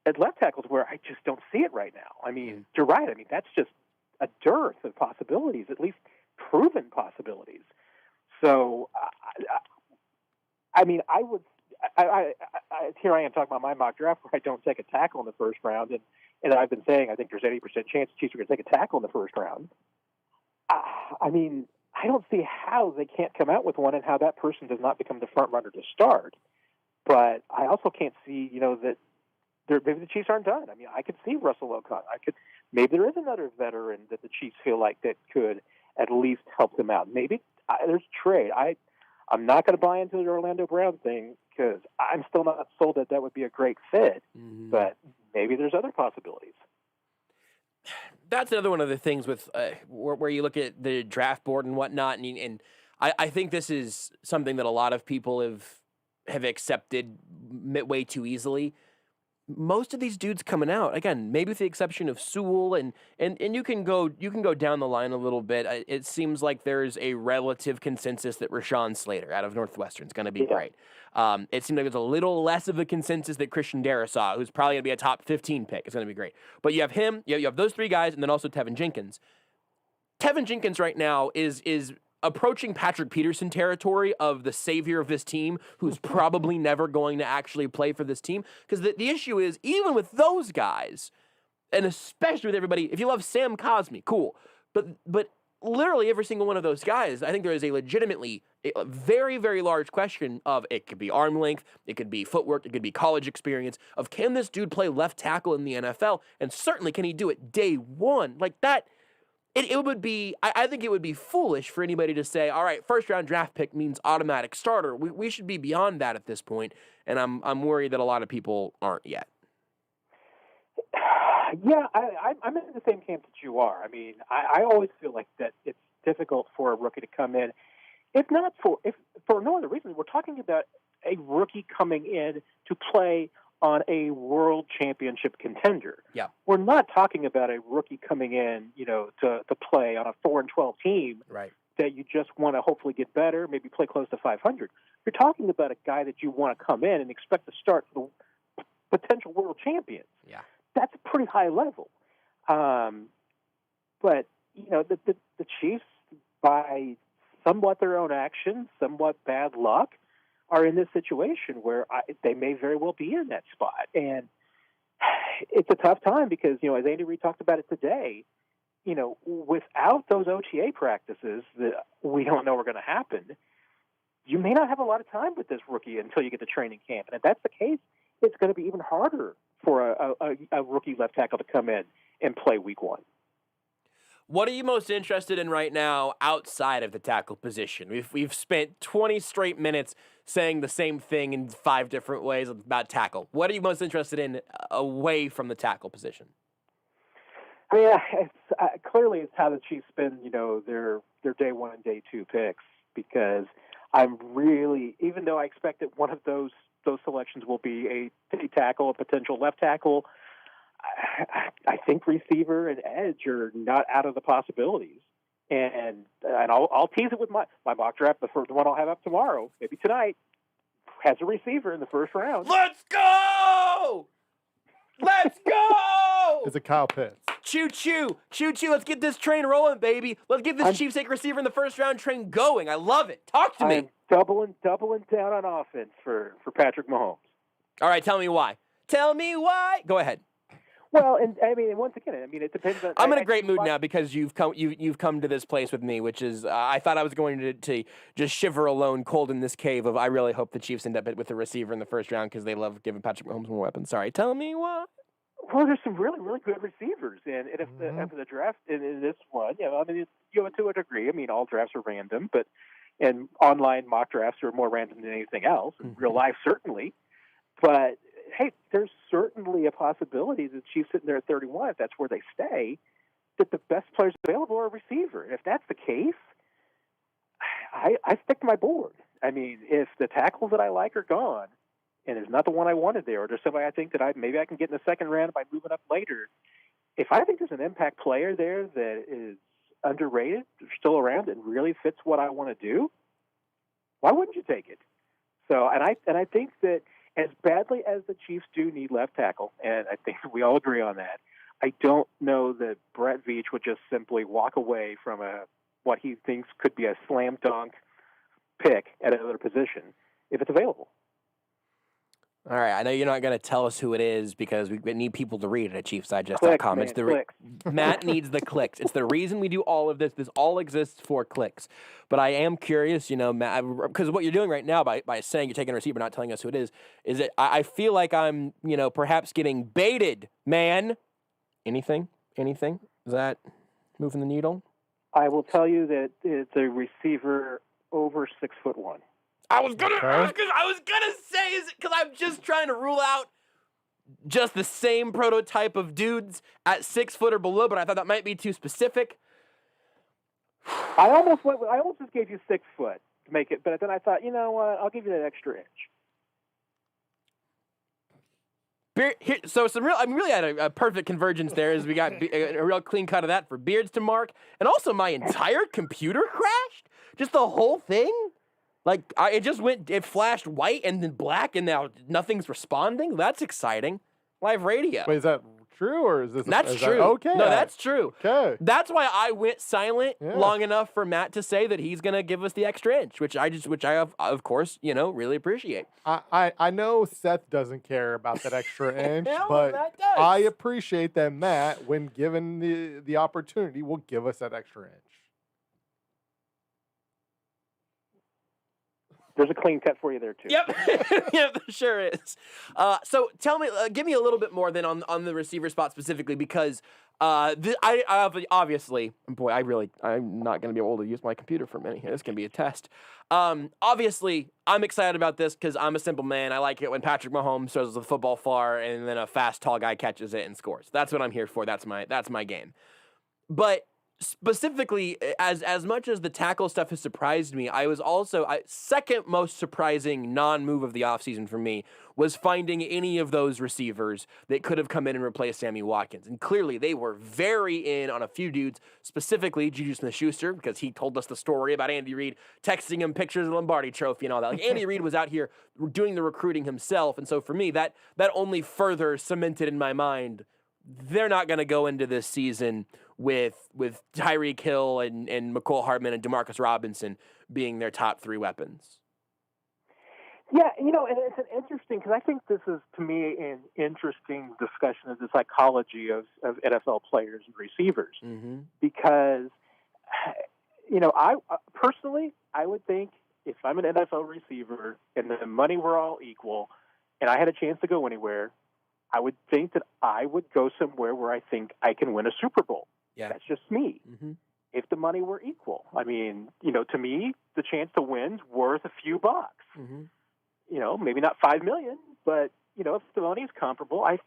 S11: At left tackles where I just don't see it right now. I mean, you're right. I mean, that's just a dearth of possibilities, at least proven possibilities. So, I mean, I would here I am talking about my mock draft where I don't take a tackle in the first round, and I've been saying I think there's 80% chance the Chiefs are going to take a tackle in the first round. I mean, I don't see how they can't come out with one and how that person does not become the front runner to start. But I also can't see, that maybe the Chiefs aren't done. I mean, I could see Russell Okung. Maybe there is another veteran that the Chiefs feel like that could at least help them out. Maybe there's a trade. I'm not going to buy into the Orlando Brown thing because I'm still not sold that would be a great fit. But maybe there's other possibilities.
S2: That's another one of the things with where you look at the draft board and whatnot, and I think this is something that a lot of people have accepted way too easily. most of these dudes coming out, again, maybe with the exception of Sewell, and you can go down the line a little bit. It seems like there's a relative consensus that Rashawn Slater out of Northwestern is going to be great. It seems like there's a little less of a consensus that Christian Darrisaw, who's probably going to be a top 15 pick, is going to be great. But you have him, you have those three guys, and then also Tevin Jenkins. Tevin Jenkins right now is approaching Patrick Peterson territory of the savior of this team, who's probably never going to actually play for this team. Because the issue is, even with those guys, and especially with everybody, if you love Sam Cosmi, cool. But literally every single one of those guys, I think there is a legitimately a very, very large question of, it could be arm length, it could be footwork, it could be college experience, of can this dude play left tackle in the NFL? And certainly can he do it day one? Like that. It would be, I think it would be foolish for anybody to say, all right, first round draft pick means automatic starter. We should be beyond that at this point, and I'm worried that a lot of people aren't yet.
S11: Yeah, I'm in the same camp that you are. I mean, I always feel like that it's difficult for a rookie to come in, if for no other reason. We're talking about a rookie coming in to play on a world championship contender.
S2: Yeah.
S11: We're not talking about a rookie coming in, to play on a 4-12 team.
S2: Right.
S11: That you just want to hopefully get better, maybe play close to 500. You're talking about a guy that you want to come in and expect to start for the potential world champions.
S2: Yeah.
S11: That's a pretty high level. But, the Chiefs, by somewhat their own actions, somewhat bad luck, are in this situation where they may very well be in that spot. And it's a tough time because, as Andy Reid talked about it today, without those OTA practices that we don't know are going to happen, you may not have a lot of time with this rookie until you get to training camp. And if that's the case, it's going to be even harder for a rookie left tackle to come in and play week one.
S2: What are you most interested in right now outside of the tackle position? We've spent 20 straight minutes saying the same thing in 5 different ways about tackle. What are you most interested in away from the tackle position?
S11: I mean, clearly it's how the Chiefs spend, their day 1 and day 2 picks, because I'm really, even though I expect that one of those selections will be a tackle, a potential left tackle, I think receiver and edge are not out of the possibilities. And I'll tease it with my mock draft, the first one I'll have up tomorrow, maybe tonight, has a receiver in the first round.
S2: Let's go! Let's go!
S6: Is it Kyle Pitts?
S2: Choo-choo. Choo-choo. Let's get this train rolling, baby. Let's get this Chiefs receiver in the first round train going. I love it. Talk to me.
S11: I'm doubling down on offense for Patrick Mahomes.
S2: All right, tell me why. Tell me why. Go ahead.
S11: Well, and once again, it depends on.
S2: I'm in a great mood now because you've come to this place with me, which is I thought I was going to just shiver alone, cold in this cave of I really hope the Chiefs end up with a receiver in the first round because they love giving Patrick Mahomes more weapons. Sorry, tell me why.
S11: Well, there's some really, really good receivers, and if the draft in this one, to a degree. All drafts are random, and online mock drafts are more random than anything else. In real life, certainly, but. Hey, there's certainly a possibility that Chiefs sitting there at 31, if that's where they stay, that the best players available are a receiver. And if that's the case, I stick to my board. If the tackles that I like are gone, and it's not the one I wanted there, or there's somebody I think that maybe I can get in the second round by moving up later, if I think there's an impact player there that is underrated, still around, and really fits what I want to do, why wouldn't you take it? So, and I think that as badly as the Chiefs do need left tackle, and I think we all agree on that, I don't know that Brett Veach would just simply walk away from what he thinks could be a slam dunk pick at another position if it's available.
S2: All right, I know you're not going to tell us who it is because we need people to read it at ChiefsDigest.com.
S11: Clicks,
S2: Matt needs the clicks. It's the reason we do all of this. This all exists for clicks. But I am curious, Matt, because what you're doing right now by saying you're taking a receiver, not telling us who it is that I feel like I'm, perhaps getting baited, man. Anything? Is that moving the needle?
S11: I will tell you that it's a receiver over 6'1".
S2: I was gonna say, is it because I'm just trying to rule out just the same prototype of dudes at 6 foot or below, but I thought that might be too specific.
S11: I almost just gave you 6 foot to make it, but then I thought, you know what, I'll give you that extra inch.
S2: So really had a perfect convergence there as we got a real clean cut of that for Beards to mark. And also my entire computer crashed. Just the whole thing. Like, it flashed white and then black and now nothing's responding. That's exciting. Live radio.
S6: Wait, is that true or is this?
S2: That's
S6: is
S2: true.
S6: That, okay.
S2: No, that's true.
S6: Okay.
S2: That's why I went silent long enough for Matt to say that he's gonna give us the extra inch, which I of course, really appreciate.
S6: I know Seth doesn't care about that extra inch,
S2: No,
S6: but
S2: Matt does.
S6: I appreciate that Matt, when given the opportunity, will give us that extra inch.
S11: There's a clean cut for you there too.
S2: Yep, yeah, there sure is. So tell me, give me a little bit more then on the receiver spot specifically, because I obviously, boy, I'm not going to be able to use my computer for a minute here. This can be a test. Obviously, I'm excited about this because I'm a simple man. I like it when Patrick Mahomes throws the football far and then a fast, tall guy catches it and scores. That's what I'm here for. That's my game. But specifically, as much as the tackle stuff has surprised me, I was also second most surprising non-move of the offseason for me was finding any of those receivers that could have come in and replaced Sammy Watkins. And clearly they were very in on a few dudes, specifically Juju Smith-Schuster, because he told us the story about Andy Reid texting him pictures of the Lombardi Trophy and all that. Like, Andy Reid was out here doing the recruiting himself. And so for me, that only further cemented in my mind they're not going to go into this season with Tyreek Hill and McCole Hardman and Demarcus Robinson being their top three weapons.
S11: Yeah, and it's an interesting, because I think this is, to me, an interesting discussion of the psychology of NFL players and receivers.
S2: Mm-hmm.
S11: Because, I personally, I would think if I'm an NFL receiver and the money were all equal and I had a chance to go anywhere, I would think that I would go somewhere where I think I can win a Super Bowl.
S2: Yeah.
S11: That's just me.
S2: Mm-hmm.
S11: If the money were equal. I mean, to me, the chance to win's worth a few bucks.
S2: Mm-hmm.
S11: Maybe not $5 million, but, if the money is comparable, I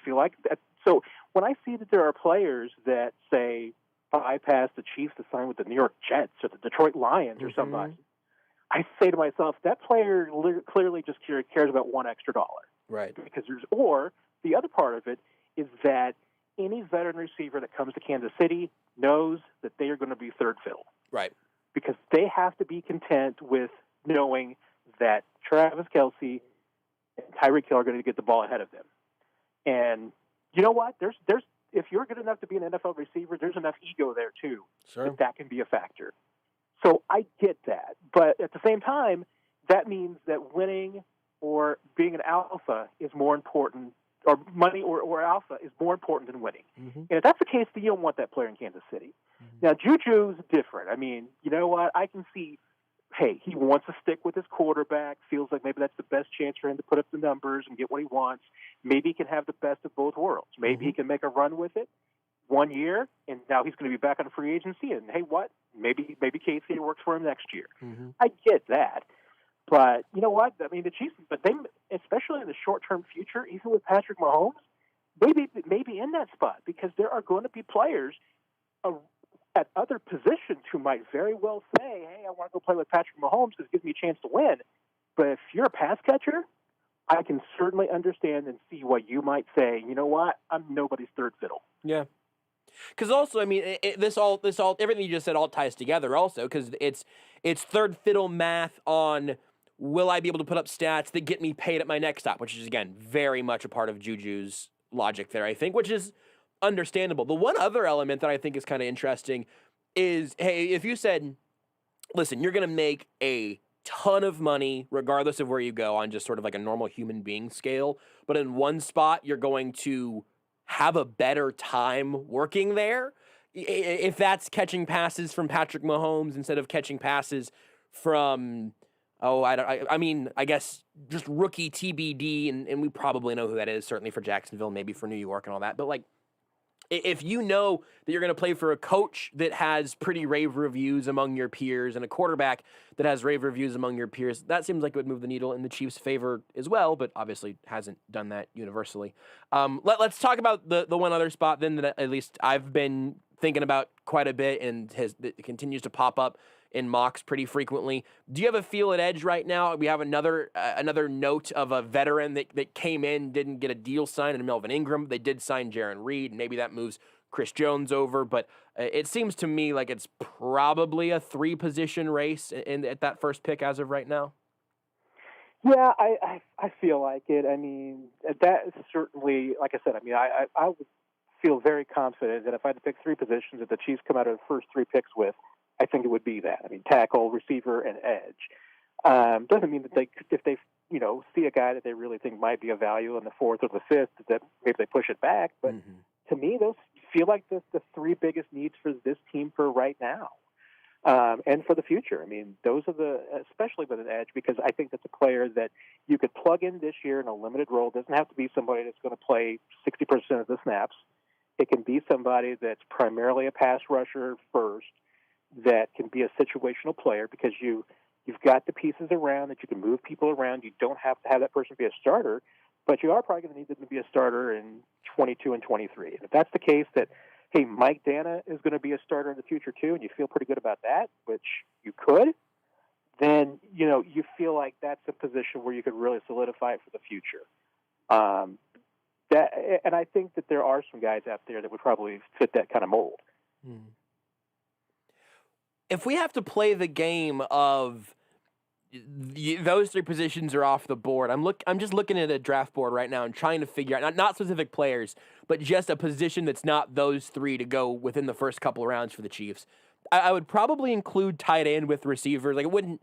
S11: feel like that. So when I see that there are players that, say, bypass the Chiefs to sign with the New York Jets or the Detroit Lions or somebody, I say to myself, that player clearly just cares about $1 extra.
S2: Right.
S11: Because or the other part of it is that any veteran receiver that comes to Kansas City knows that they are going to be third fiddle.
S2: Right.
S11: Because they have to be content with knowing that Travis Kelce and Tyreek Hill are going to get the ball ahead of them. And you know what? There's if you're good enough to be an NFL receiver, there's enough ego there too.
S2: Sure.
S11: That can be a factor. So I get that. But at the same time, that means that winning or being an alpha is more important, or money or alpha is more important than winning.
S2: Mm-hmm.
S11: And if that's the case, then you don't want that player in Kansas City. Mm-hmm. Now, Juju's different. I mean, you know what? I can see, hey, he wants to stick with his quarterback, feels like maybe that's the best chance for him to put up the numbers and get what he wants. Maybe he can have the best of both worlds. Maybe he can make a run with it 1 year, and now he's going to be back on free agency, and hey, what? Maybe KC works for him next year.
S2: Mm-hmm.
S11: I get that. But you know what? I mean, the Chiefs, but they, especially in the short-term future, even with Patrick Mahomes, maybe in that spot, because there are going to be players at other positions who might very well say, hey, I want to go play with Patrick Mahomes because it gives me a chance to win. But if you're a pass catcher, I can certainly understand and see why you might say, you know what? I'm nobody's third fiddle.
S2: Yeah. Because also, I mean, everything you just said all ties together also, because it's third fiddle math on will I be able to put up stats that get me paid at my next stop, which is, again, very much a part of Juju's logic there, I think, which is understandable. The one other element that I think is kind of interesting is, hey, if you said, listen, you're going to make a ton of money regardless of where you go on just sort of like a normal human being scale, but in one spot you're going to have a better time working there. If that's catching passes from Patrick Mahomes instead of catching passes from, I guess just rookie TBD, and we probably know who that is, certainly for Jacksonville, maybe for New York and all that. But like, if you know that you're going to play for a coach that has pretty rave reviews among your peers and a quarterback that has rave reviews among your peers, that seems like it would move the needle in the Chiefs' favor as well, but obviously hasn't done that universally. Let's talk about the one other spot then that at least I've been thinking about quite a bit and that continues to pop up in mocks pretty frequently. Do you have a feel at edge right now? We have another note of a veteran that came in, didn't get a deal signed, in Melvin Ingram. They did sign Jaron Reed. Maybe that moves Chris Jones over, but it seems to me like it's probably a 3-position race at that first pick as of right now.
S11: Yeah, I feel like it. I mean, that is certainly, like I said, I mean, I would feel very confident that if I had to pick 3 positions that the Chiefs come out of the first 3 picks with, I think it would be that. I mean, tackle, receiver, and edge. Doesn't mean that if they see a guy that they really think might be of value in the 4th or the 5th, that maybe they push it back. But to me, those feel like the 3 biggest needs for this team for right now. And for the future. I mean, those are especially with an edge, because I think that's a player that you could plug in this year in a limited role. It doesn't have to be somebody that's going to play 60% of the snaps. It can be somebody that's primarily a pass rusher first, that can be a situational player, because you've got the pieces around that you can move people around. You don't have to have that person be a starter, but you are probably going to need them to be a starter in 22 and 23. And if that's the case, that hey, Mike Dana is going to be a starter in the future too, and you feel pretty good about that, which you could, then, you feel like that's a position where you could really solidify it for the future. And I think that there are some guys out there that would probably fit that kind of mold.
S2: If we have to play the game of those 3 positions are off the board, I'm just looking at a draft board right now and trying to figure out not specific players, but just a position that's not those 3 to go within the first couple of rounds for the Chiefs. I would probably include tight end with receivers. Like, it wouldn't,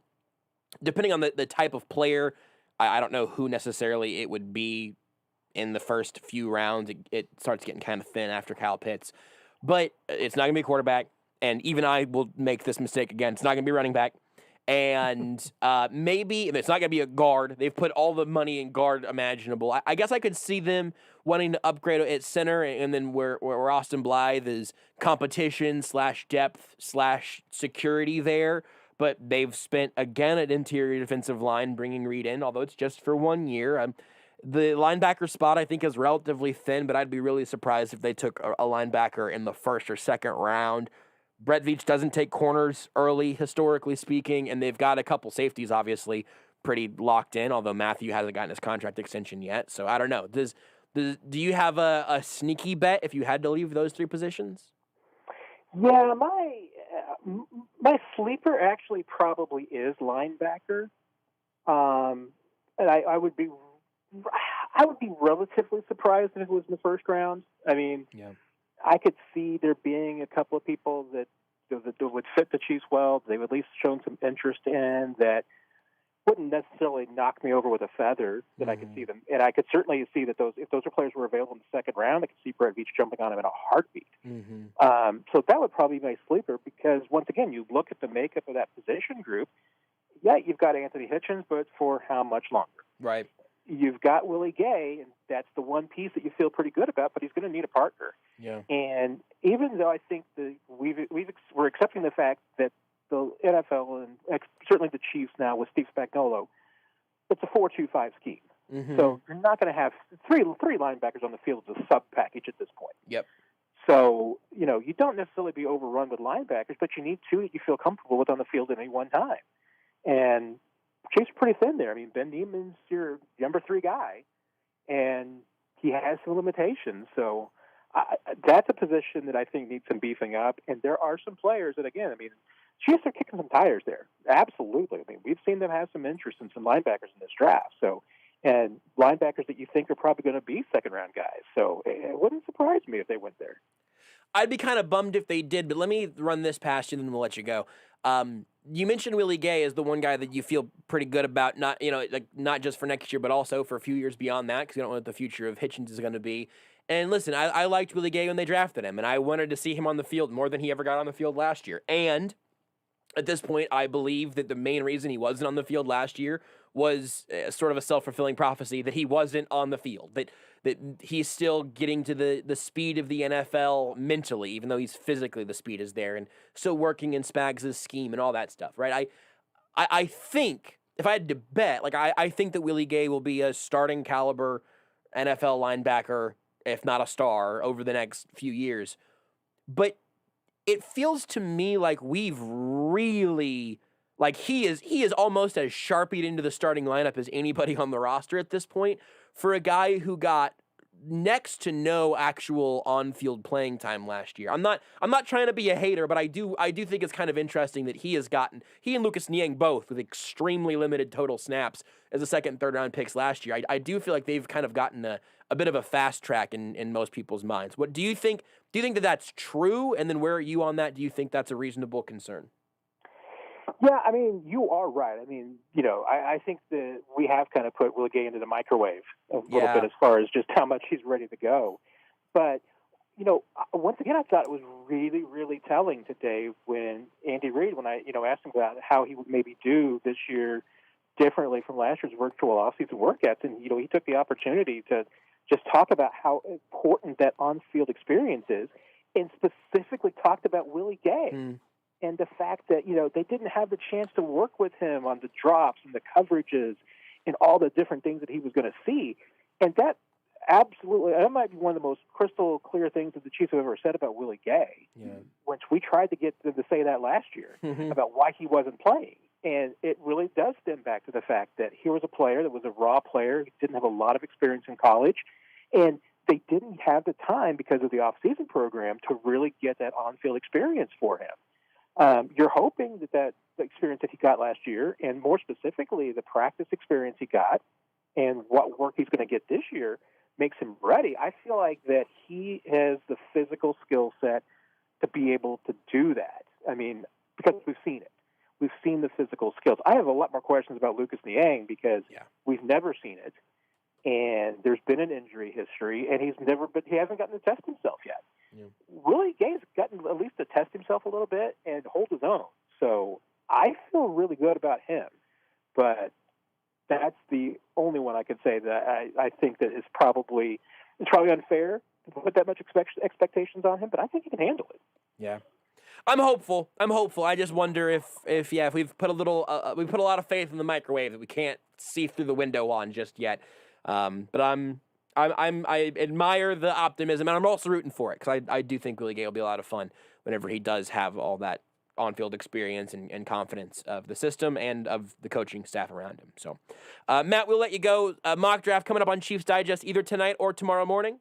S2: depending on the type of player, I don't know who necessarily it would be in the first few rounds. It starts getting kind of thin after Kyle Pitts, but it's not going to be a quarterback. And even I will make this mistake again. It's not going to be running back. And maybe it's not going to be a guard. They've put all the money in guard imaginable. I guess I could see them wanting to upgrade at center, and then where Austin Blythe is competition / depth / security there. But they've spent, again, at interior defensive line, bringing Reed in, although it's just for 1 year. The linebacker spot, I think, is relatively thin, but I'd be really surprised if they took a linebacker in the 1st or 2nd round. Brett Veach doesn't take corners early, historically speaking, and they've got a couple safeties, obviously, pretty locked in, although Matthew hasn't gotten his contract extension yet. So I don't know. Do you have a sneaky bet if you had to leave those 3 positions?
S11: Yeah, my sleeper actually probably is linebacker. And I would be relatively surprised if it was in the 1st round. I mean, I could see there being a couple of people that would fit the Chiefs well. They've at least shown some interest in that. Wouldn't necessarily knock me over with a feather. That I could see them, and I could certainly see that if those are players were available in the 2nd round, I could see Brett Veach jumping on him in a heartbeat. So that would probably be my sleeper, because once again, you look at the makeup of that position group. Yeah, you've got Anthony Hitchens, but for how much longer? Right. You've got Willie Gay, and that's the one piece that you feel pretty good about, but he's going to need a partner. Yeah. And even though I think we're accepting the fact that the NFL and certainly the Chiefs now with Steve Spagnuolo, it's a 4-2-5 scheme. So you're not going to have three linebackers on the field as a sub package at this point. Yep. So, you don't necessarily be overrun with linebackers, but you need 2 that you feel comfortable with on the field at any one time. And Chiefs are pretty thin there. I mean, Ben Neiman's your number 3 guy, and he has some limitations. So that's a position that I think needs some beefing up. And there are some players that, again, I mean, Chiefs are kicking some tires there. Absolutely. I mean, we've seen them have some interest in some linebackers in this draft. So, and linebackers that you think are probably going to be 2nd-round guys. So it wouldn't surprise me if they went there.
S2: I'd be kind of bummed if they did, but let me run this past you, and then we'll let you go. You mentioned Willie Gay as the one guy that you feel pretty good about, not just for next year, but also for a few years beyond that, because you don't know what the future of Hitchens is going to be. And listen, I liked Willie Gay when they drafted him, and I wanted to see him on the field more than he ever got on the field last year. And at this point, I believe that the main reason he wasn't on the field last year was sort of a self-fulfilling prophecy that he wasn't on the field, that he's still getting to the speed of the NFL mentally, even though he's physically the speed is there, and still working in Spags' scheme and all that stuff, right? I think, if I had to bet, I think that Willie Gay will be a starting caliber NFL linebacker, if not a star, over the next few years. But it feels to me like we've really, like he is almost as Sharpied into the starting lineup as anybody on the roster at this point for a guy who got next to no actual on-field playing time last year. I'm not trying to be a hater, but I do think it's kind of interesting that he and Lucas Niang both with extremely limited total snaps as a second and third round picks last year. I do feel like they've kind of gotten a bit of a fast track in most people's minds. What do you think? Do you think that that's true? And then where are you on that? Do you think that's a reasonable concern?
S11: Yeah, I mean, you are right. I mean, I think that we have kind of put Willie Gay into the microwave a little bit as far as just how much he's ready to go. But, once again, I thought it was really, really telling today when Andy Reid, when I, asked him about how he would maybe do this year differently from last year's virtual offseason workouts. And, he took the opportunity to just talk about how important that on-field experience is and specifically talked about Willie Gay. And the fact that, they didn't have the chance to work with him on the drops and the coverages and all the different things that he was going to see. And that might be one of the most crystal clear things that the Chiefs have ever said about Willie Gay, which we tried to get them to say that last year about why he wasn't playing. And it really does stem back to the fact that here was a player that was a raw player, didn't have a lot of experience in college, and they didn't have the time because of the off-season program to really get that on-field experience for him. You're hoping that the experience that he got last year, and more specifically the practice experience he got and what work he's going to get this year, makes him ready. I feel like that he has the physical skill set to be able to do that. I mean, because we've seen it. We've seen the physical skills. I have a lot more questions about Lucas Niang because we've never seen it. And there's been an injury history, and he hasn't gotten to test himself yet. Yeah. Willie Gay's gotten at least to test himself a little bit and hold his own. So I feel really good about him. But that's the only one I could say that I think that it's probably unfair to put that much expectations on him, but I think he can handle it.
S2: Yeah. I'm hopeful. I just wonder if we've put a lot of faith in the microwave that we can't see through the window on just yet. But I admire the optimism, and I'm also rooting for it because I do think Willie Gay will be a lot of fun whenever he does have all that on-field experience and confidence of the system and of the coaching staff around him. So, Matt, we'll let you go. Mock draft coming up on Chiefs Digest either tonight or tomorrow morning.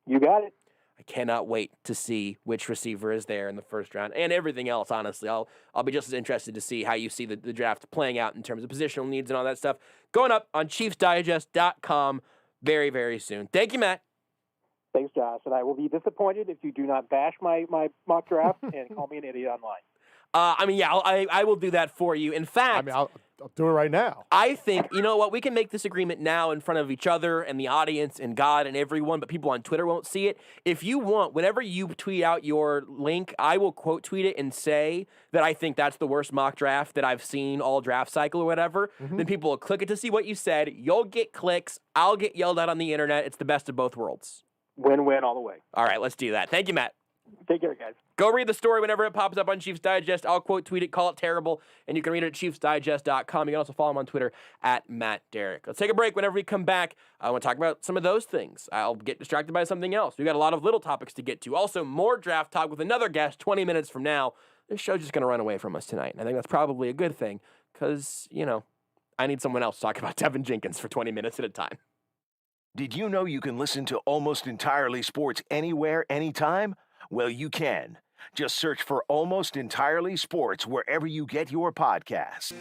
S11: You got it.
S2: I cannot wait to see which receiver is there in the first round and everything else, honestly. I'll be just as interested to see how you see the draft playing out in terms of positional needs and all that stuff. Going up on ChiefsDigest.com very, very soon. Thank you, Matt.
S11: Thanks, Josh. And I will be disappointed if you do not bash my mock draft and call me an idiot online.
S2: I will do that for you. In fact,
S6: I'll do it right now.
S2: I think, you know what, we can make this agreement now in front of each other and the audience and God and everyone, but people on Twitter won't see it. If you want, whenever you tweet out your link, I will quote tweet it and say that I think that's the worst mock draft that I've seen all draft cycle or whatever. Then people will click it to see what you said. You'll get clicks. I'll get yelled at on the internet. It's the best of both worlds.
S11: Win-win all the way.
S2: All right, let's do that. Thank you, Matt.
S11: Take care, guys.
S2: Go read the story whenever it pops up on Chiefs Digest. I'll quote tweet it, call it terrible, and you can read it at ChiefsDigest.com. You can also follow him on Twitter at Matt Derrick. Let's take a break. Whenever we come back, I want to talk about some of those things. I'll get distracted by something else. We've got a lot of little topics to get to. Also, more draft talk with another guest 20 minutes from now. This show's just going to run away from us tonight, and I think that's probably a good thing because, I need someone else to talk about Tevin Jenkins for 20 minutes at a time.
S1: Did you know you can listen to Almost Entirely Sports anywhere, anytime? Well, you can. Just search for Almost Entirely Sports wherever you get your podcasts.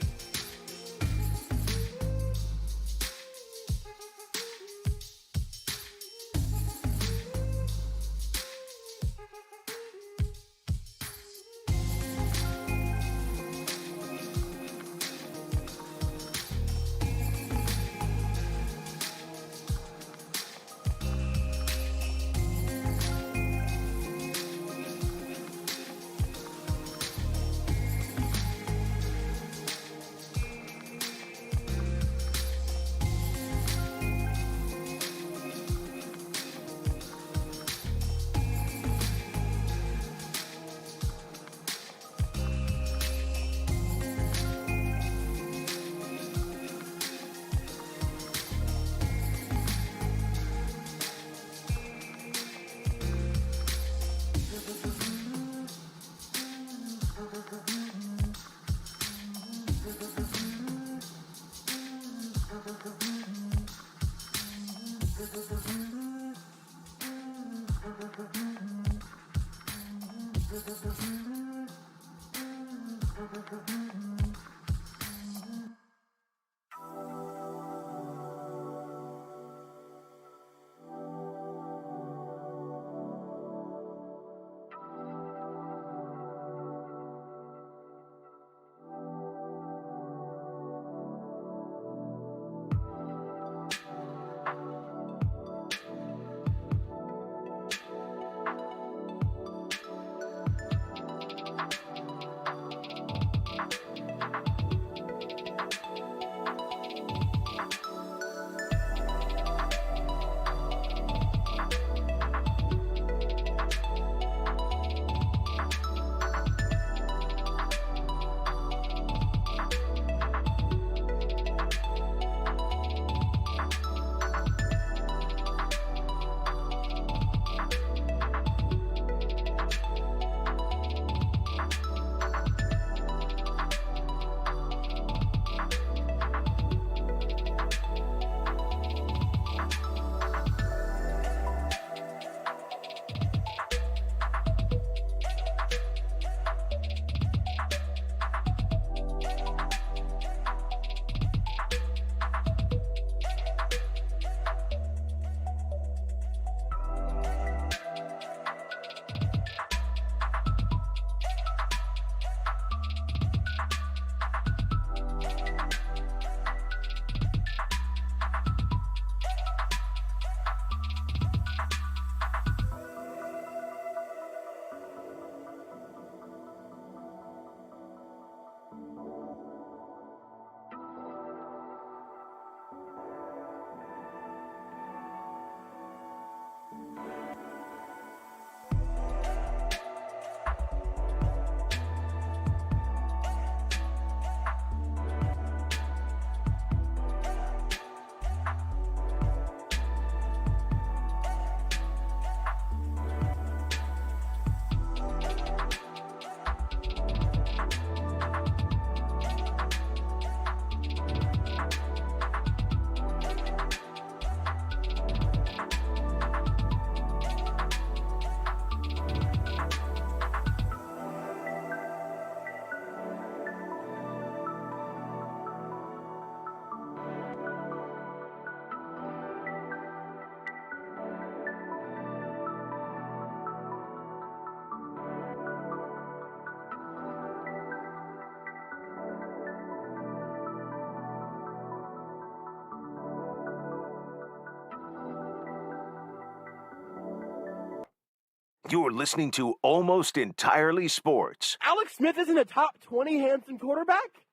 S1: You're listening to Almost Entirely Sports
S2: Alex Smith isn't a top 20 handsome quarterback?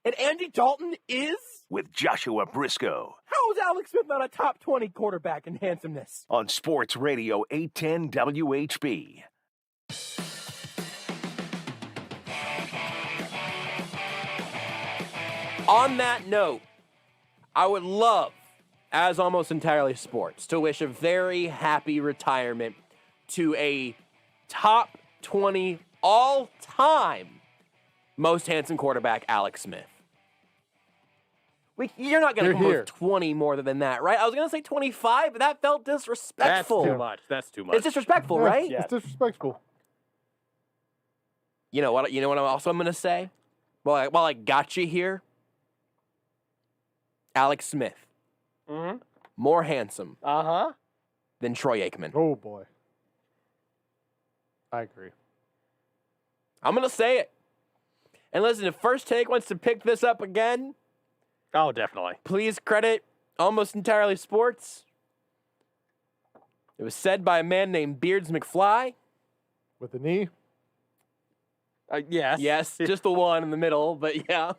S2: And Andy Dalton is?
S1: with Joshua Brisco
S2: How is Alex Smith not a top 20 quarterback in handsomeness?
S1: on Sports Radio 810 WHB.
S2: On that note, I would love, as Almost Entirely Sports, to wish a very happy retirement to a top 20 all-time most handsome quarterback, Alex Smith. You're not going to come up with 20 more than that, right? I was going to say 25, but that felt disrespectful.
S5: That's too much. That's too much.
S2: It's disrespectful, right?
S6: It's disrespectful.
S2: You know what? You know what I'm going to say? While I got you here, Alex Smith, more handsome than Troy Aikman.
S6: Oh, boy. I agree.
S2: I'm going to say it. And listen, if First Take wants to pick this up again,
S5: oh, definitely.
S2: Please credit Almost Entirely Sports. It was said by a man named Beards McFly.
S6: With a knee?
S5: Yes.
S2: Yes, just the one in the middle, but yeah.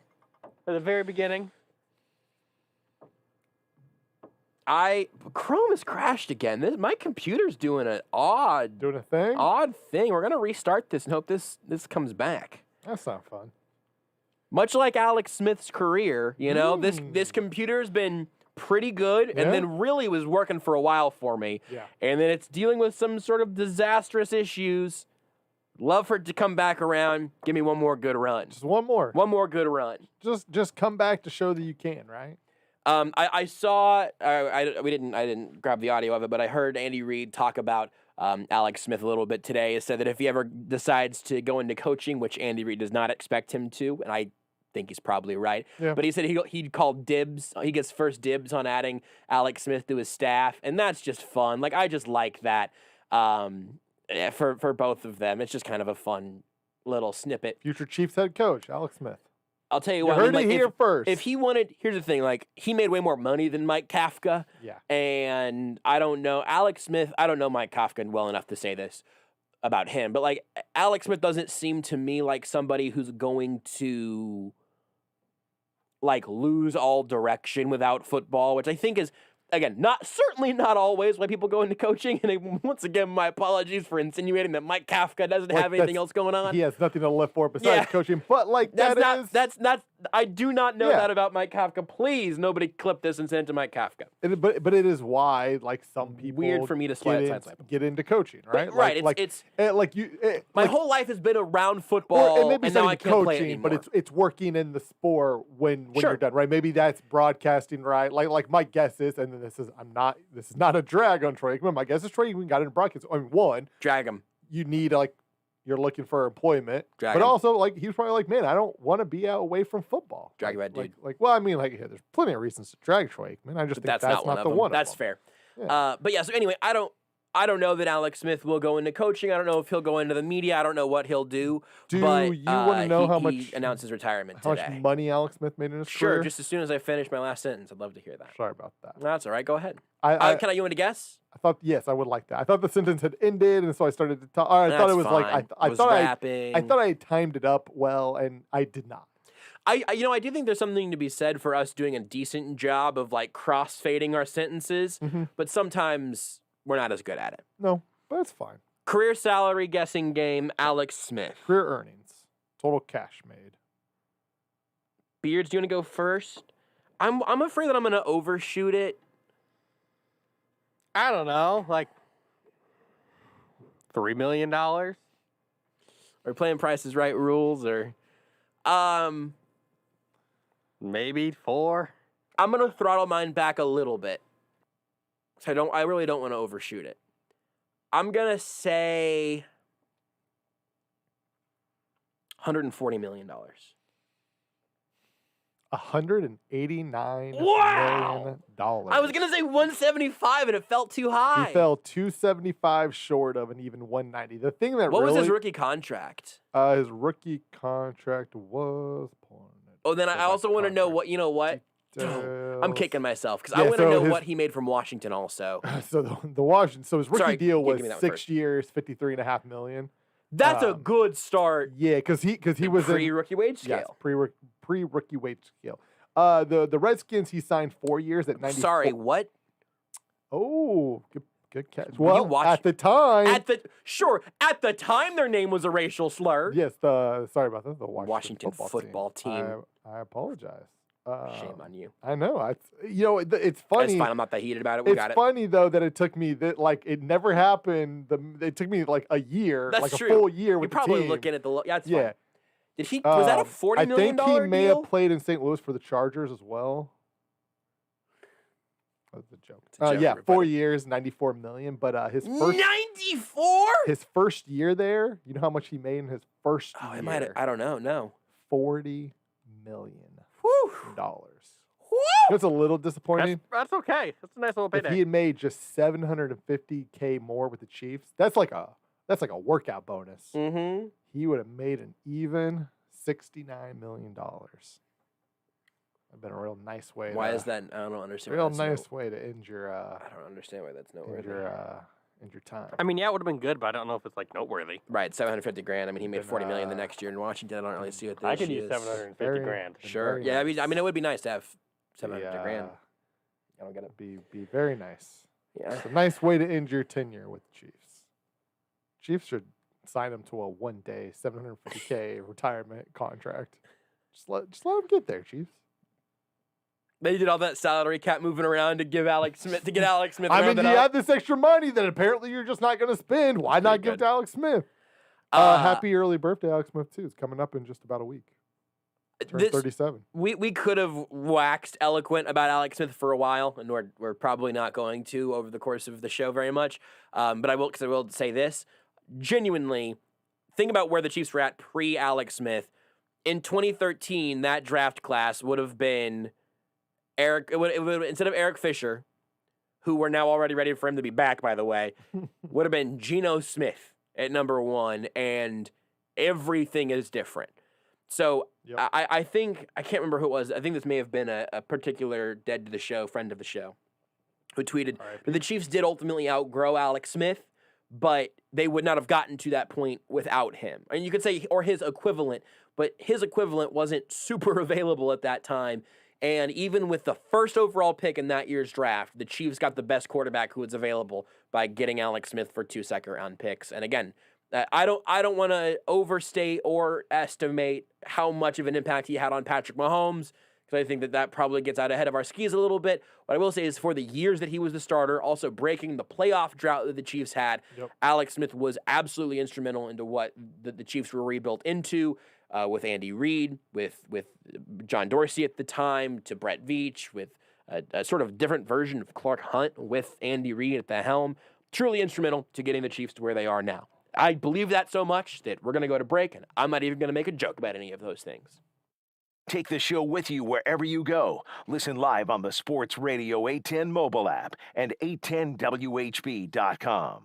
S5: At the very beginning.
S2: Chrome has crashed again. My computer's doing an odd
S6: thing.
S2: We're gonna restart this and hope this comes back.
S6: That's not fun.
S2: Much like Alex Smith's career, you know, this computer's been pretty good and then really was working for a while for me.
S6: Yeah.
S2: And then it's dealing with some sort of disastrous issues. Love for it to come back around. Give me one more good run.
S6: Just one more.
S2: One more good run.
S6: Just come back to show that you can, right?
S2: I saw. I didn't grab the audio of it, but I heard Andy Reid talk about Alex Smith a little bit today. He said that if he ever decides to go into coaching, which Andy Reid does not expect him to, and I think he's probably right.
S6: Yeah.
S2: But he said he'd call dibs. He gets first dibs on adding Alex Smith to his staff, and that's just fun. Like I just like that for both of them. It's just kind of a fun little snippet.
S6: Future Chiefs head coach Alex Smith.
S2: I'll tell you
S6: You
S2: what.
S6: heard it here first.
S2: If he wanted, here's the thing: like he made way more money than Mike Kafka.
S6: Yeah.
S2: And I don't know Alex Smith. I don't know Mike Kafka well enough to say this about him, but like Alex Smith doesn't seem to me like somebody who's going to like lose all direction without football, which I think is. Again, certainly not always why people go into coaching. And once again, my apologies for insinuating that Mike Kafka doesn't have anything else going on.
S6: He has nothing to live for besides coaching. But like
S2: that's not. I do not know that about Mike Kafka. Please, nobody clip this and send it to Mike Kafka.
S6: But it is why like some people
S2: weird for me to
S6: get into coaching, right?
S2: Right. My whole life has been around football, and now I can't play it anymore.
S6: But it's working in the sport when you're done, right? Maybe that's broadcasting, right? Like my guess is, and this is not a drag on Troy Aikman. My guess is Troy Aikman got into broadcast. I mean, one,
S2: drag him.
S6: You need you're looking for employment,
S2: drag
S6: but
S2: him.
S6: Also he was probably like, man, I don't want to be away from football.
S2: Drag that dude.
S6: There's plenty of reasons to drag Troy Aikman. I just think that's not the one.
S2: That's fair. Yeah. But yeah. So anyway, I don't know that Alex Smith will go into coaching. I don't know if he'll go into the media. I don't know what he'll do. But
S6: you want to know how much
S2: he announced his retirement
S6: today?
S2: How
S6: much money Alex Smith made in his career?
S2: Sure. Just as soon as I finish my last sentence, I'd love to hear that.
S6: Sorry about that.
S2: No, that's all right. Go ahead. You want to guess?
S6: I thought yes, I would like that. I thought the sentence had ended, and so I started to talk. I thought it was
S2: fine.
S6: like I thought
S2: rapping.
S6: I thought I had timed it up well, and I did not.
S2: I do think there's something to be said for us doing a decent job of like cross-fading our sentences, but sometimes we're not as good at it.
S6: No, but it's fine.
S2: Career salary guessing game, Alex Smith.
S6: Career earnings, total cash made.
S2: Beards, do you want to go first? I'm afraid that I'm going to overshoot it.
S5: I don't know, like $3 million.
S2: Are we playing Price is Right rules or?
S5: Maybe 4.
S2: I'm gonna throttle mine back a little bit. So I really don't want to overshoot it. I'm gonna say $140 million.
S6: $189 million.
S2: I was gonna say 175, and it felt too high.
S6: He fell 275 short of an even 190. The thing that
S2: what was his rookie contract?
S6: His rookie contract was.
S2: Oh, then I also want to know what I'm kicking myself because I want to know what he made from Washington also.
S6: So the Washington. So his rookie deal was 6 years, $53.5 million.
S2: That's a good start.
S6: Yeah, because he was
S2: pre-rookie wage scale.
S6: Yes, pre-rookie wage scale. The Redskins he signed 4 years at 94.
S2: Sorry, what?
S6: Oh, good catch. Well, at the time,
S2: at the time their name was a racial slur.
S6: Yes, sorry about that. The
S2: Washington football team.
S6: I apologize.
S2: Shame on you.
S6: I know. It's funny.
S2: It's fine. I'm not that heated about it.
S6: It's funny though that it took me it never happened. It took me like a year,
S2: That's
S6: a
S2: true.
S6: full year with
S2: You're probably
S6: the team.
S2: looking at the that's
S6: yeah.
S2: Fine. Did he? Was that a $40 million
S6: I think he may
S2: deal?
S6: have played in St. Louis for the Chargers as well. That's a joke.
S2: It's a joke,
S6: yeah,
S2: everybody.
S6: 4 years, $94 million. But his first
S2: 94.
S6: His first year there, you know how much he made in his first year?
S2: It might. I don't know. No.
S6: $40 million.
S2: Woo.
S6: That's a little disappointing.
S5: That's okay. That's a nice little payday.
S6: If he had made just $750K more with the Chiefs, that's like a workout bonus.
S2: Mm-hmm.
S6: He would have made an even $69 million. That'd been a real nice way.
S2: Why is that? I don't understand.
S6: Real nice way to end your.
S2: I don't understand why that's noteworthy.
S6: End your time.
S5: I mean, yeah, it would have been good, but I don't know if it's like noteworthy.
S2: Right, $750,000. I mean, he made $40 million the next year in Washington. I don't really see what the
S5: I
S2: issue
S5: could use
S2: is.
S5: $750,000.
S2: Sure. Yeah,
S6: nice.
S2: I mean, it would be nice to have $750,000. I don't get it.
S6: Be very nice.
S2: Yeah.
S6: It's a nice way to end your tenure with the Chiefs. Chiefs should sign him to a 1-day $750K retirement contract. Just let him get there, Chiefs.
S2: They did all that salary cap moving around to get Alex Smith.
S6: I mean, you had this extra money that apparently you're just not going to spend. Why not give it to Alex Smith? Happy early birthday, Alex Smith, too. It's coming up in just about a week. Turned 37.
S2: We could have waxed eloquent about Alex Smith for a while, and we're probably not going to over the course of the show very much. But I will say this. Genuinely, think about where the Chiefs were at pre-Alex Smith. In 2013, that draft class would have been instead of Eric Fisher, who we're now already ready for him to be back, by the way, would have been Geno Smith at number 1, and everything is different. So yep. I think, I can't remember who it was. I think this may have been a particular dead to the show, friend of the show, who tweeted that the Chiefs did ultimately outgrow Alex Smith, but they would not have gotten to that point without him. And you could say, or his equivalent, but his equivalent wasn't super available at that time. And even with the first overall pick in that year's draft, the Chiefs got the best quarterback who was available by getting Alex Smith for 2 second-round picks. And again, I don't want to overstate or estimate how much of an impact he had on Patrick Mahomes, because I think that probably gets out ahead of our skis a little bit. What I will say is for the years that he was the starter, also breaking the playoff drought that the Chiefs had, Alex Smith was absolutely instrumental into what the Chiefs were rebuilt into, with Andy Reid, with John Dorsey at the time, to Brett Veach, with a sort of different version of Clark Hunt with Andy Reid at the helm. Truly instrumental to getting the Chiefs to where they are now. I believe that so much that we're going to go to break, and I'm not even going to make a joke about any of those things.
S1: Take the show with you wherever you go. Listen live on the Sports Radio 810 mobile app and 810WHB.com.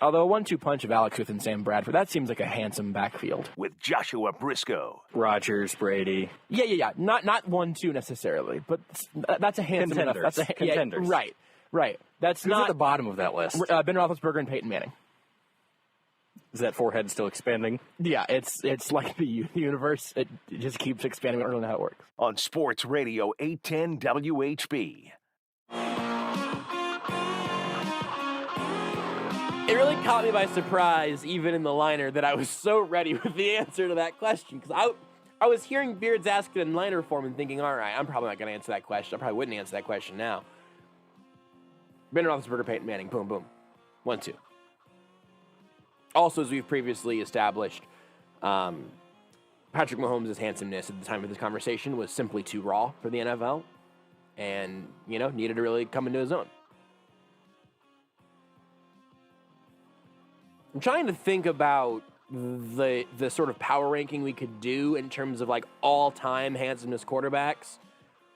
S2: Although a 1-2 punch of Alex Smith and Sam Bradford, that seems like a handsome backfield.
S1: With Joshua Brisco.
S12: Rodgers, Brady.
S2: Yeah. Not 1-2 necessarily, but that's a handsome enough. That's
S12: Contenders.
S2: Yeah, right. That's
S12: Who's
S2: not
S12: at the bottom of that list.
S2: Ben Roethlisberger and Peyton Manning.
S12: Is that forehead still expanding?
S2: Yeah, it's like the universe. It just keeps expanding. I don't know how it works.
S1: On Sports Radio 810 WHB.
S2: It really caught me by surprise, even in the liner, that I was so ready with the answer to that question. Because I was hearing Beards ask it in liner form and thinking, all right, I'm probably not going to answer that question. I probably wouldn't answer that question now. Ben Roethlisberger, Peyton Manning, boom, boom. 1-2. Also, as we've previously established, Patrick Mahomes' handsomeness at the time of this conversation was simply too raw for the NFL. And, needed to really come into his own. I'm trying to think about the sort of power ranking we could do in terms of like all-time handsomeness quarterbacks,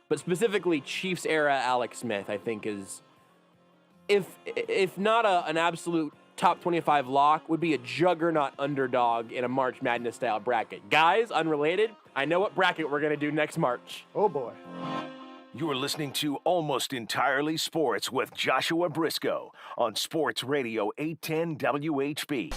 S2: but specifically Chiefs era Alex Smith, I think is, if not an absolute top 25 lock, would be a juggernaut underdog in a March Madness style bracket. Guys, unrelated, I know what bracket we're gonna do next March.
S6: Oh boy.
S1: You're listening to Almost Entirely Sports with Joshua Brisco on Sports Radio 810 WHB.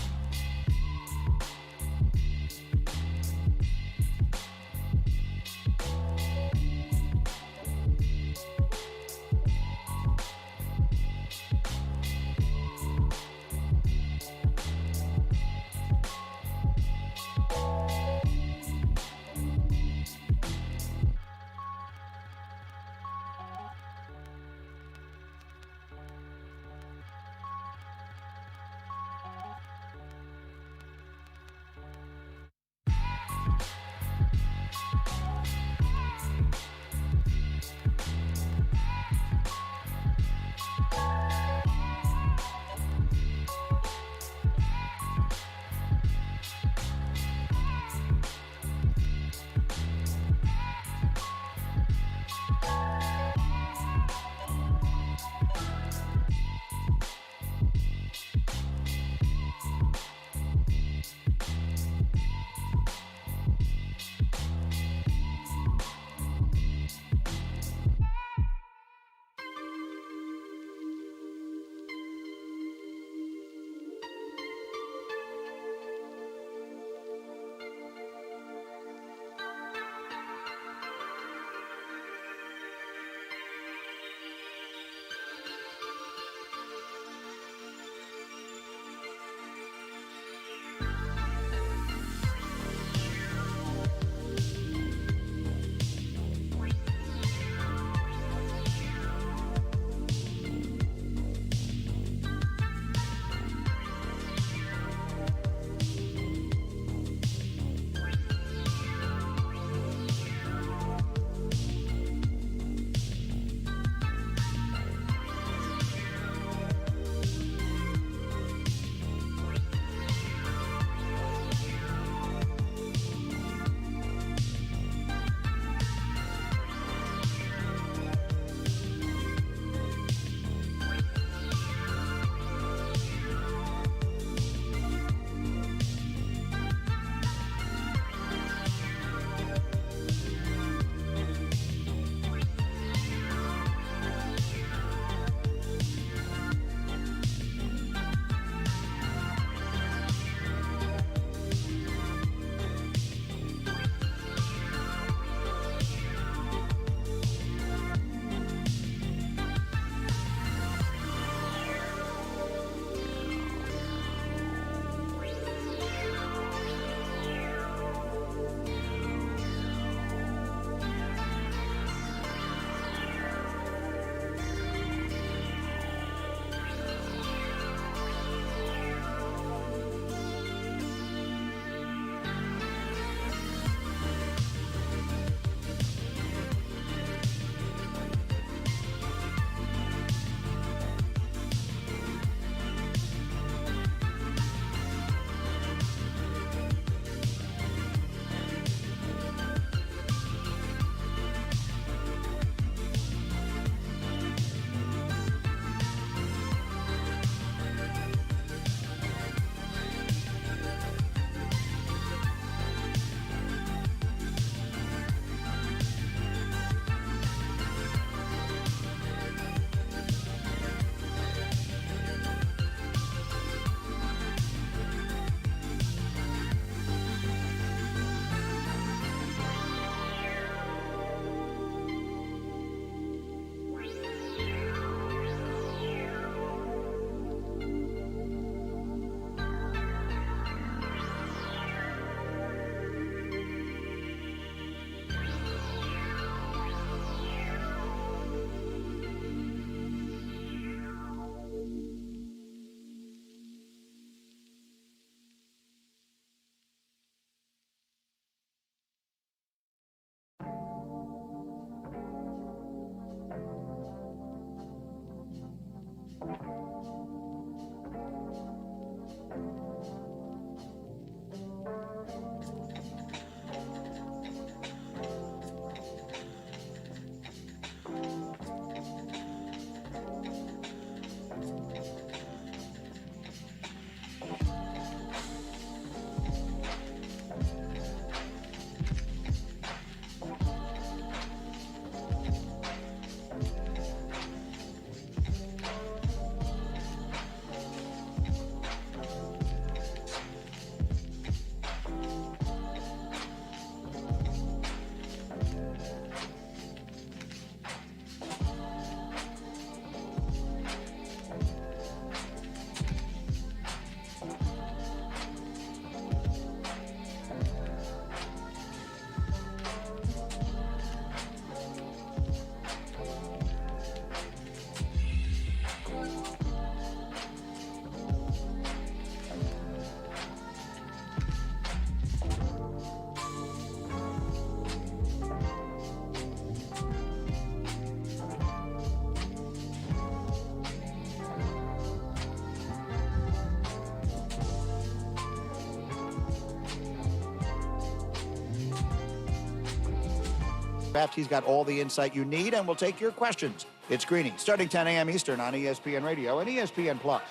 S13: He's got all the insight you need, and we'll take your questions. It's Greeny, starting 10 a.m. Eastern on ESPN Radio and ESPN Plus.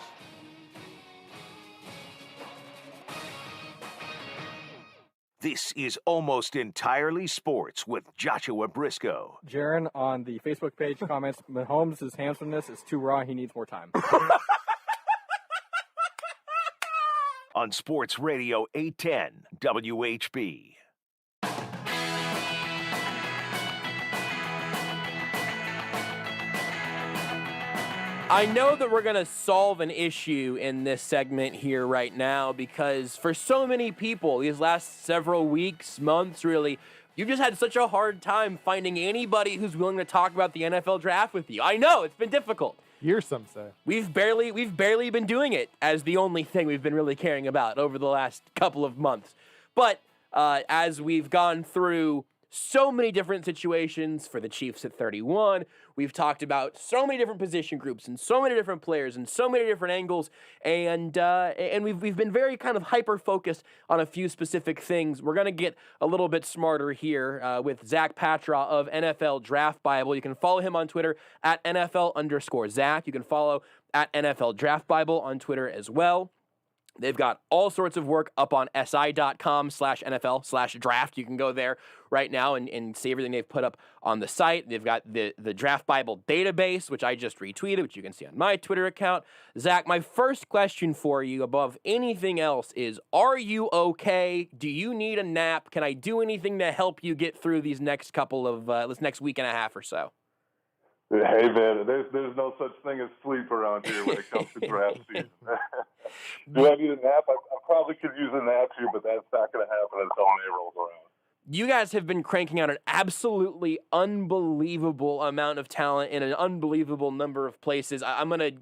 S1: This is Almost Entirely Sports with Joshua Brisco.
S12: Jaron on the Facebook page comments, Mahomes' handsomeness is too raw. He needs more time.
S1: On Sports Radio 810 WHB.
S2: I know that we're going to solve an issue in this segment here right now because for so many people, these last several weeks, months really, you've just had such a hard time finding anybody who's willing to talk about the NFL draft with you. I know, it's been difficult.
S6: Years, some say.
S2: We've barely been doing it as the only thing we've been really caring about over the last couple of months. But as we've gone through so many different situations for the Chiefs at 31. We've talked about so many different position groups and so many different players and so many different angles, and we've been very kind of hyper focused on a few specific things. We're gonna get a little bit smarter here with Zack Patraw of NFL Draft Bible. You can follow him on Twitter at NFL_Zack. You can follow at NFL Draft Bible on Twitter as well. They've got all sorts of work up on si.com/NFL/draft. You can go there right now and see everything they've put up on the site. They've got the Draft Bible database, which I just retweeted, which you can see on my Twitter account. Zach, my first question for you above anything else is, are you okay? Do you need a nap? Can I do anything to help you get through these next couple of, this next week and a half or so?
S14: Hey, man, there's no such thing as sleep around here when it comes to draft season. Do I need a nap? I probably could use a nap here, but that's not going to happen until May rolls around.
S2: You guys have been cranking out an absolutely unbelievable amount of talent in an unbelievable number of places. I'm going to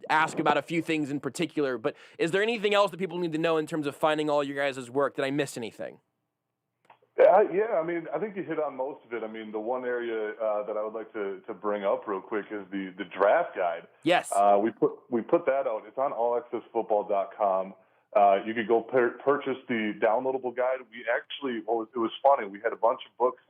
S2: ask about a few things in particular, but is there anything else that people need to know in terms of finding all your guys' work? Did I miss anything?
S14: Yeah, I mean, I think you hit on most of it. I mean, the one area that I would like to bring up real quick is the draft guide.
S2: Yes.
S14: We put that out. It's on allaccessfootball.com. You could go purchase the downloadable guide. We actually, it was funny. We had a bunch of books,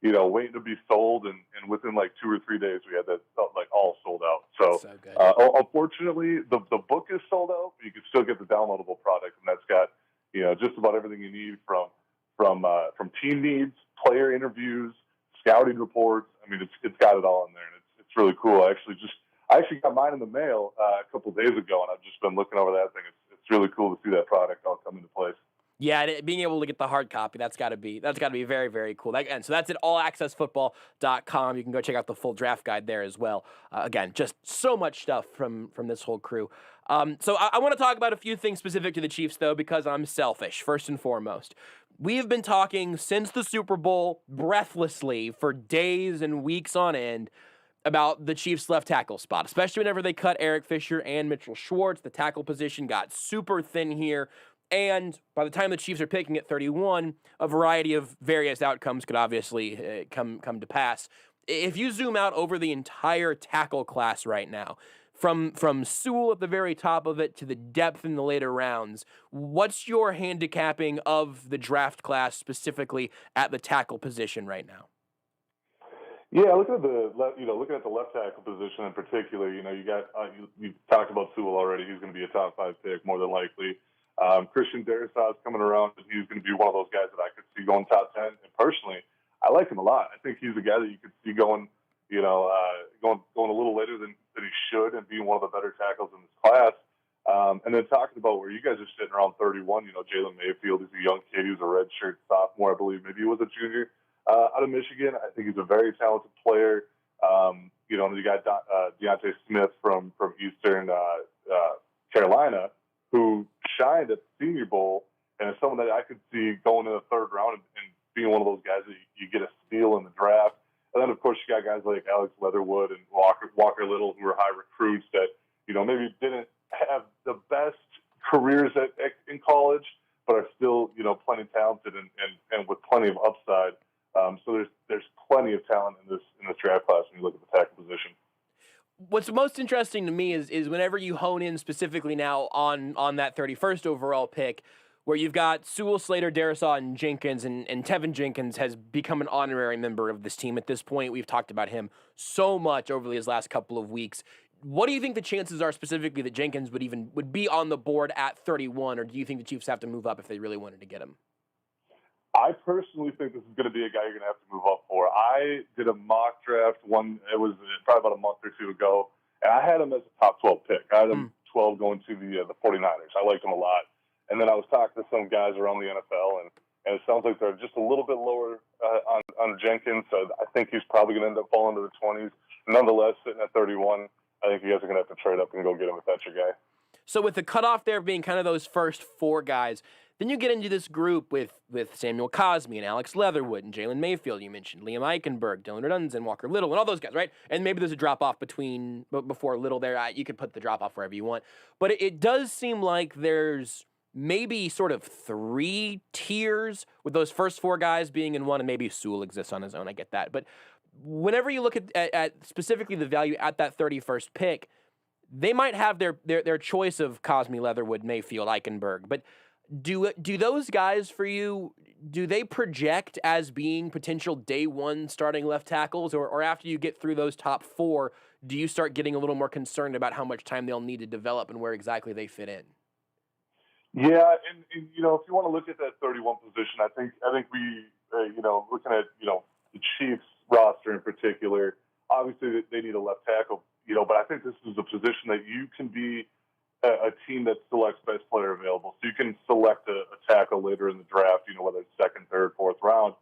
S14: waiting to be sold, and within like 2 or 3 days, we had that like all sold out. So
S2: good.
S14: Unfortunately, the book is sold out, but you can still get the downloadable product, and that's got just about everything you need from team needs, player interviews, scouting reports. I mean, it's got it all in there, and it's really cool. I actually got mine in the mail a couple of days ago, and I've just been looking over that thing. It's really cool to see that product all come into place.
S2: Yeah, being able to get the hard copy, that's got to be very, very cool. And so that's at allaccessfootball.com. You can go check out the full draft guide there as well. Again, just so much stuff from this whole crew. So I want to talk about a few things specific to the Chiefs, though, because I'm selfish, first and foremost. We have been talking since the Super Bowl breathlessly for days and weeks on end about the Chiefs' left tackle spot, especially whenever they cut Eric Fisher and Mitchell Schwartz. The tackle position got super thin here. And by the time the Chiefs are picking at 31, a variety of various outcomes could obviously come to pass. If you zoom out over the entire tackle class right now, From Sewell at the very top of it to the depth in the later rounds, what's your handicapping of the draft class specifically at the tackle position right now?
S14: Yeah, looking at the left tackle position in particular, you got you talked about Sewell already. He's going to be a top 5 pick more than likely. Christian Derrick is coming around, and he's going to be one of those guys that I could see going top 10. And personally, I like him a lot. I think he's a guy that you could see going a little later than he should, and being one of the better tackles in this class. And then talking about where you guys are sitting around 31, Jalen Mayfield is a young kid. He's a redshirt sophomore, I believe. Maybe he was a junior. Out of Michigan, I think he's a very talented player. You got Deontay Smith from Eastern Carolina, who shined at the Senior Bowl, and is someone that I could see going in the 3rd round and being one of those guys that you get a steal in the draft. And then, of course, you got guys like Alex Leatherwood and Walker Little, who are high recruits that maybe didn't have the best careers in college, but are still plenty talented and with plenty of upside. So there's plenty of talent in this draft class when you look at the tackle position.
S2: What's most interesting to me is whenever you hone in specifically now on that 31st overall pick, where you've got Sewell, Slater, Darrisaw, and Jenkins, and Tevin Jenkins has become an honorary member of this team at this point. We've talked about him so much over his last couple of weeks. What do you think the chances are specifically that Jenkins would be on the board at 31, or do you think the Chiefs have to move up if they really wanted to get him?
S14: I personally think this is going to be a guy you're going to have to move up for. I did a mock draft it was probably about a month or two ago, and I had him as a top 12 pick. I had him 12 going to the 49ers. I liked him a lot. And then I was talking to some guys around the NFL, and it sounds like they're just a little bit lower on Jenkins, so I think he's probably going to end up falling to the 20s. Nonetheless, sitting at 31, I think you guys are going to have to trade up and go get him if that's your guy.
S2: So with the cutoff there being kind of those first 4 guys, then you get into this group with Samuel Cosmi and Alex Leatherwood and Jalen Mayfield. You mentioned Liam Eichenberg, Dylan Redunds, and Walker Little, and all those guys, right? And maybe there's a drop-off before Little there. You could put the drop-off wherever you want. But it does seem like there's maybe sort of 3 tiers, with those first 4 guys being in one, and maybe Sewell exists on his own. I get that. But whenever you look at specifically the value at that 31st pick, they might have their choice of Cosmi, Leatherwood, Mayfield, Eichenberg. But do those guys for you, do they project as being potential day 1 starting left tackles, or after you get through those top 4, do you start getting a little more concerned about how much time they'll need to develop and where exactly they fit in?
S14: Yeah, and if you want to look at that 31 position, I think we looking at the Chiefs roster in particular, obviously they need a left tackle, but I think this is a position that you can be a team that selects best player available. So you can select a tackle later in the draft, whether it's 2nd, 3rd, 4th round,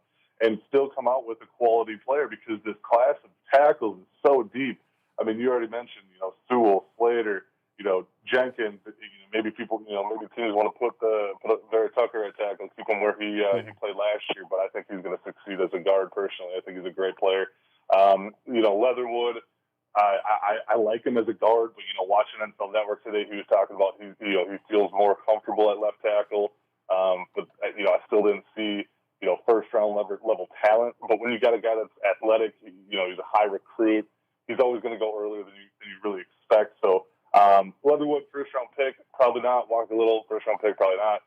S14: and still come out with a quality player, because this class of tackles is so deep. I mean, you already mentioned, Sewell, Slater, Jenkins. Maybe people, maybe teams want to put Vera Tucker at tackle, keep him where he played last year. But I think he's going to succeed as a guard. Personally, I think he's a great player. Leatherwood. I like him as a guard, but watching NFL Network today, he was talking about he feels more comfortable at left tackle. But I still didn't see first round level talent. But when you got a guy that's athletic, he's a high recruit. He's always going to go earlier than you really expect. So Leatherwood, first round pick, probably not. Walker Little, first round pick, probably not.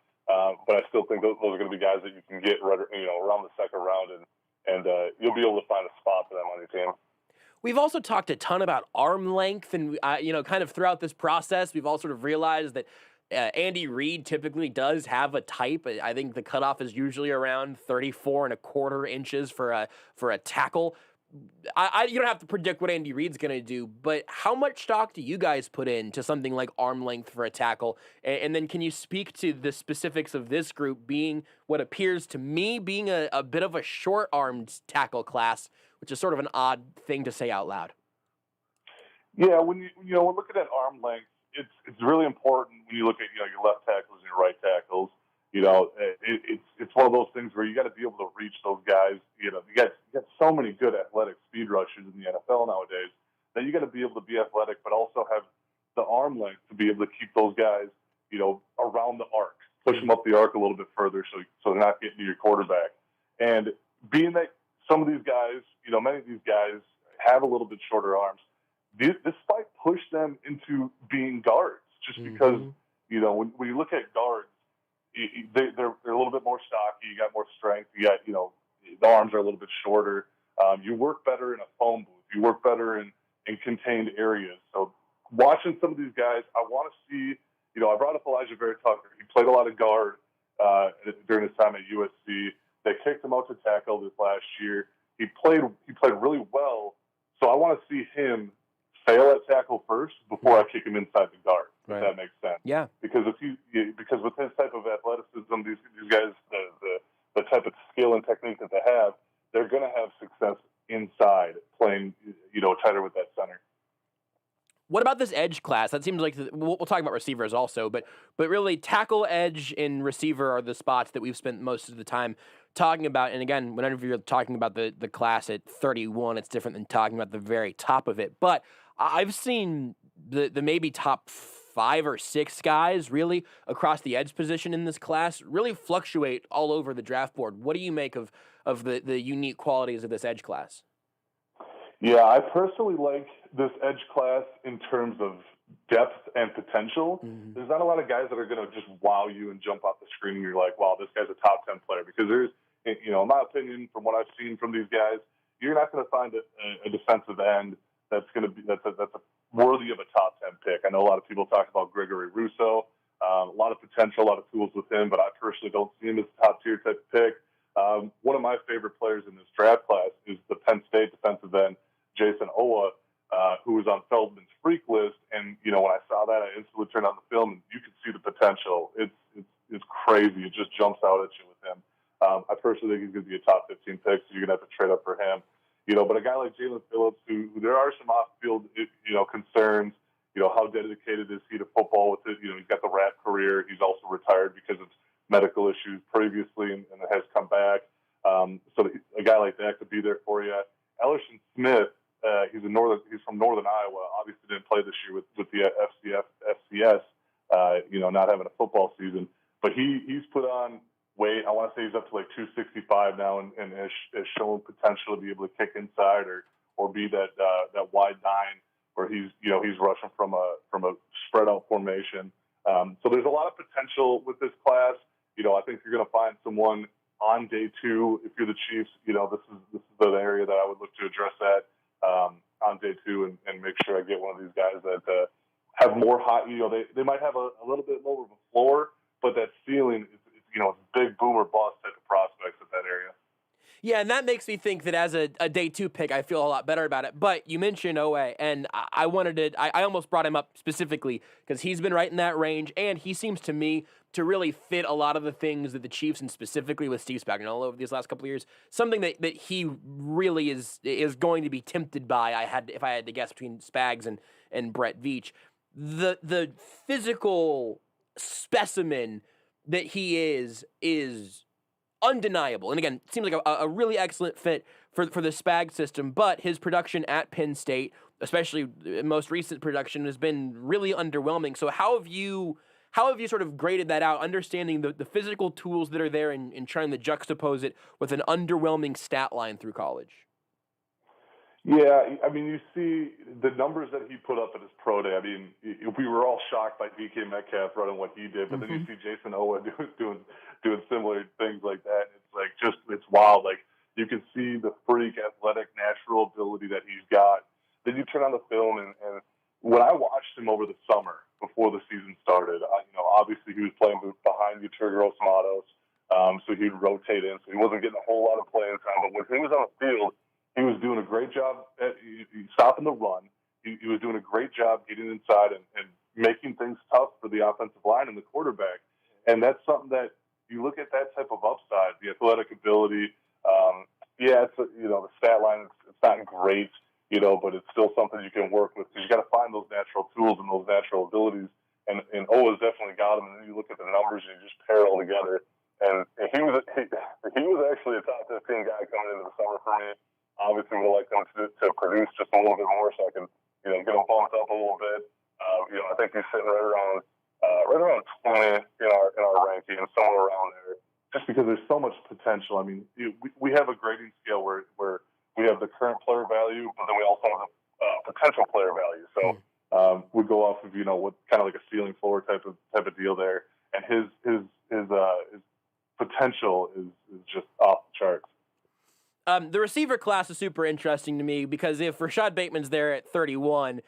S14: But I still think those are going to be guys that you can get around the 2nd round, and you'll be able to find a spot for them on your team.
S2: We've also talked a ton about arm length, and kind of throughout this process, we've all sort of realized that Andy Reid typically does have a type. I think the cutoff is usually around 34.25 inches for a tackle. You don't have to predict what Andy Reid's going to do, but how much stock do you guys put into something like arm length for a tackle? And then can you speak to the specifics of this group being what appears to me being a bit of a short-armed tackle class, which is sort of an odd thing to say out loud?
S14: Yeah, when we're looking at arm length, it's really important when you look at your left tackles and your right tackles. It's one of those things where you got to be able to reach those guys. You got so many good athletic speed rushers in the NFL nowadays that you got to be able to be athletic, but also have the arm length to be able to keep those guys, around the arc, push them up the arc a little bit further, so they're not getting to your quarterback. And being that some of these guys, many of these guys have a little bit shorter arms, despite push them into being guards, just because, you know, when you look at guards, they're a little bit more stocky. You got more strength. You got, you know, the arms are a little bit shorter. You work better in a phone booth. You work better in contained areas. So watching some of these guys, I want to see, you know, I brought up Elijah Vera Tucker. He played a lot of guard during his time at USC. They kicked him out to tackle this last year. He played really well. So I want to see him fail at tackle first before I kick him inside the guard. If that makes sense.
S2: Yeah.
S14: Because because with his type of athleticism, these guys, the type of skill and technique that they have, they're going to have success inside playing, you know, tighter with that center.
S2: What about this edge class? That seems like we'll talk about receivers also, but really tackle, edge, and receiver are the spots that we've spent most of the time talking about. And again, whenever you're talking about the class at 31, it's different than talking about the very top of it. But I've seen the maybe top 5 or 6 guys really across the edge position in this class really fluctuate all over the draft board. What do you make of the unique qualities of this edge class?
S14: Yeah, I personally like this edge class in terms of depth and potential. There's not a lot of guys that are going to just wow you and jump off the screen and you're like, wow, this guy's a top 10 player. Because there's, you know, in my opinion, from what I've seen from these guys, you're not going to find a defensive end that's worthy of a top 10 pick. I know a lot of people talk about Gregory Rousseau, a lot of potential, a lot of tools with him, but I personally don't see him as a top tier type of pick. One of my favorite players in this draft class is the Penn State defensive end, Jason Owa, who was on Feldman's freak list. And, you know, when I saw that, I instantly turned on the film and you can see the potential. It's crazy. It just jumps out at you with him. I personally think he's going to be a top 15 pick, so you're going to have to trade up for him. You know, but a guy like Jalen Phillips, who there are some off-field, you know, concerns. You know, how dedicated is he to football with it? You know, he's got the rap career. He's also retired because of medical issues previously and has come back. So a guy like that could be there for you. Ellerson Smith, he's from Northern Iowa. Obviously didn't play this year with the FCS, you know, not having a football season. But he's put on weight. I want to say he's up to like 265 now and has shown potential to be able to kick inside or be that wide 9 where he's rushing from a spread out formation. So there's a lot of potential with this class. You know, I think you're going to find someone on day 2. If you're the Chiefs, you know, this is the area that I would look to address that on day 2 and make sure I get one of these guys that have more hot. You know, they might have a little bit lower of a floor, but that ceiling is, you know, it's big boomer bust type of prospects at that area.
S2: Yeah, and that makes me think that as a day 2 pick, I feel a lot better about it. But you mentioned Owe, and I almost brought him up specifically because he's been right in that range, and he seems to me to really fit a lot of the things that the Chiefs, and specifically with Steve Spagnuolo over these last couple of years, something that he really is going to be tempted by. If I had to guess between Spags and Brett Veach, the physical specimen that he is undeniable. And again, it seems like a really excellent fit for the Spag system, but his production at Penn State, especially most recent production, has been really underwhelming. So how have you sort of graded that out, understanding the physical tools that are there and trying to juxtapose it with an underwhelming stat line through college?
S14: Yeah, I mean, you see the numbers that he put up at his pro day. I mean, we were all shocked by DK Metcalf running what he did, but then you see Jason Owa doing similar things like that. It's like it's wild. Like you can see the freak, athletic, natural ability that he's got. Then you turn on the film, and when I watched him over the summer before the season started, you know, obviously he was playing behind Yetur Gross-Matos, so he'd rotate in, so he wasn't getting a whole lot of playing time. But when he was on the field, he was doing a great job at stopping the run. He was doing a great job getting inside and making things tough for the offensive line and the quarterback. And that's something that you look at that type of upside, the athletic ability. Yeah, it's you know, the stat line, it's not great, you know, but it's still something you can work with because you got to find those natural tools and those natural abilities. And Owa's definitely got them. And then you look at the numbers and you just pair it all together. And he was actually a top 15 guy coming into the summer for me. Obviously, would like them to produce just a little bit more, so I can, you know, get them bumped up a little bit. You know, I think he's sitting right around 20 in our ranking, somewhere around there. Just because there's so much potential. I mean, we have a grading scale where we have the current player value, but then we also have potential player value. So would go off of what kind of like a ceiling floor type of deal there, and his potential is just off the charts.
S2: The receiver class is super interesting to me because if Rashad Bateman's there at 31,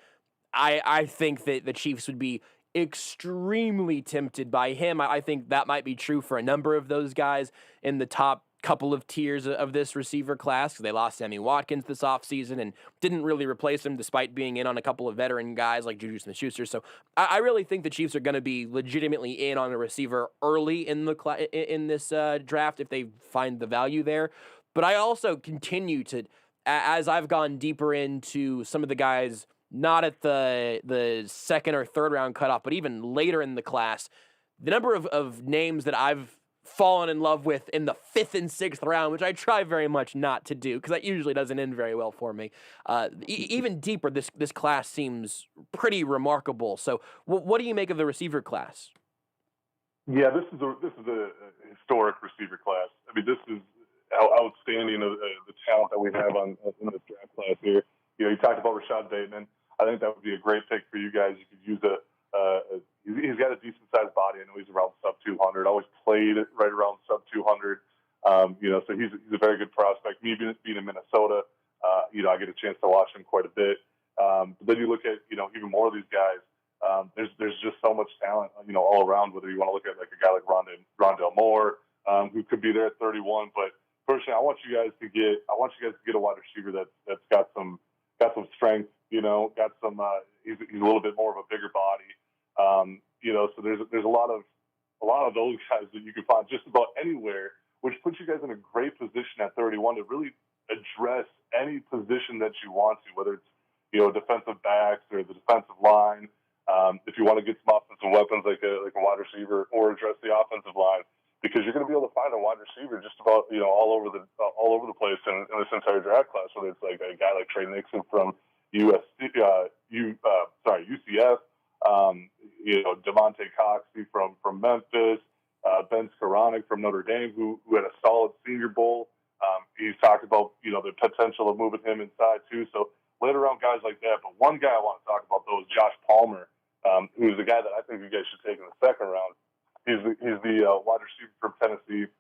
S2: I think that the Chiefs would be extremely tempted by him. I think that might be true for a number of those guys in the top couple of tiers of this receiver class. They lost Sammy Watkins this offseason and didn't really replace him despite being in on a couple of veteran guys like Juju Smith-Schuster. So I really think the Chiefs are going to be legitimately in on a receiver early in in this draft if they find the value there. But I also continue to, as I've gone deeper into some of the guys not at the second or third round cutoff, but even later in the class, the number of names that I've fallen in love with in the 5th and 6th round, which I try very much not to do because that usually doesn't end very well for me. Even deeper, this class seems pretty remarkable. So what do you make of the receiver class?
S14: Yeah, this is a historic receiver class. I mean, this is outstanding the talent that we have in this draft class here. You talked about Rashad Bateman. I think that would be a great pick for you guys. You could use he's got a decent sized body. I know he's around sub 200. Always played right around sub 200. So he's a very good prospect. Me being in Minnesota, I get a chance to watch him quite a bit. But then you look at even more of these guys. There's just so much talent all around. Whether you want to look at like a guy like Rondale Moore, who could be there at 31. But personally, I want you guys to get a wide receiver that's got some strength. Got some. He's a little bit more of a bigger body. So there's a lot of those guys that you can find just about anywhere, which puts you guys in a great position at 31 to really address any position that you want to, whether it's defensive backs or the defensive line. If you want to get some offensive weapons like a wide receiver, or address the offensive line, because you're going to be able to find a wide receiver just about all over the place in this entire draft class. Whether it's like a guy like Trey Nixon from UCF, Devontae Coxey from Memphis, Ben Skoranek from Notre Dame, who had a solid Senior Bowl. He's talked about the potential of moving him inside too. So later round guys like that. But one guy I want to talk about though is Josh Palmer, who's the guy that I think you guys should take in the second round. He's the wide receiver from Tennessee.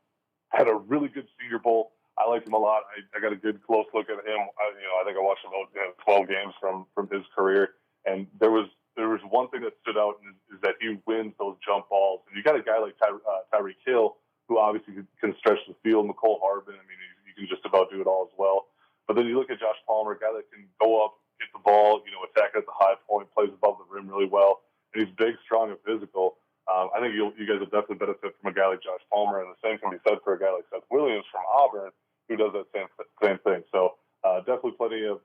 S14: Had a really good Senior Bowl. I liked him a lot. I got a good close look at him. I think I watched about 12 games from his career, and there was one thing that stood out is that he wins those jump balls. And you got a guy like Tyreek Hill, who obviously can stretch the field. McCole Harbin, I mean, he can just about do it all as well. But then you look at Josh Palmer, a guy that can go up, get the ball, attack at the high point, plays above the rim really well, and he's big, strong, and physical. I think you guys will definitely benefit from a guy like Josh Palmer, and the same can be said for a guy like Seth Williams from Auburn, who does that same thing. So definitely plenty of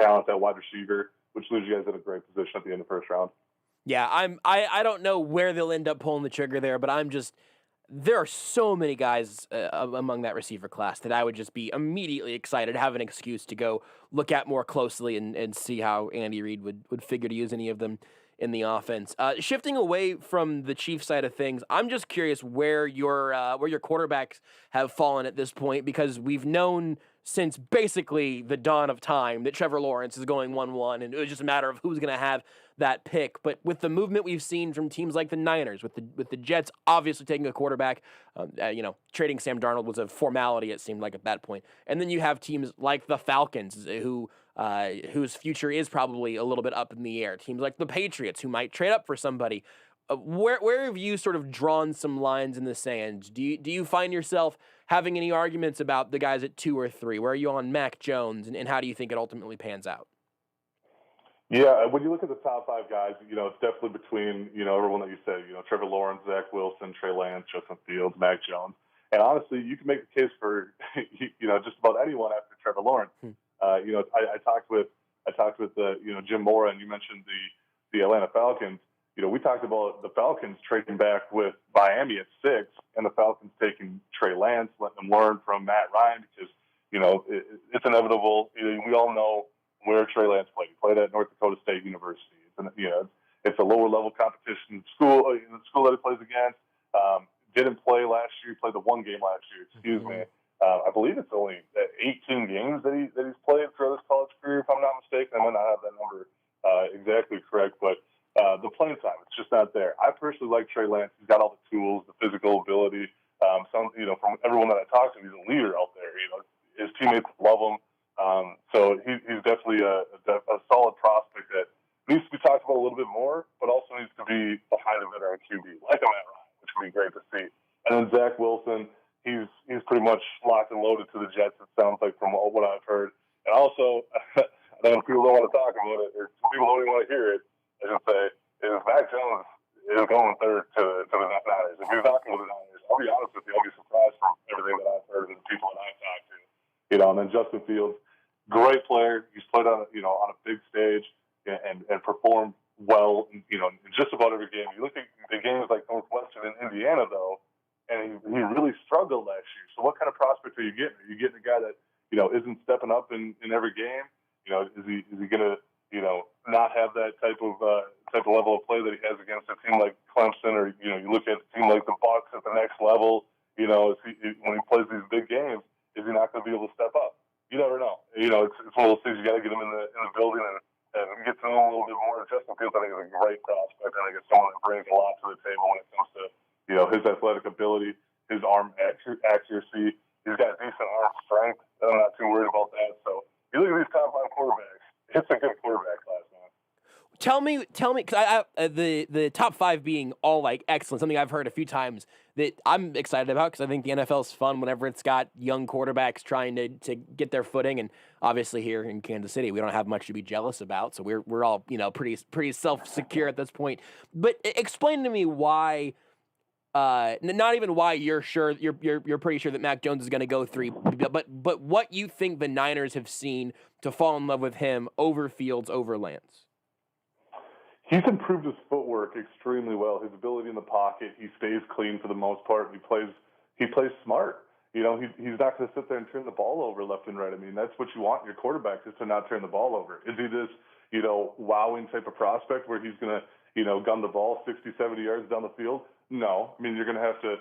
S14: talent at wide receiver, which leaves you guys in a great position at the end of the first round.
S2: Yeah, I don't know where they'll end up pulling the trigger there, but there are so many guys among that receiver class that I would just be immediately excited to have an excuse to go look at more closely and see how Andy Reid would figure to use any of them in the offense. Shifting away from the Chiefs side of things, I'm just curious where your quarterbacks have fallen at this point, because we've known since basically the dawn of time that Trevor Lawrence is going 1-1, and it was just a matter of who's going to have that pick. But with the movement we've seen from teams like the Niners, with the Jets obviously taking a quarterback, trading Sam Darnold was a formality, it seemed like at that point. And then you have teams like the Falcons, whose future is probably a little bit up in the air. Teams like the Patriots, who might trade up for somebody. Where have you sort of drawn some lines in the sand? Do you find yourself having any arguments about the guys at 2 or 3? Where are you on Mac Jones, and how do you think it ultimately pans out?
S14: Yeah, when you look at the top 5 guys, it's definitely between, everyone that you said, Trevor Lawrence, Zach Wilson, Trey Lance, Justin Fields, Mac Jones. And honestly, you can make the case for, just about anyone after Trevor Lawrence. I talked with Jim Mora, and you mentioned the Atlanta Falcons. We talked about the Falcons trading back with Miami at 6, and the Falcons taking Trey Lance, letting them learn from Matt Ryan, because, it's inevitable. We all know where Trey Lance played. He played at North Dakota State University. It's a lower level competition school, the school that he plays against. Didn't play last year. He played the one game last year, excuse me. I believe it's only 18 games that he's played throughout his college career, if I'm not mistaken. I might not have that number exactly correct, but playing time. It's just not there. I personally like Trey Lance. He's got all the tools, the physical ability. From everyone that I talk to, he's a leader out there. His teammates love him. So he's definitely a solid prospect that needs to be talked about a little bit more, but also needs to be behind a veteran QB like a Matt Ryan, which would be great to see. And then Zach Wilson, he's pretty much locked and loaded to the Jets. It sounds like from what I've heard. And also, I know people don't want to talk about it, or people don't even want to hear it. I should say, is Mac Jones is going third to the Niners. If he's not going to the Niners, I'll be honest with you, I'll be surprised from everything that I've heard and the people that I've talked to. And then Justin Fields, great player. He's played on a big stage and performed well, in just about every game. You look at the games like Northwestern and Indiana, though, and he really struggled last year. So what kind of prospect are you getting? Are you getting a guy that isn't stepping up in every game? Is he going to not have that type of level of play that he has against a team like Clemson, or you look at a team like the Bucs at the next level? When he plays these big games, is he not going to be able to step up? You never know. It's one of those things you got to get him in the building and get to know him a little bit more. Justin Fields, I think, is a great prospect. I think it's someone that brings a lot to the table when it comes to his athletic ability, his arm accuracy. He's got decent arm strength. I'm not too worried about that. So you look at these top 5 quarterbacks. It's a good quarterback class, man.
S2: Tell me, because the top 5 being all like excellent, something I've heard a few times that I'm excited about, because I think the NFL's fun whenever it's got young quarterbacks trying to get their footing, and obviously here in Kansas City we don't have much to be jealous about, so we're all pretty self-secure at this point. But explain to me why. Not even why you're pretty sure that Mac Jones is going to go 3, but what you think the Niners have seen to fall in love with him over Fields, over Lance.
S14: He's improved his footwork extremely well. His ability in the pocket, he stays clean for the most part. He plays smart. He's not going to sit there and turn the ball over left and right. I mean, that's what you want in your quarterback, is to not turn the ball over. Is he this, wowing type of prospect where he's going to, gun the ball 60, 70 yards down the field? No. I mean, you're going to have to,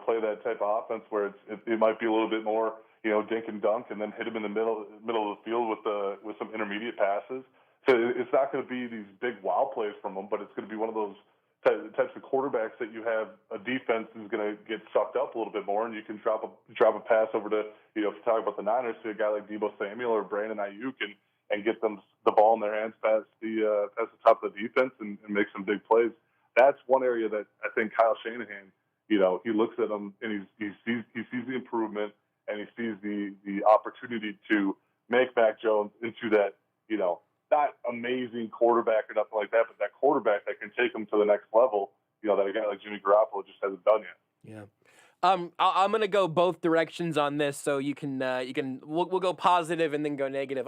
S14: play that type of offense where it might be a little bit more, dink and dunk, and then hit him in the middle of the field with some intermediate passes. So it's not going to be these big wow plays from him, but it's going to be one of those types of quarterbacks that you have a defense is going to get sucked up a little bit more, and you can drop a pass over to, if you talk about the Niners, to a guy like Deebo Samuel or Brandon Ayuk and get them the ball in their hands past the top of the defense and make some big plays. That's one area that I think Kyle Shanahan, he looks at them and he sees the improvement, and he sees the opportunity to make Mac Jones into that, not amazing quarterback or nothing like that, but that quarterback that can take him to the next level, that a guy like Jimmy Garoppolo just hasn't done yet.
S2: Yeah. I'm gonna go both directions on this, so we'll go positive and then go negative.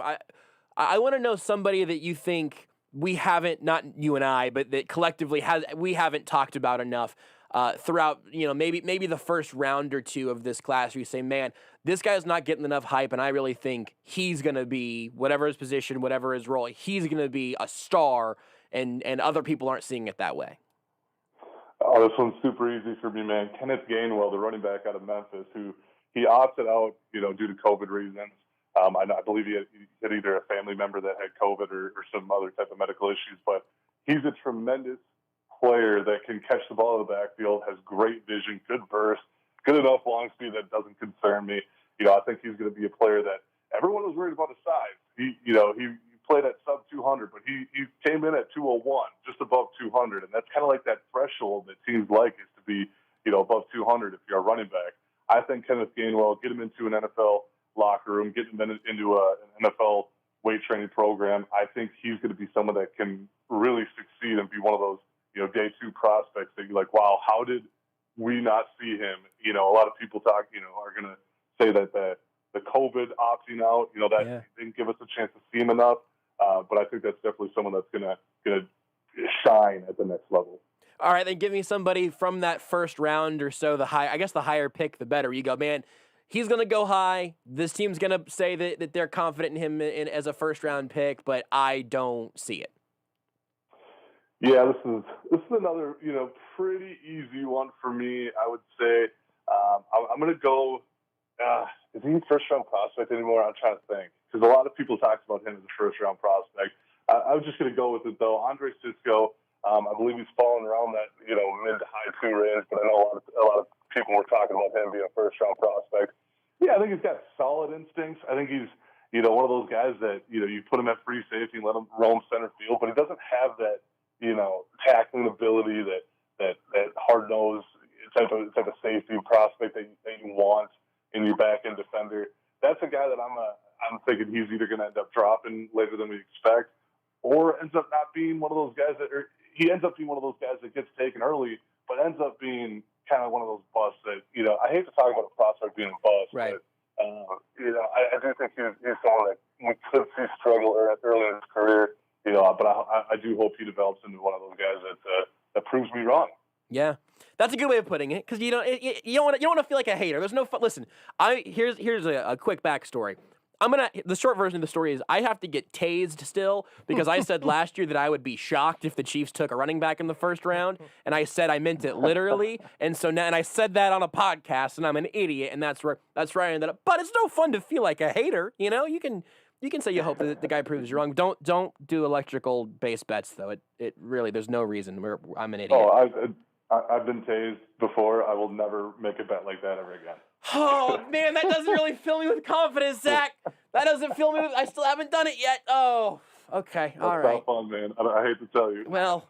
S2: I want to know somebody that you think we haven't, not you and I, but that collectively we haven't talked about enough throughout, maybe the first round or two of this class, where you say, man, this guy's not getting enough hype, and I really think he's going to be, whatever his position, whatever his role, he's going to be a star, and other people aren't seeing it that way.
S14: Oh, this one's super easy for me, man. Kenneth Gainwell, the running back out of Memphis, who he opted out, due to COVID reasons. I believe he had either a family member that had COVID or some other type of medical issues, but he's a tremendous player that can catch the ball in the backfield, has great vision, good burst, good enough long speed that doesn't concern me. I think he's going to be a player that everyone was worried about his size. He played at sub 200, but he came in at 201, just above 200, and that's kind of like that threshold that teams like, is to be, above 200 if you're a running back. I think Kenneth Gainwell, get him into an NFL locker room, get him into an NFL weight training program. I think he's going to be someone that can really succeed and be one of those, day 2 prospects that you're like, wow, how did we not see him? A lot of people are going to say that the COVID opting out, that didn't give us a chance to see him enough. But I think that's definitely someone that's going to shine at the next level.
S2: All right, then give me somebody from that first round or so, the higher pick, the better. You go, man, he's going to go high. This team's going to say that they're confident in him as a first-round pick, but I don't see it.
S14: Yeah, this is another, pretty easy one for me, I would say. I'm going to go, is he a first-round prospect anymore? I'm trying to think, because a lot of people talk about him as a first-round prospect. I was just going to go with it, though. Andre Sisco, I believe he's falling around that, mid to high 2 range, but I know a lot of people were talking about him being a first-round prospect. Yeah, I think he's got solid instincts. I think he's, one of those guys that, you put him at free safety and let him roam center field, but he doesn't have that, tackling ability, that hard-nosed type of safety prospect that you want in your back-end defender. That's a guy that I'm thinking he's either going to end up dropping later than we expect, or ends up not being one of those guys he ends up being one of those guys that gets taken early, but ends up being kind of one of those busts that, I hate to talk about a prospect being a bust,
S2: right.
S14: but, I do think he's someone that we could see struggle early in his career, but I do hope he develops into one of those guys that proves me wrong.
S2: Yeah, that's a good way of putting it, because you don't want to feel like a hater. There's no fun. Listen, here's a quick backstory. The short version of the story is I have to get tased still because I said last year that I would be shocked if the Chiefs took a running back in the first round, and I said I meant it literally, and so now, and I said that on a podcast, and I'm an idiot, and that's where I ended up. But it's no fun to feel like a hater, you can say you hope that the guy proves you wrong. Don't do electrical base bets though. It really, there's no reason. I'm an idiot.
S14: Oh, I've been tased before. I will never make a bet like that ever again.
S2: Oh, man, that doesn't really fill me with confidence, Zach. That doesn't fill me with... I still haven't done it yet. Oh, okay, all right.
S14: That's not fun, man. I hate to tell you.
S2: Well,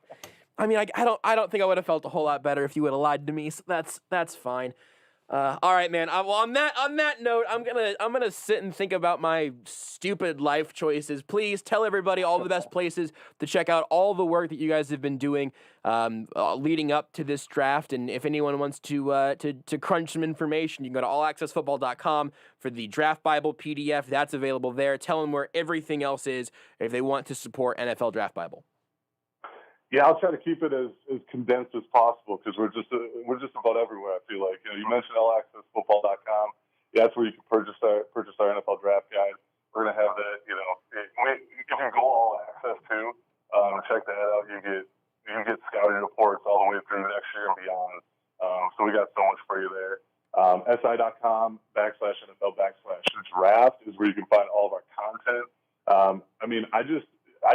S2: I mean, I don't think I would have felt a whole lot better if you would have lied to me, so that's fine. All right, man. Well, on that note, I'm gonna sit and think about my stupid life choices. Please tell everybody all the best places to check out all the work that you guys have been doing leading up to this draft. And if anyone wants to crunch some information, you can go to allaccessfootball.com for the Draft Bible PDF. That's available there. Tell them where everything else is if they want to support NFL Draft Bible.
S14: Yeah, I'll try to keep it as condensed as possible because we're just about everywhere. I feel like you mentioned allaccessfootball.com. Yeah, that's where you can purchase our NFL draft guide. We're gonna have that. If you go all access too, check that out. You can get scouting reports all the way through next year and beyond. So we got so much for you there. SI.com/NFL/draft is where you can find all of our content. I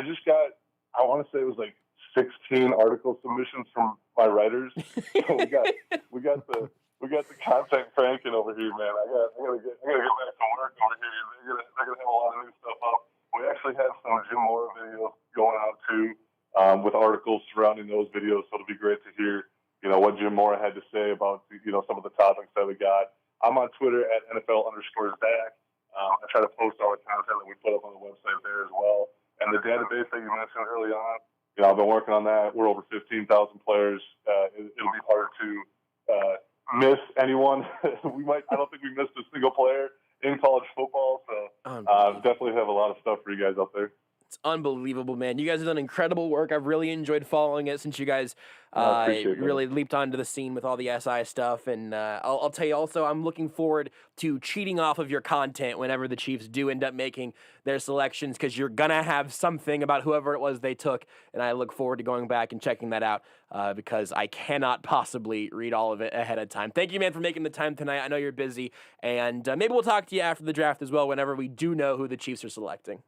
S14: just got. I want to say it was like 16 article submissions from my writers. So we got the content cranking over here, man. I gotta get back to work over here. They're gonna have a lot of new stuff up. We actually have some Jim Mora videos going out too, with articles surrounding those videos. So it'll be great to hear, what Jim Mora had to say about, some of the topics that we got. I'm on Twitter at NFL_Zack. I try to post all the content that we put up on the website there as well. And the database that you mentioned early on, I've been working on that. We're over 15,000 players. It'll be hard to miss anyone. I don't think we missed a single player in college football. So definitely have a lot of stuff for you guys out there.
S2: It's unbelievable, man. You guys have done incredible work. I've really enjoyed following it since you guys really leaped onto the scene with all the SI stuff. And I'll tell you also, I'm looking forward to cheating off of your content whenever the Chiefs do end up making their selections, because you're going to have something about whoever it was they took. And I look forward to going back and checking that out because I cannot possibly read all of it ahead of time. Thank you, man, for making the time tonight. I know you're busy. And maybe we'll talk to you after the draft as well whenever we do know who the Chiefs are selecting.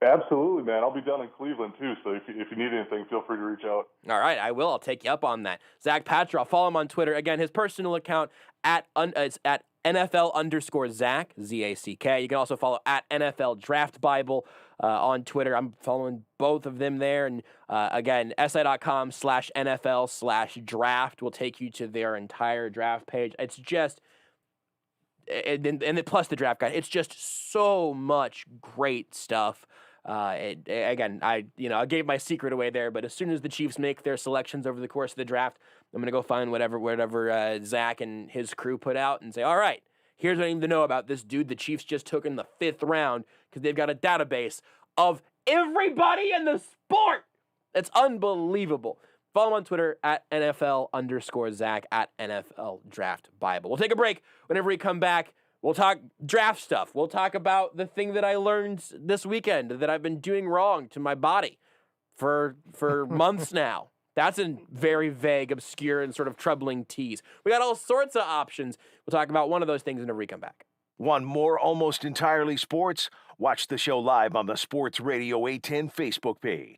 S14: Absolutely, man. I'll be down in Cleveland, too, so if you need anything, feel free to reach out.
S2: All right, I will. I'll take you up on that. Zack Patraw, follow him on Twitter. Again, his personal account it's at NFL_Zack, Z-A-C-K. You can also follow at NFL Draft Bible on Twitter. I'm following both of them there. And again, si.com/NFL/draft will take you to their entire draft page. It's just... And plus the draft guide, it's just so much great stuff. I gave my secret away there, but as soon as the Chiefs make their selections over the course of the draft, I'm gonna go find whatever Zach and his crew put out and say, all right, here's what I need to know about this dude the Chiefs just took in the 5th round, because they've got a database of everybody in the sport. It's unbelievable. Follow him on Twitter at NFL_Zack, at NFL Draft Bible. We'll take a break. Whenever we come back, we'll talk draft stuff. We'll talk about the thing that I learned this weekend that I've been doing wrong to my body for months now. That's a very vague, obscure, and sort of troubling tease. We got all sorts of options. We'll talk about one of those things whenever we come back.
S1: Want more Almost Entirely Sports? Watch the show live on the Sports Radio 810 Facebook page.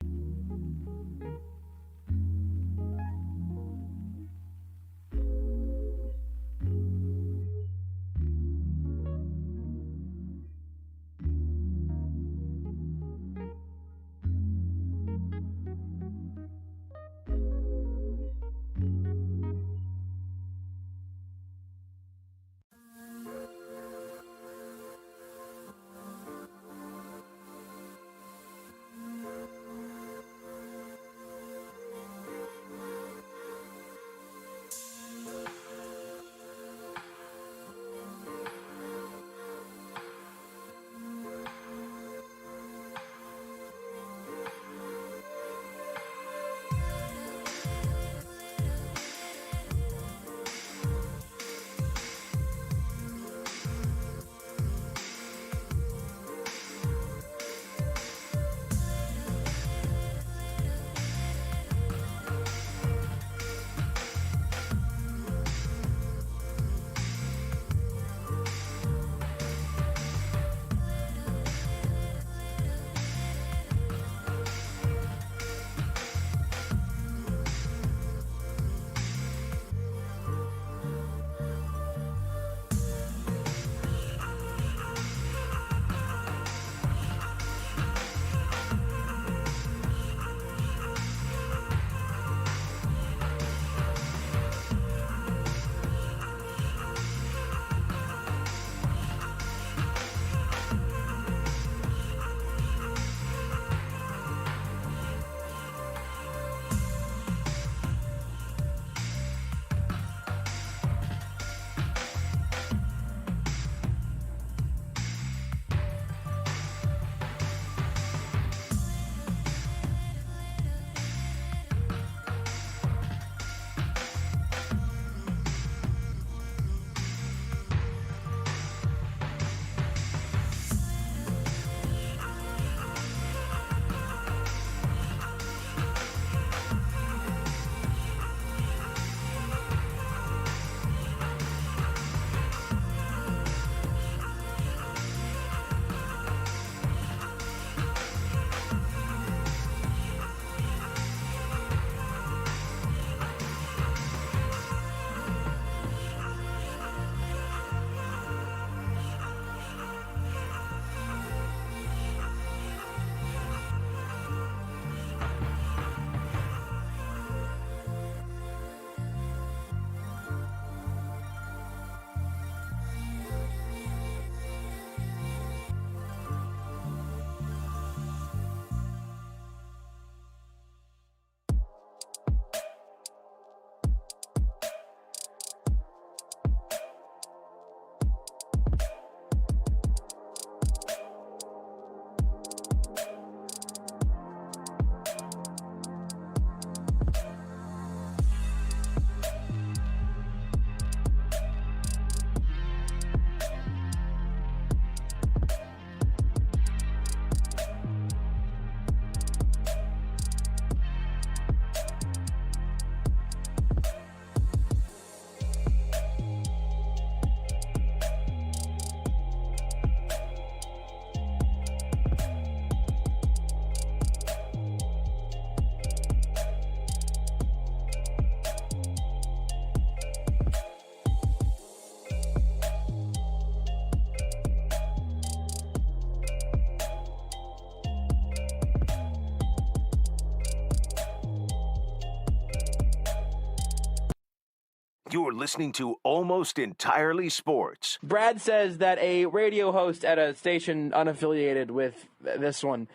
S1: You're listening to Almost Entirely Sports.
S2: Brad says that a radio host at a station unaffiliated with this one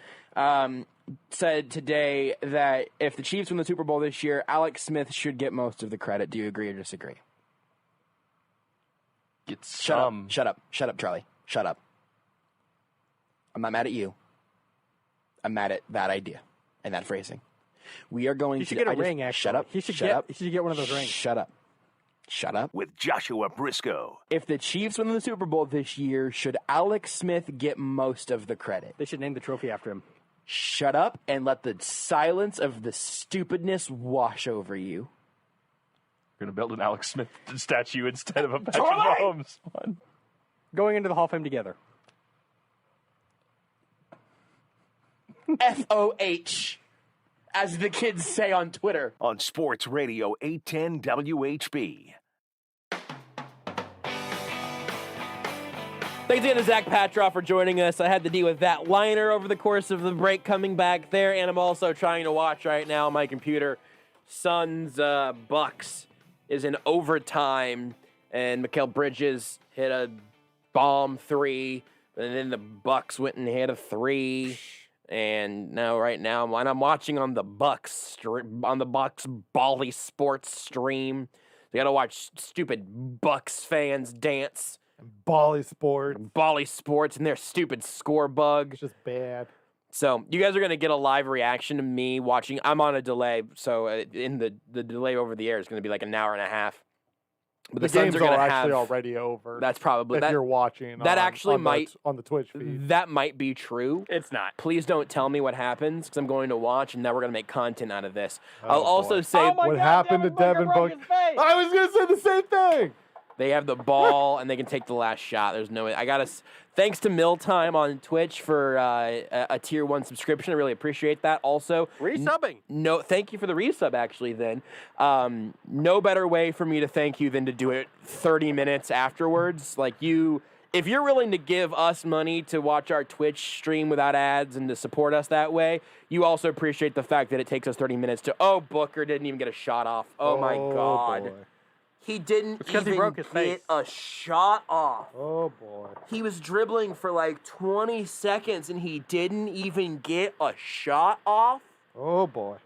S2: said today that if the Chiefs win the Super Bowl this year, Alex Smith should get most of the credit. Do you agree or disagree? Shut up, Charlie. Shut up. I'm not mad at you. I'm mad at that idea and that phrasing. We are going
S5: He should get a ring, actually.
S2: Shut up.
S5: He should get one of those rings.
S2: Shut up. Shut up.
S1: With Joshua Brisco.
S2: If the Chiefs win the Super Bowl this year, should Alex Smith get most of the credit?
S5: They should name the trophy after him.
S2: Shut up and let the silence of the stupidness wash over you.
S15: We're going to build an Alex Smith statue instead of a Patrick Mahomes one.
S5: Going into the Hall of Fame together.
S2: FOH, as the kids say on Twitter.
S1: On Sports Radio 810 WHB.
S2: Thanks again to Zack Patraw for joining us. I had to deal with that liner over the course of the break coming back there, and I'm also trying to watch right now on my computer. Suns Bucks is in overtime, and Mikal Bridges hit a bomb 3, and then the Bucks went and hit a 3. And now, right now, I'm watching on the Bucks Bally Sports stream. You got to watch stupid Bucks fans dance.
S6: Bally Sports
S2: and their stupid score bug.
S6: It's just bad.
S2: So you guys are going to get a live reaction to me watching. I'm on a delay, so in the delay over the air is going to be like an hour and a half. But
S6: the
S2: Suns
S6: games
S2: are going to
S6: actually
S2: have,
S6: already over.
S2: That's probably
S6: if you're watching.
S2: That actually might
S6: on the Twitch feed.
S2: That might be true.
S5: It's not.
S2: Please don't tell me what happens because I'm going to watch, and now we're going to make content out of this. I'll also say
S6: what happened to Devin Booker. I was going to say the same thing.
S2: They have the ball and they can take the last shot. There's no way. Thanks to Milltime on Twitch for a tier 1 subscription. I really appreciate that. Also,
S5: resubbing.
S2: No, thank you for the resub. Actually, then no better way for me to thank you than to do it 30 minutes afterwards. Like if you're willing to give us money to watch our Twitch stream without ads and to support us that way, you also appreciate the fact that it takes us 30 minutes to. Oh, Booker didn't even get a shot off. Oh my God.
S6: Boy.
S2: He didn't even
S5: he broke his face.
S2: get a shot off.
S6: Oh, boy.
S2: He was dribbling for like 20 seconds, and he didn't even get a shot off.
S6: Oh, boy.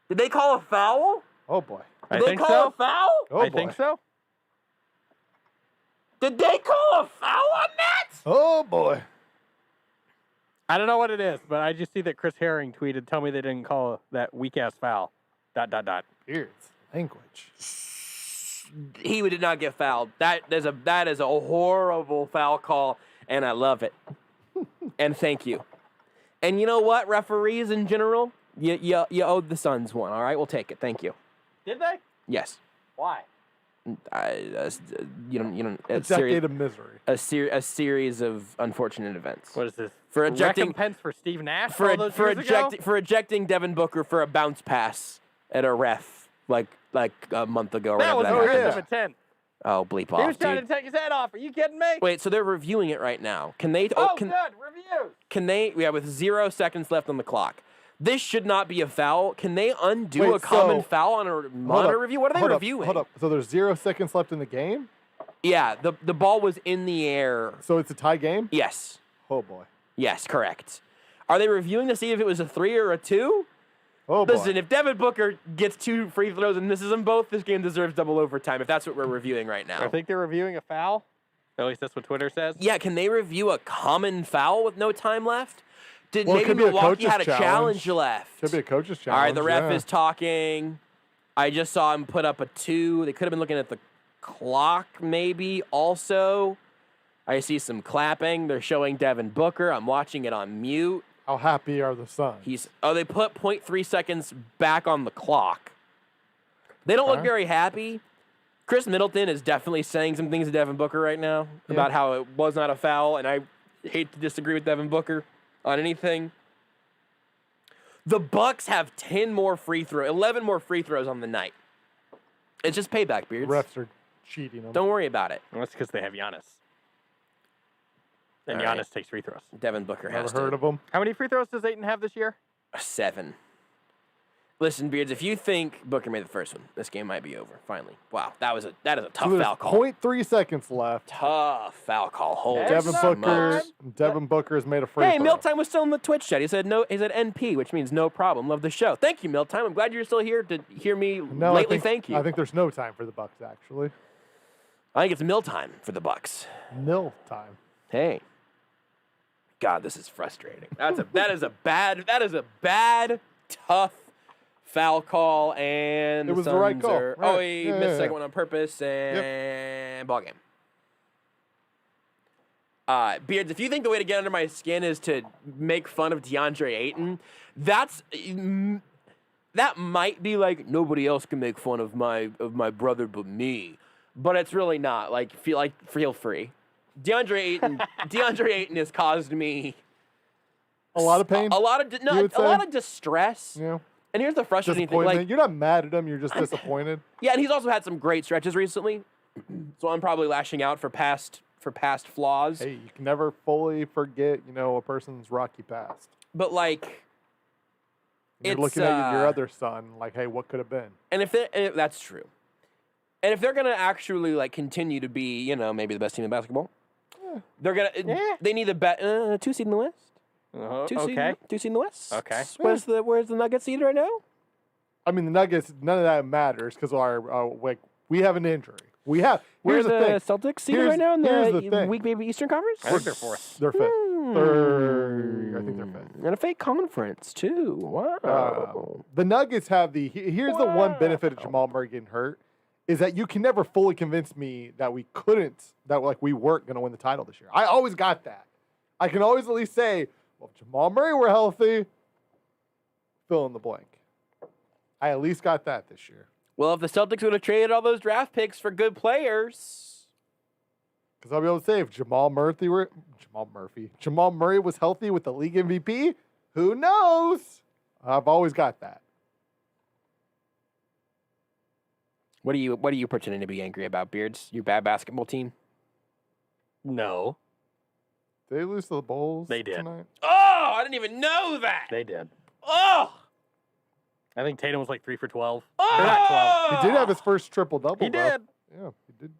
S2: Did they call a foul?
S6: Oh, boy.
S2: Did they call a foul?
S6: Oh,
S5: I
S6: boy.
S5: think so.
S2: Did they call a foul on that?
S6: Oh, boy.
S5: I don't know what it is, but I just see that Chris Herring tweeted, tell me they didn't call that weak-ass foul. ...
S6: Beards. Language.
S2: He did not get fouled. That is a horrible foul call, and I love it. And thank you. And you know what, referees in general, you owed the Suns one. All right, we'll take it. Thank you.
S5: Did they?
S2: Yes.
S5: Why?
S2: A
S6: decade of misery.
S2: A series of unfortunate events.
S5: What is this?
S2: For ejecting
S5: recompense for Steve Nash
S2: for
S5: all those years ago?
S2: ejecting Devin Booker for a bounce pass at a ref like a month ago. Or
S5: That was
S2: whatever
S5: over
S2: happened.
S5: 10.
S2: Oh, bleep
S5: He
S2: off,
S5: was trying
S2: dude.
S5: to take his head off. Are you kidding me?
S2: Wait, so they're reviewing it right now. Can they?
S5: Good. Reviews.
S2: Can they? Yeah, with 0 seconds left on the clock. This should not be a foul. Can they undo a common foul on a monitor review? What are they reviewing?
S6: Hold up. So there's 0 seconds left in the game?
S2: Yeah, the ball was in the air.
S6: So it's a tie game?
S2: Yes.
S6: Oh, boy.
S2: Yes, correct. Are they reviewing to see if it was a 3 or a 2?
S6: Oh, boy.
S2: Listen, if Devin Booker gets 2 free throws and misses them both, this game deserves double overtime, if that's what we're reviewing right now.
S5: I think they're reviewing a foul. At least that's what Twitter says.
S2: Yeah, can they review a common foul with no time left?
S6: Well, it
S2: maybe
S6: could be a
S2: Milwaukee
S6: coach's
S2: had a challenge left.
S6: Could be a coach's challenge.
S2: All right, the ref
S6: yeah.
S2: is talking. I just saw him put up a 2. They could have been looking at the clock maybe also. I see some clapping. They're showing Devin Booker. I'm watching it on mute.
S6: How happy are the Suns?
S2: They put 0.3 seconds back on the clock. They don't look very happy. Chris Middleton is definitely saying some things to Devin Booker right now about how it was not a foul, and I hate to disagree with Devin Booker on anything. The Bucks have 11 more free throws on the night. It's just payback, Beards.
S6: Refs are cheating them.
S2: Don't worry about it.
S5: Well, that's because they have Giannis. And
S2: All
S5: Giannis
S2: right.
S5: takes free throws.
S2: Devin Booker has
S6: Never heard of him.
S5: How many free throws does Ayton have this year?
S2: 7. Listen, Beards, if you think Booker made the first one, this game might be over. Finally, wow, that is a tough
S6: So there's
S2: foul call.
S6: 0.3 seconds left.
S2: Tough foul call. Holy
S6: Devin Booker has made a free
S2: Hey,
S6: throw.
S2: Miltime was still in the Twitch chat. He said no. He said NP, which means no problem. Love the show. Thank you, Miltime. I'm glad you're still here to hear me
S6: No,
S2: lately. Thank you.
S6: I think there's no time for the Bucks, actually.
S2: I think it's mill time for the Bucks.
S6: Mill time.
S2: Hey. God, this is frustrating. That is a bad, tough foul call, and
S6: It was the right call.
S2: Oh,
S6: Right.
S2: he
S6: Yeah,
S2: missed the
S6: yeah,
S2: second one on purpose, and ball game. Beards, if you think the way to get under my skin is to make fun of DeAndre Ayton, that might be like nobody else can make fun of my brother but me, but it's really not. Feel free. DeAndre Ayton has caused me
S6: a lot of pain.
S2: A lot of distress.
S6: Yeah.
S2: And here's the frustrating thing:
S6: you're not mad at him, you're just disappointed.
S2: Yeah, and he's also had some great stretches recently, so I'm probably lashing out for past flaws.
S6: Hey, you can never fully forget, a person's rocky past.
S2: But
S6: you're looking at your other son, like, hey, what could have been?
S2: And if that's true, and if they're gonna actually continue to be, maybe the best team in basketball, they're gonna they need the 2 seed in the West. Two seed in the West.
S5: Okay.
S2: Where's the Nuggets seed right now?
S6: I mean, the Nuggets, none of that matters because we have an injury. Here's
S2: the
S6: thing.
S2: Celtics seed right now in
S6: here's the
S2: the
S6: thing.
S2: weak maybe Eastern Conference?
S5: I think they're fourth.
S6: They're fifth. I think they're fifth.
S2: And a fake conference too. Wow.
S6: The Nuggets have here's the one benefit of Jamal Murray getting hurt is that you can never fully convince me that we weren't going to win the title this year. I always got that. I can always at least say, well, if Jamal Murray were healthy, fill in the blank. I at least got that this year.
S2: Well, if the Celtics would have traded all those draft picks for good players.
S6: Because I'll be able to say if Jamal Murray was healthy with the league MVP, who knows? I've always got that.
S2: What are you pretending to be angry about, Beards? Your bad basketball team?
S5: No.
S6: Did they lose to the Bulls?
S5: They did.
S6: Tonight?
S2: Oh, I didn't even know that.
S5: They did.
S2: Oh.
S5: I think Tatum was 3 for 12.
S2: Oh!
S5: They're not 12.
S6: He did have his first triple-double,
S5: He did.
S6: Yeah,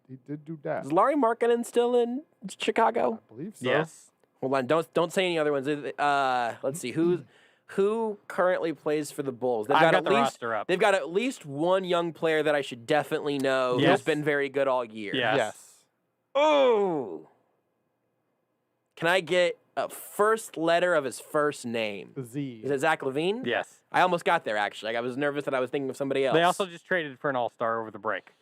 S6: he did do that.
S2: Is Larry Markkinen still in Chicago?
S6: I believe so.
S5: Yes.
S2: Hold on, don't say any other ones. Let's see who currently plays for the Bulls.
S5: I've got the roster up.
S2: They've got at least one young player that I should definitely know
S5: Yes.
S2: who's been very good all year.
S5: Yes.
S2: Oh. Can I get a first letter of his first name?
S6: Z.
S2: Is it Zach Levine?
S5: Yes.
S2: I almost got there, actually. I was nervous that I was thinking of somebody else.
S5: They also just traded for an all-star over the break.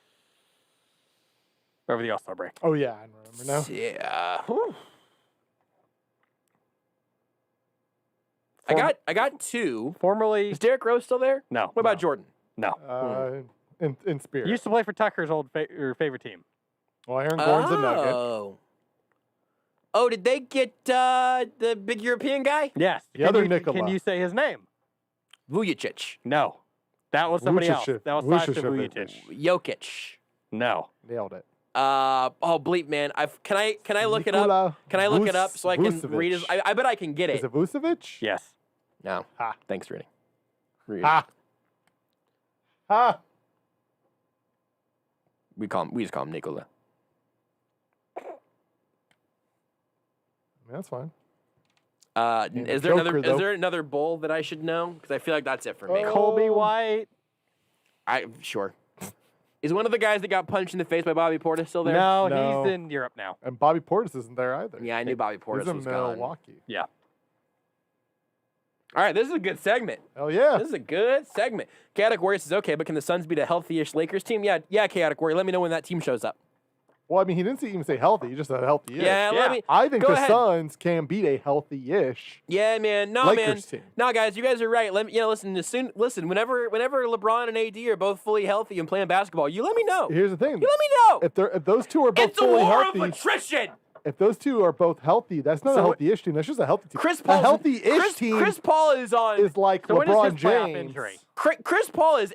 S5: Over the all-star break.
S6: Oh, yeah, I remember now.
S2: Yeah. Whew. I got two.
S5: Formerly.
S2: Is Derrick Rose still there?
S5: No.
S2: What about Jordan?
S5: No.
S6: In spirit.
S5: He used to play for Tucker's old favorite team.
S6: Well, Aaron Gordon's a Nugget.
S2: Oh, did they get the big European guy?
S5: Yes.
S6: The other Nikola.
S5: Can you say his name?
S2: Vujicic.
S5: No. That was somebody else.
S6: Vucevic.
S5: That was Sasha Vujicic.
S2: Jokic.
S5: No.
S6: Nailed it.
S2: Bleep, man. Can I look it up? Can I look it up so I can read his? I bet I can get it.
S6: Is it Vucevic?
S5: Yes.
S2: No.
S6: Ha.
S2: Thanks, Rudy.
S6: Ha. Ha.
S2: We just call him Nikola.
S6: That's fine.
S2: Is there another bowl that I should know? Because I feel like that's it for me.
S5: Colby White.
S2: Sure. Is one of the guys that got punched in the face by Bobby Portis still there?
S5: No, he's in Europe now.
S6: And Bobby Portis isn't there either.
S2: Yeah, I knew Bobby Portis
S6: He's
S2: was
S6: in
S2: gone.
S6: Milwaukee.
S5: Yeah.
S2: All right, this is a good segment.
S6: Hell yeah.
S2: This is a good segment. Chaotic Warrior says, okay, but can the Suns beat a healthy-ish Lakers team? Yeah, Chaotic Warrior. Let me know when that team shows up.
S6: Well, I mean, he didn't even say healthy. He just said healthy-ish.
S2: Yeah, let me.
S6: I think
S2: go
S6: the
S2: ahead.
S6: Suns can beat a healthy-ish.
S2: Yeah, man. No,
S6: Lakers
S2: man.
S6: team.
S2: No, guys, you guys are right. Listen. Whenever LeBron and AD are both fully healthy and playing basketball, you let me know.
S6: Here's the thing.
S2: You let me know.
S6: If those two are both
S2: It's a
S6: fully
S2: war
S6: healthy,
S2: of attrition.
S6: if those two are both healthy, that's not a healthy-ish team. That's just a healthy team.
S2: A
S6: healthy-ish team
S2: Chris Paul is on.
S6: is like
S5: So when is
S6: LeBron
S5: his playoff
S6: James.
S5: injury?
S2: Chris Paul is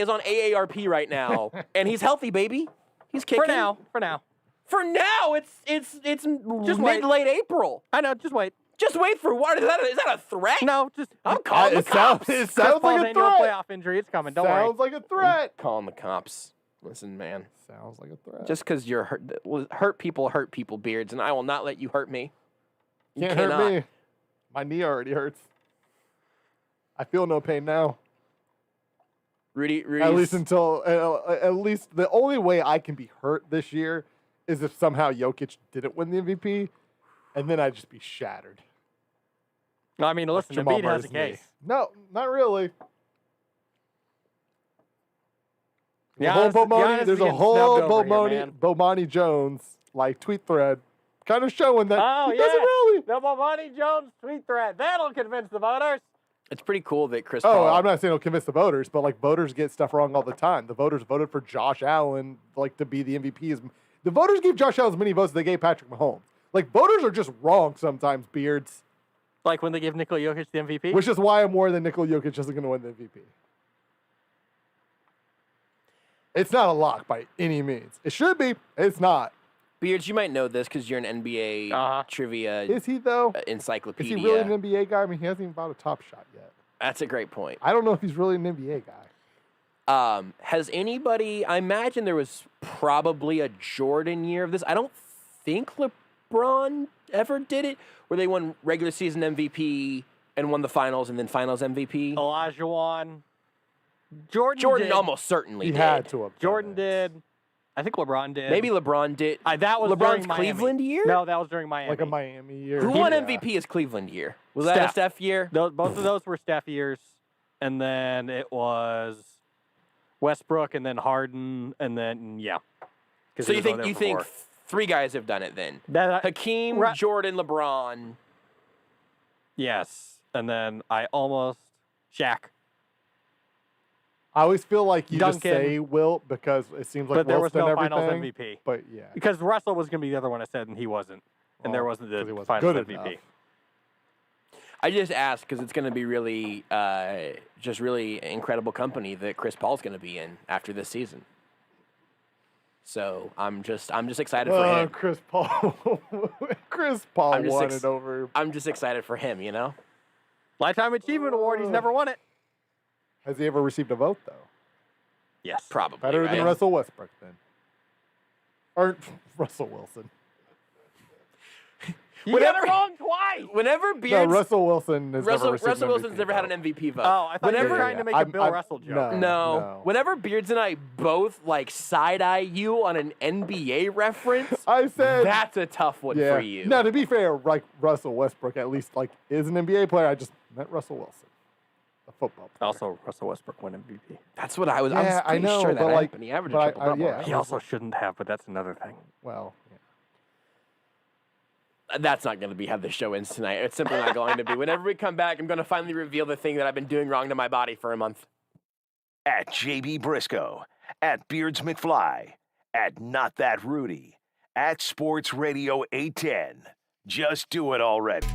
S2: on AARP right now, and he's healthy, baby. He's kicking.
S5: For now.
S2: For now, it's
S5: Just
S2: mid-late April.
S5: I know. Just wait.
S2: Just wait for what? Is that a threat?
S5: No, just
S2: I'm calling the cops.
S6: It
S5: Chris
S6: sounds
S5: Paul's
S6: like a
S5: annual
S6: threat.
S5: playoff injury. It's coming. Don't worry.
S6: Sounds like a threat.
S2: I'm calling the cops. Listen, man.
S6: Sounds like a threat.
S2: Just because you're hurt people, Beards, and I will not let you hurt me. You
S6: Can't
S2: cannot.
S6: hurt me. My knee already hurts. I feel no pain now.
S2: Rudy.
S6: At least the only way I can be hurt this year is if somehow Jokic didn't win the MVP, and then I'd just be shattered.
S5: No, I mean, listen,
S6: Jamal
S5: Embiid has a
S6: Murray's knee.
S5: case.
S6: No, not really.
S5: Giannis- Giannis
S6: There's
S5: is
S6: a
S5: getting
S6: whole
S5: snubbed over here, man.
S6: Bomani Jones like tweet thread, kind of showing that
S5: Oh,
S6: he
S5: yeah.
S6: doesn't really.
S5: The Bomani Jones tweet thread. That'll convince the voters.
S2: It's pretty cool that Chris
S6: Oh,
S2: Paul.
S6: I'm not saying it'll convince the voters, but like voters get stuff wrong all the time. The voters voted for Josh Allen like to be the MVP. The voters gave Josh Allen as many votes as they gave Patrick Mahomes. Like voters are just wrong sometimes, Beards.
S5: Like when they give Nikola Jokic the MVP.
S6: Which is why I'm worried that Nikola Jokic isn't going to win the MVP. It's not a lock by any means. It should be. It's not.
S2: Beards, you might know this because you're an NBA trivia
S6: Is he though?
S2: encyclopedia.
S6: Is he really an NBA guy? I mean, he hasn't even bought a Top Shot yet.
S2: That's a great point.
S6: I don't know if he's really an NBA guy.
S2: Has anybody? I imagine there was probably a Jordan year of this. I don't think LeBron ever did it, where they won regular season MVP and won the finals and then finals MVP.
S5: Olajuwon. Jordan did.
S2: Almost certainly
S6: He
S2: did.
S6: had to have.
S5: Jordan did. I think LeBron did.
S2: Maybe LeBron did.
S5: That was
S2: LeBron's
S5: during Miami.
S2: Cleveland year?
S5: No, that was during Miami.
S6: Like a Miami year.
S2: Who won MVP his Cleveland year? Was that a Steph year?
S5: Both of those were Steph years. And then it was Westbrook and then Harden and then, yeah.
S2: So you think three guys have done it then? Hakeem, Jordan, LeBron.
S5: Yes. And then Shaq.
S6: I always feel like you just
S5: Duncan.
S6: say Wilt because it seems like
S5: But there
S6: Wilt's
S5: was no
S6: done
S5: finals
S6: everything.
S5: MVP.
S6: But yeah.
S5: Because Russell was going to be the other one I said, and he wasn't. And there wasn't the
S6: he wasn't
S5: finals
S6: good
S5: MVP.
S6: enough.
S2: I just asked because it's going to be really, just really incredible company that Chris Paul's going to be in after this season. So I'm just excited for him.
S6: Chris Paul. Chris Paul won it over.
S2: I'm just excited for him, you know?
S5: Lifetime Achievement Award. He's never won it.
S6: Has he ever received a vote though?
S5: Yes.
S2: Probably.
S6: Better
S2: right?
S6: than Russell Westbrook then. Or Russell Wilson.
S5: You got it wrong twice.
S2: Whenever
S6: No,
S2: Beards...
S6: Russell Wilson has never received
S2: Russell
S6: an
S2: Wilson's
S6: MVP
S2: never
S6: vote.
S2: had an MVP vote.
S5: Oh, I thought you were trying to make a Bill Russell joke.
S2: No. Whenever Beards and I both like side-eye you on an NBA reference,
S6: I said
S2: that's a tough one for you.
S6: Now, to be fair, like Russell Westbrook at least like is an NBA player. I just meant Russell Wilson, a football player.
S5: Also, Russell Westbrook won MVP.
S2: That's what I was.
S6: Yeah,
S2: I was pretty
S6: I know,
S2: sure that
S6: but, like,
S2: happened. He averaged
S6: but
S2: a triple-double.
S6: yeah.
S5: He also shouldn't have, but that's another thing.
S6: Well,
S2: That's not going to be how the show ends tonight. It's simply not going to be. Whenever we come back, I'm going to finally reveal the thing that I've been doing wrong to my body for a month.
S1: At JB Brisco, at Beards McFly, at Not That Rudy, at Sports Radio 810. Just do it already.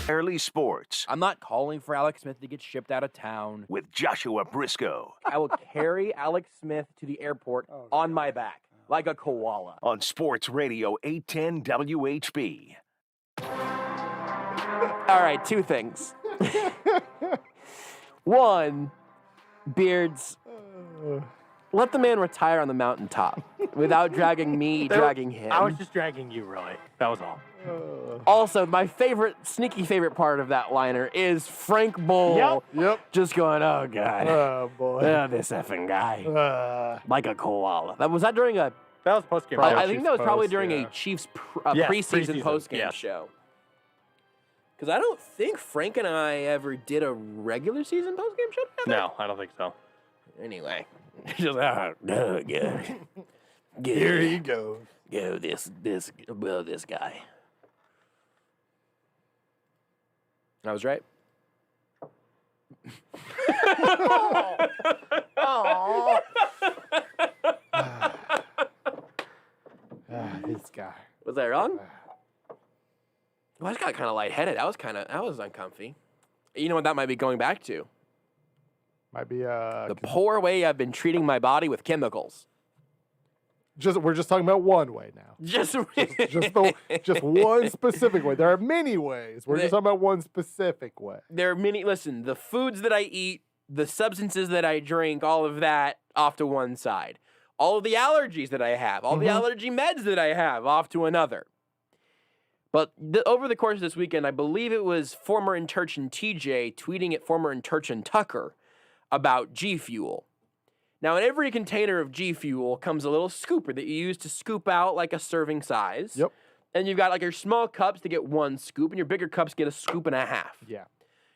S1: Early Sports
S2: I'm not calling for Alex Smith to get shipped out of town.
S1: with Joshua Brisco
S2: I will carry Alex Smith to the airport on my back like a koala.
S1: on Sports Radio 810 WHB.
S2: All right, two things. One, Beards, let the man retire on the mountaintop without dragging me, dragging him.
S5: I was just dragging you, really. That was all.
S2: Also, my sneaky favorite part of that liner is Frank Bull.
S6: Yep.
S2: Just going, oh, God.
S6: Oh, boy.
S2: This effing guy. Like a koala. That was during a...
S5: That was post-game.
S2: I think that was probably during a Chiefs preseason post-game
S5: yes.
S2: show. Because I don't think Frank and I ever did a regular season post-game show together.
S5: No, I don't think so.
S2: Anyway. Just, good.
S6: Here he goes.
S2: Go this guy. I was right.
S6: Oh. This guy.
S2: Was I wrong? Well, I just got kind of lightheaded. That was uncomfy. You know what that might be going back to?
S6: Might be
S2: The poor way I've been treating my body with chemicals.
S6: we're just talking about one way now. Just one specific way. There are many ways. We're just talking about one specific way.
S2: There are many. Listen, the foods that I eat, the substances that I drink, all of that off to one side. All of the allergies that I have, all the allergy meds that I have off to another. But over the course of this weekend, I believe it was former Interchin TJ tweeting at former Interchin Tucker about G Fuel. Now, in every container of G Fuel comes a little scooper that you use to scoop out like a serving size.
S6: Yep.
S2: And you've got like your small cups to get one scoop, and your bigger cups get a scoop and a half.
S6: Yeah.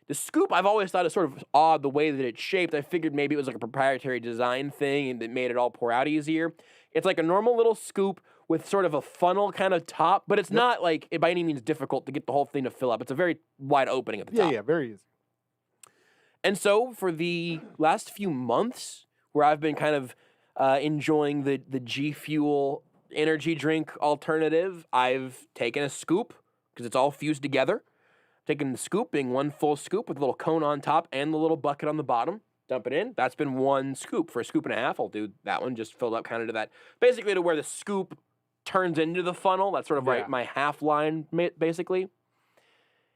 S2: The scoop, I've always thought is sort of odd the way that it's shaped. I figured maybe it was like a proprietary design thing and that made it all pour out easier. It's like a normal little scoop with sort of a funnel kind of top, but it's not like by any means difficult to get the whole thing to fill up. It's a very wide opening at the top.
S6: Yeah, very easy.
S2: And so for the last few months, where I've been kind of enjoying the G Fuel energy drink alternative, I've taken a scoop because it's all fused together. Taking the scoop, being one full scoop with a little cone on top and the little bucket on the bottom. Dump it in. That's been one scoop. For a scoop and a half, I'll do that one, just filled up kind of to that. Basically to where the scoop turns into the funnel. That's sort of my half line, basically.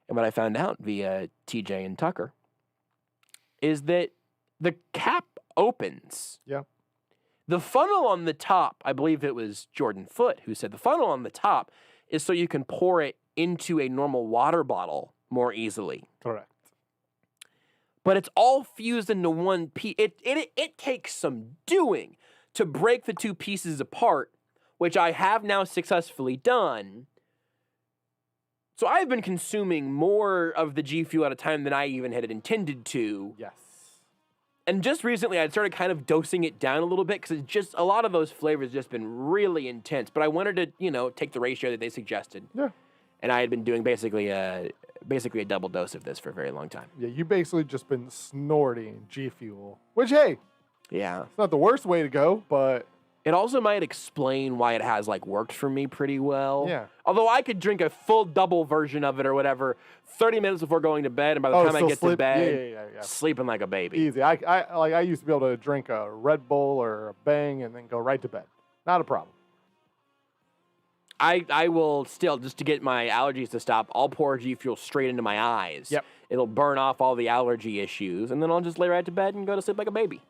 S2: And what I found out via TJ and Tucker is that the cap opens.
S6: Yeah.
S2: The funnel on the top, I believe it was Jordan Foote who said the funnel on the top is so you can pour it into a normal water bottle more easily.
S6: Correct.
S2: But it's all fused into one piece. It takes some doing to break the two pieces apart, which I have now successfully done. So I've been consuming more of the G Fuel at a time than I even had intended to.
S6: Yes.
S2: And just recently, I'd started kind of dosing it down a little bit because just a lot of those flavors just been really intense. But I wanted to, take the ratio that they suggested.
S6: Yeah.
S2: And I had been doing basically a double dose of this for a very long time.
S6: Yeah, you basically just been snorting G Fuel, which, hey,
S2: yeah,
S6: it's not the worst way to go, but
S2: it also might explain why it has worked for me pretty well.
S6: Yeah.
S2: Although I could drink a full double version of it or whatever 30 minutes before going to bed, and by the time I get to bed, sleeping like a baby.
S6: Easy. I used to be able to drink a Red Bull or a Bang and then go right to bed. Not a problem.
S2: I will still, just to get my allergies to stop, I'll pour G Fuel straight into my eyes.
S6: Yep.
S2: It'll burn off all the allergy issues, and then I'll just lay right to bed and go to sleep like a baby.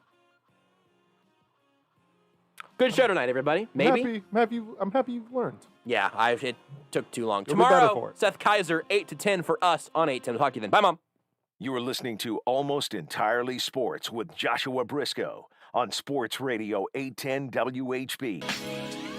S2: Good show tonight, everybody. Maybe.
S6: I'm happy you've learned.
S2: Yeah, it took too long.
S6: You'll be better for
S2: Tomorrow,
S6: it.
S2: Seth Kaiser, 8 to 10 for us on 810. Talk to you then. Bye, Mom.
S1: You are listening to Almost Entirely Sports with Joshua Brisco on Sports Radio 810 WHB.